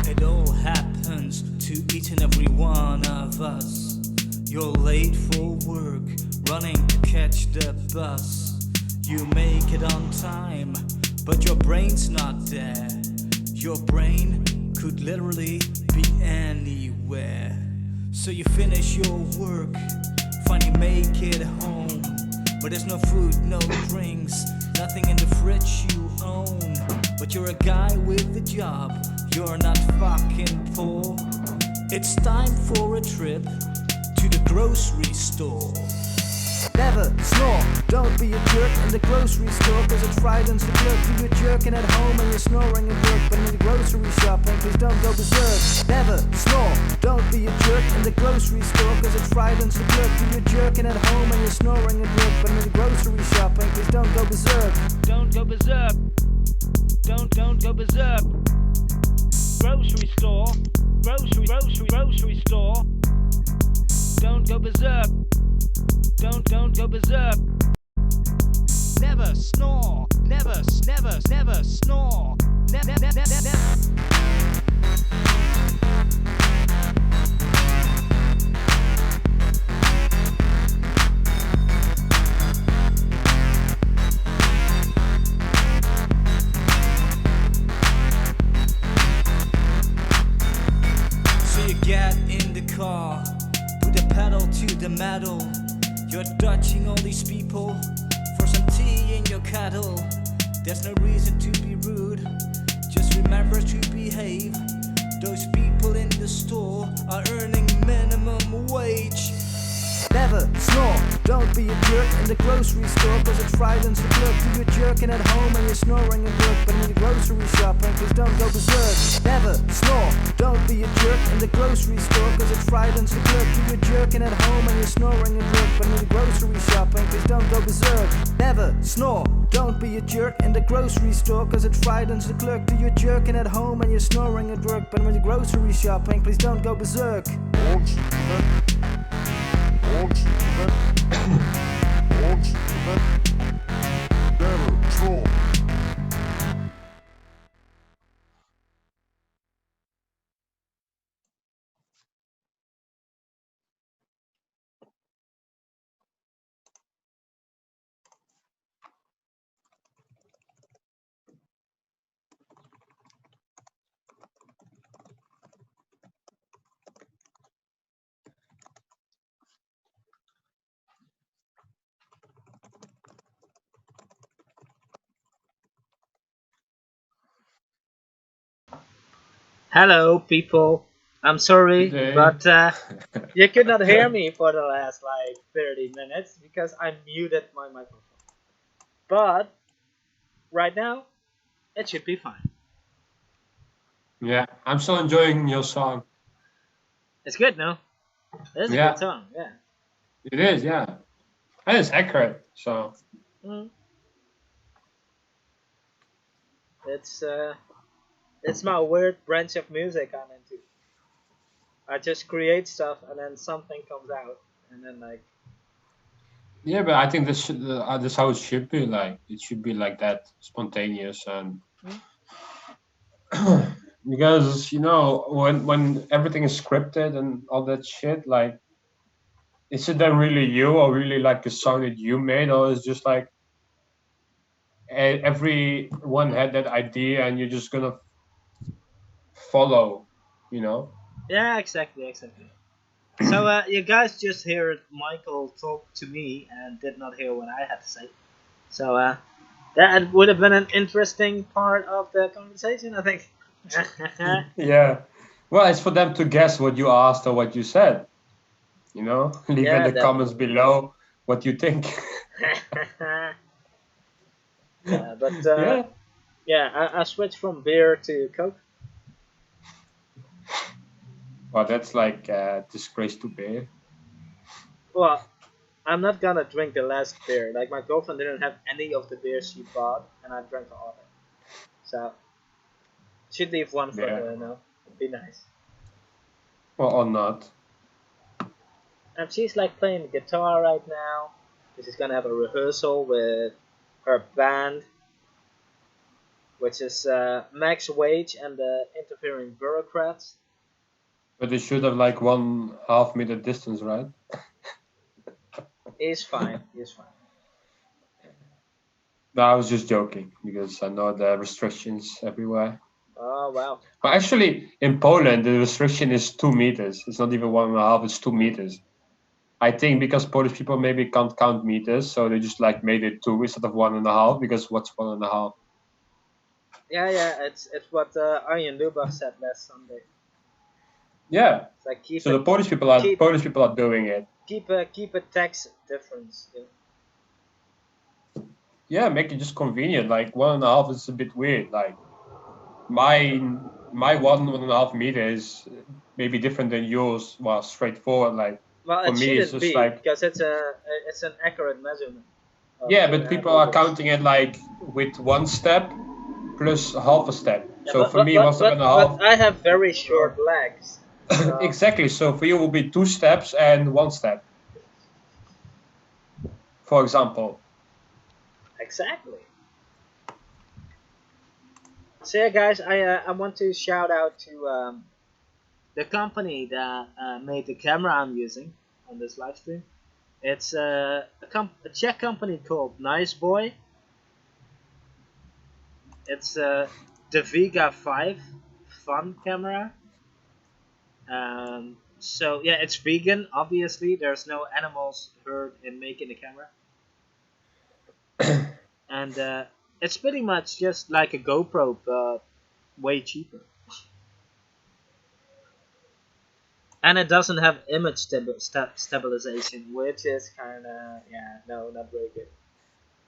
It all happens to each and every one of us. You're late for work, running to catch the bus. You make it on time, but your brain's not there. Your brain could literally be anywhere. So you finish your work, finally make it home. But there's no food, no drinks, nothing in the fridge you own. But you're a guy with a job, you're not fucking poor. It's time for a trip to the grocery store. Never snore, don't be a jerk in the grocery store cause it frightens the clerk. Do your jerking at home and you're snoring a jerk. But in the grocery shopping, please don't go berserk. Never snore, don't be a jerk in the grocery store cause it frightens the clerk. Do your jerking at home and you're snoring a jerk. But in the grocery shopping, please don't go berserk. Don't go berserk. Don't go berserk. Grocery store. Grocery store. Don't go berserk. Don't go berserk. Never snore. Never snore. Never. So you get in the car, put the pedal to the metal. You're dodging all these people for some tea in your kettle. There's no reason to be rude, just remember to behave. Those people in the store are earning minimum wage. Never snore, don't be a jerk in the grocery store cause it frightens the clerk. Do your jerking at home and you're snoring a jerk. But in the grocery shopping, please don't go berserk. Never snore, don't be a jerk in the grocery store cause it frightens the clerk. Do your jerking at home and you're snoring a jerk. But in the grocery shopping, please don't go berserk. Never snore, don't be a jerk in the grocery store cause it frightens the clerk. Do your jerking at home and you're snoring a jerk. But in the grocery shopping, please don't go berserk. Hello, people. I'm sorry, Today. but you could not hear me for the last like 30 minutes because I muted my microphone. But right now, it should be fine. Yeah, I'm still enjoying your song. It's good, no? It's a Yeah, good song, yeah. it is. Yeah, and it's accurate. So Mm. It's it's my weird branch of music I'm into. I just create stuff and then something comes out, and then like yeah, but I think this how it should be. Like it should be like that, spontaneous and mm, because when everything is scripted and all that shit, like is it then really you or really like a song that you made, or is just like everyone had that idea and you're just gonna follow, you know? yeah, exactly. So you guys just heard Michael talk to me and did not hear what I had to say. So that would have been an interesting part of the conversation, I think. Yeah. Well, it's for them to guess what you asked or what you said. You know, leave in Yeah, the comments definitely. below what you think. Yeah, but Yeah. yeah, I switched from beer to Coke. Well, that's like disgrace to bear. Well, I'm not gonna drink the last beer. Like my girlfriend didn't have any of the beers she bought, and I drank all of it. So she'd leave one for Yeah. her, you know. It'd be nice. Or not. And she's like playing the guitar right now. She's gonna have a rehearsal with her band, which is Max Wage and the Interfering Bureaucrats. But they should have like 1/2 meter distance, right? He's fine. He's fine. No, I was just joking because I know the restrictions everywhere. Oh wow. But actually, in Poland, the restriction is 2 meters. It's not even 1.5, it's 2 meters. I think because Polish people maybe can't count meters, so they just like made it 2 instead of 1.5, because what's 1.5? Yeah, yeah. It's what Arjen Lubach said last Sunday. Yeah. It's like So the keep Polish people are doing it. keep a tax difference. You know? Yeah, make it just convenient. Like 1.5 is a bit weird. Like my my 1.5 meter is maybe different than yours. Well, straightforward. Like Well, for it me, it's shouldn't just be like, because it's an accurate measurement of yeah, but people are 2.5 meters. counting it like with one step plus half a step. Yeah, So for me, one step and a but half. I have very short legs, so Exactly. So for you will be 2 steps and 1 step, for example. exactly. So yeah, guys, I want to shout out to the company that made the camera I'm using on this live stream. It's a Czech company called Nice Boy. It's the Vega 5 Fun camera. So yeah, it's vegan. Obviously, there's no animals hurt in making the camera, and it's pretty much just like a GoPro, but way cheaper. And it doesn't have image stabilization, which is kind of yeah, no, not very good.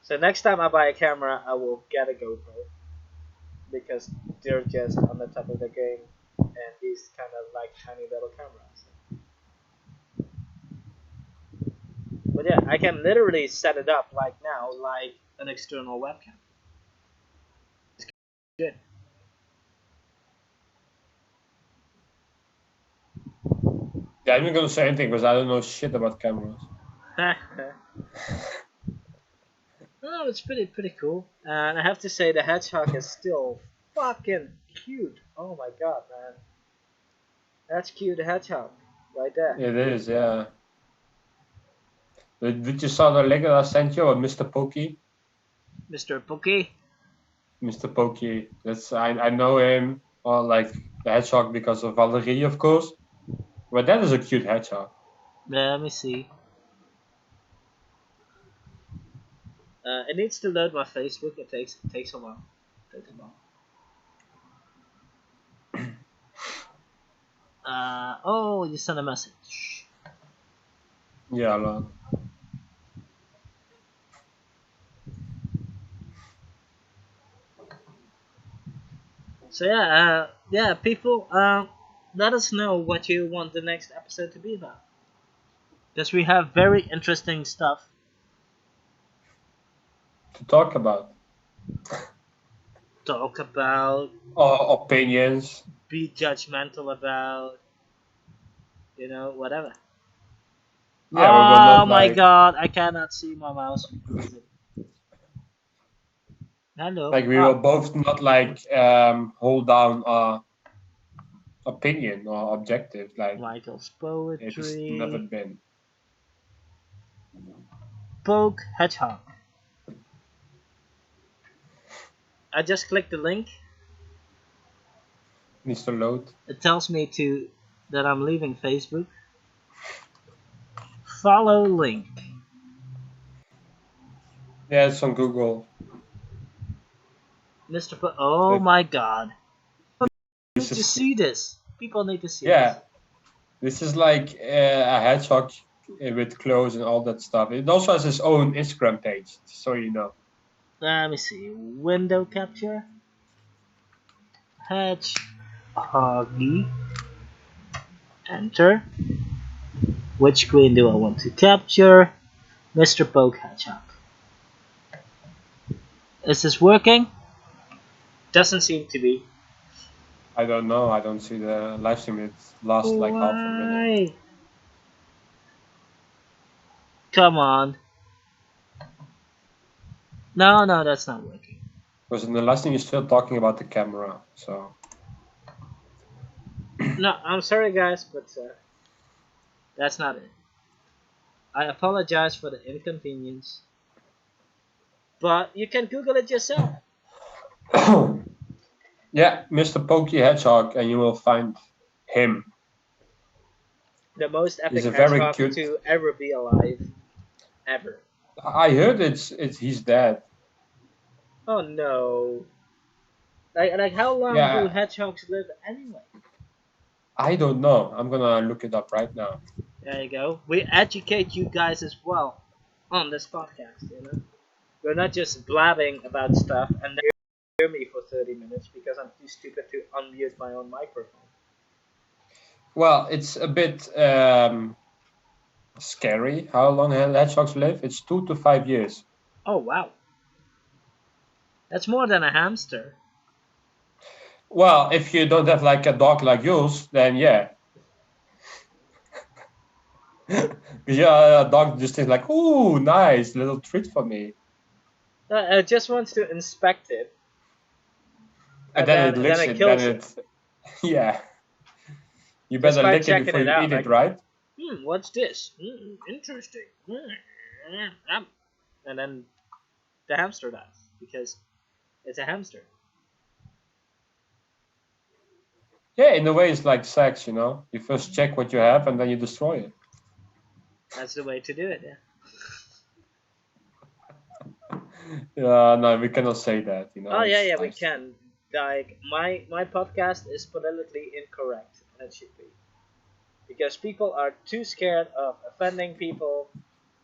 So next time I buy a camera, I will get a GoPro because they're just on the top of the game, and these kind of like tiny little cameras. But yeah, I can literally set it up like now, like an external webcam. Good. Yeah, I'm not gonna say anything because I don't know shit about cameras. Oh, it's pretty cool. And I have to say the hedgehog is still fucking cute. Oh my god, man. That's cute hedgehog right there. It is, yeah. Did you saw the link that I sent you about Mr. Pokey? Mr. Pookie. Mr. Pokey. That's I know him, or like the hedgehog, because of Valerie, of course. But that is a cute hedgehog. Let me see. It needs to load my Facebook. It takes a while. It takes a while. Oh, you sent a message. Yeah, a lot. So yeah, people, let us know what you want the next episode to be about. Because we have very interesting stuff. To talk about. Talk about, Or opinions. be judgmental about, whatever. Yeah, we will Oh not my like god, I cannot see my mouse. Hello. we will Ah, both not like hold down our opinion or objective. Like Michael's it has never poetry. been. Poke Hedgehog. I just clicked the link. Needs to load. It tells me that I'm leaving Facebook. Follow link. Yeah, it's on Google. Mr. Oh It- my god. Need This to is see this. People need to see this. yeah. This is like a hedgehog with clothes and all that stuff. It also has its own Instagram page, so you know. Let me see. Window capture. Hedgehoggy. Enter. Which screen do I want to capture? Mr. Poke Hedgehog. Is this working? Doesn't seem to be. I don't know. I don't see the live stream. It lasts like half a minute. Why? Come on. No, that's not working. Because in the last thing you're still talking about the camera, so No, I'm sorry, guys, but that's not it. I apologize for the inconvenience. But you can Google it yourself. yeah, Mr. Pokey Hedgehog, and you will find him. The most epic He's a very hedgehog cute. to ever be alive. Ever. I heard it's he's dead. Oh no. Like how long do Yeah, hedgehogs live anyway? I don't know. I'm gonna look it up right now. There you go. We educate you guys as well on this podcast, you know? We're not just blabbing about stuff and then hear me for 30 minutes because I'm too stupid to unmute my own microphone. Well, it's a bit scary how long hedgehogs live. It's 2 to 5 years. Oh wow. That's more than a hamster. Well, if you don't have like a dog like yours, then yeah. Yeah, a dog just thinks like, ooh, nice little treat for me, I just wants to inspect it. and then it Then licks it it. Then kills it. it, yeah. You Just better by lick it checking before it you out. eat it, Like, right? what's this? Interesting. And then the hamster dies because it's a hamster. Yeah, in a way, it's like sex, you know. You first check what you have, and then you destroy it. That's the way to do it. Yeah. No, we cannot say that, you know. Oh yeah, It's we like, can. Like my podcast is politically incorrect, and it should be because people are too scared of offending people,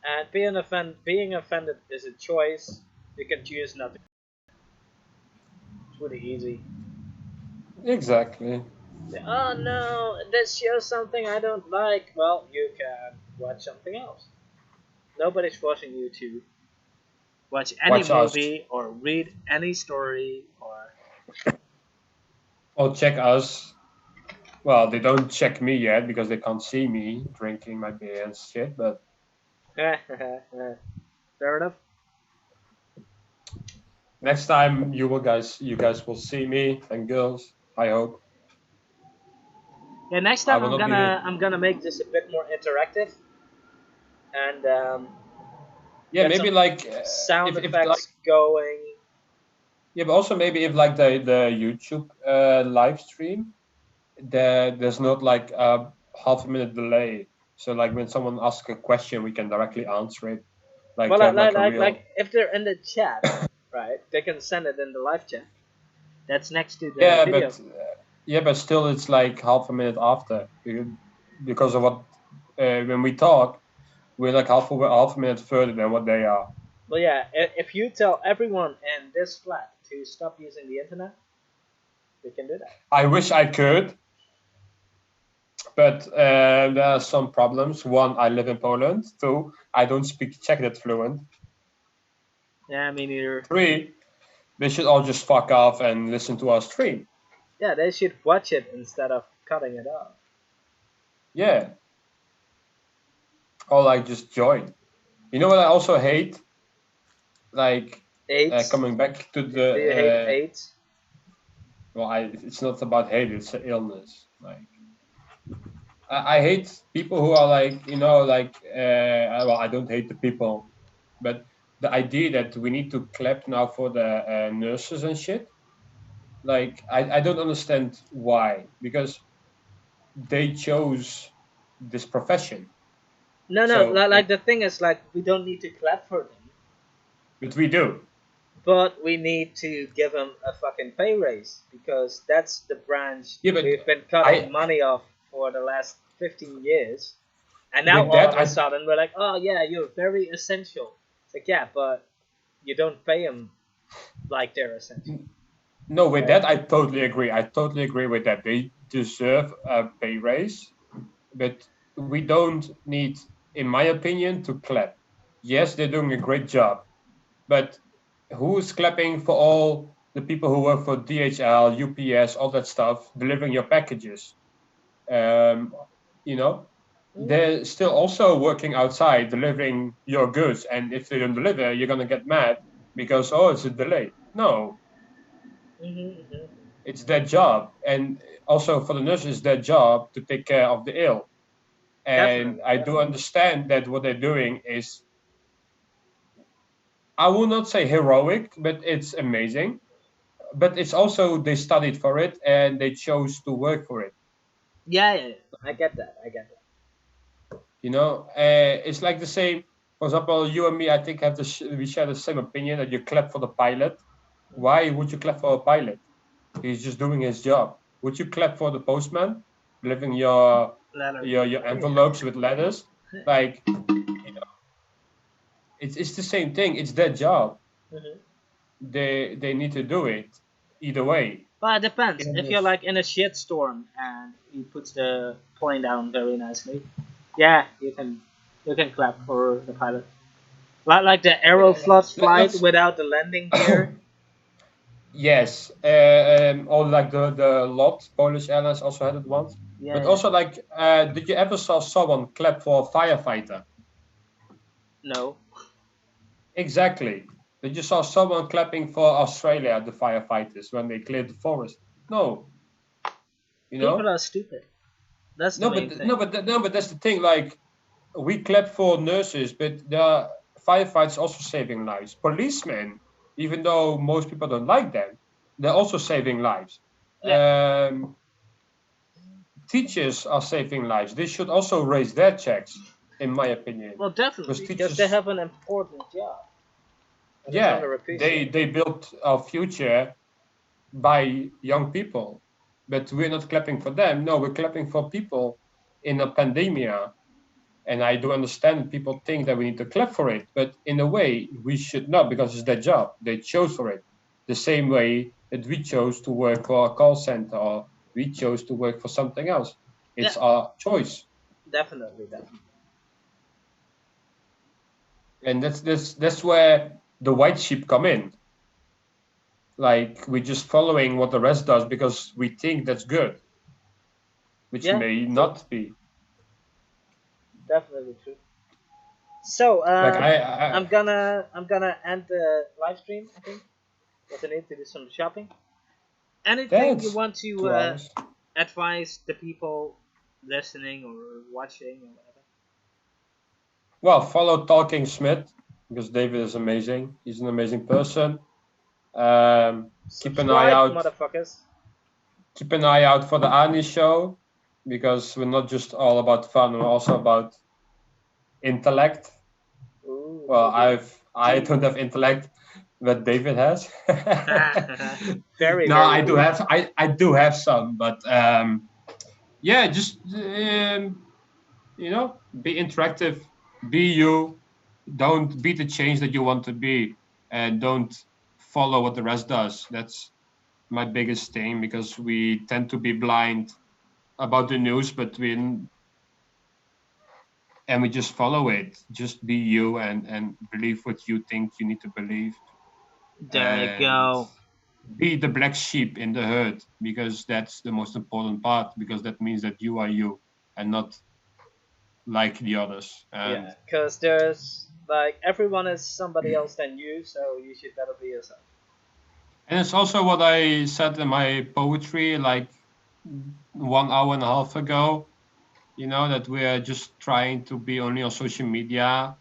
and being offended is a choice. You can choose not to. It's really easy. exactly. Oh no, this shows something I don't like. Well, you can watch something else. Nobody's forcing you to watch any Watch us movie or read any story or. or check us. Well, they don't check me yet because they can't see me drinking my beer and shit. But Fair enough. next time you guys will see me and girls. I hope. Yeah, next I time will not be. I'm gonna make this a bit more interactive and Yeah, get maybe some like sound if like effects going. yeah, but also maybe if like the YouTube live stream, there's not like a half a minute delay. So like when someone asks a question, we can directly answer it. Like Well, to have like a real. if they're in the chat, right? They can send it in the live chat. That's next to the Yeah, video. but still, it's like half a minute after because of what when we talk, we're like half a minute further than what they are. Well, yeah. If you tell everyone in this flat to stop using the internet, we can do that. I wish I could, but there are some problems. One, I live in Poland. Two, I don't speak Czech that fluent. Yeah, me neither. Three, they should all just fuck off and listen to our stream. Yeah, they should watch it instead of cutting it off. Yeah. Or like just join. You know what I also hate? Like AIDS. coming back to Do you hate the AIDS? well, it's not about hate, it's an illness. Like I hate people who are like, you know, like well, I don't hate the people, but the idea that we need to clap now for the nurses and shit, like I don't understand why, because they chose this profession. No, So like the thing is, like we don't need to clap for them. but we do. But we need to give him a fucking pay raise because that's the branch Yeah, but we've been cutting I money off for the last 15 years. And now with all that of a sudden we're like, oh yeah, you're very essential. It's like, yeah, but you don't pay them like they're essential. no, with Right? that I totally agree. I totally agree with that. They deserve a pay raise, but we don't need, in my opinion, to clap. Yes, they're doing a great job, but who's clapping for all the people who work for DHL, UPS, all that stuff, delivering your packages? Um, you know, they're still also working outside delivering your goods, and if they don't deliver, you're gonna get mad because oh, it's a delay. No, Mm-hmm. it's their job, and also for the nurses, it's their job to take care of the ill. And Definitely, I do definitely. understand that what they're doing is, I will not say heroic, but it's amazing. But it's also they studied for it and they chose to work for it. Yeah, yeah, yeah. I get that. I get that. It's like the same. For example, you and me, I think we share the same opinion that you clap for the pilot. Why would you clap for a pilot? He's just doing his job. Would you clap for the postman delivering Letters. your envelopes with letters? Like it's the same thing. It's their job. Mm-hmm. They need to do it either way. But it depends. And If you're like in a shit storm and he puts the plane down very nicely, yeah, you can clap for the pilot. Like the Aeroflot flight let's without the landing gear. yes, or like the lot Polish Airlines also had it once. Yeah, But yeah. also like, did you ever saw someone clap for a firefighter? No. Exactly. Did you saw someone clapping for Australia, the firefighters, when they cleared the forest? No, you People know. are stupid. That's the No, main but thing. that's the thing. Like we clap for nurses, but the firefighters also saving lives. Policemen, even though most people don't like them, they're also saving lives. Yeah. Um, Teachers are saving lives. They should also raise their checks, in my opinion, Well, because definitely, because they teachers, have an important job and it's yeah, under appreciated. they built our future by young people, but we're not clapping for them. No, we're clapping for people in a pandemia. And I do understand people think that we need to clap for it, but in a way we should not because it's their job. They chose for it. The same way that we chose to work for a call center or we chose to work for something else. Yeah, It's our choice. definitely, definitely. And that's where the white sheep come in. Like we're just following what the rest does because we think that's good, which Yeah, may true. not be. Definitely true. So, Like I'm gonna end the live stream. I think because I need to do some shopping. Anything you that's want to 2 hours. advise the people listening or watching or whatever? Well, follow Talking Smith because David is amazing. He's an amazing person. Keep an eye Subscribe, out. motherfuckers. Keep an eye out for the Ani show because we're not just all about fun. We're also about intellect. Ooh, Well, maybe I deep. don't have intellect, but David has. Very, No, very I do deep. have. I do have some, but yeah, just be interactive. Be you. Don't be the change that you want to be, and don't follow what the rest does. That's my biggest thing because we tend to be blind about the news, but we just follow it. Just be you and believe what you think you need to believe, There you and go. be the black sheep in the herd because that's the most important part because that means that you are you and not like the others. And Yeah, because there's like everyone is somebody else than you, so you should better be yourself. it's also what I said in my poetry like 1 hour and a half ago. That we are just trying to be only on social media,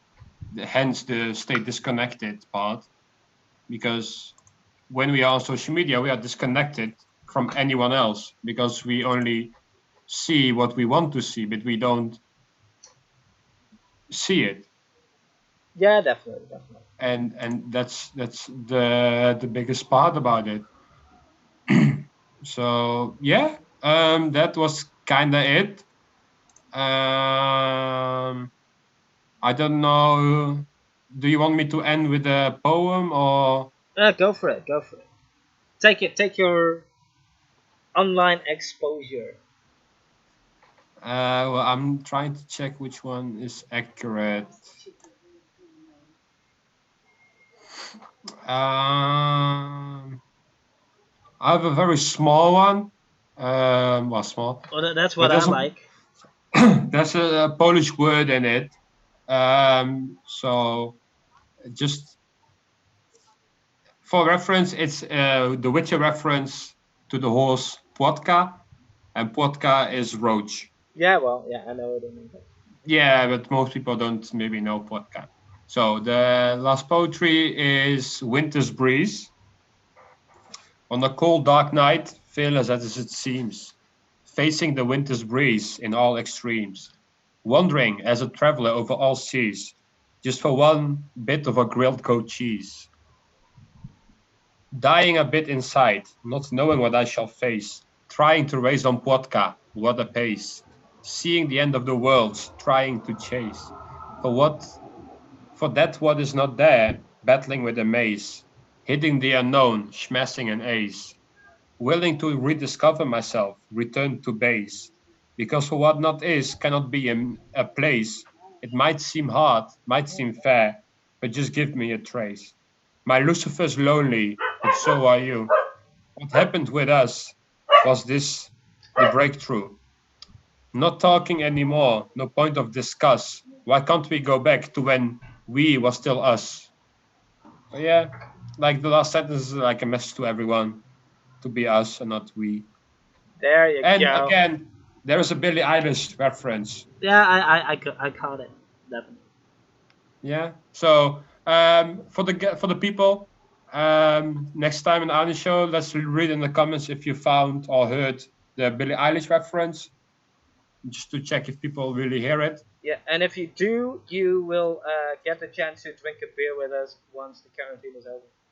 hence the stay disconnected part. Because when we are on social media, we are disconnected from anyone else because we only see what we want to see, but we don't see it. Yeah, definitely, definitely. and that's the biggest part about it. So yeah, that was kind of it. I don't know. Do you want me to end with a poem or? Go for it. Go for it. Take it. Take your online exposure. Well, I'm trying to check which one is accurate. Um, I have a very small one. Well, small, Well, that's but what I like. there's a Polish word in it. So just for reference, it's the Witcher reference to the horse Płotka, and Płotka is roach. Yeah, well, yeah, I know what you mean. Yeah, but most people don't maybe know Płotka. So the last poetry is Winter's Breeze. On a cold, dark night, fearless as it seems, facing the winter's breeze in all extremes, wandering as a traveler over all seas, just for one bit of a grilled goat cheese. Dying a bit inside, not knowing what I shall face, trying to raise on Płotka, what a pace, seeing the end of the world, trying to chase. For what For that what is not there, battling with a maze, hitting the unknown, smashing an ace, willing to rediscover myself, return to base. Because for what not is cannot be in a place. It might seem hard, might seem fair, but just give me a trace. My Lucifer's lonely, but so are you. What happened with us was this the breakthrough. Not talking anymore, no point of discuss. Why can't we go back to when we was still us? So yeah, like the last sentence is like a message to everyone to be us and not we. There you And go. again, there is a Billie Eilish reference. Yeah, I caught it. Definitely. Yeah. So for the people, next time in the Arnie show, let's read in the comments if you found or heard the Billie Eilish reference, just to check if people really hear it. Yeah, and if you do, you will get the chance to drink a beer with us once the quarantine is over.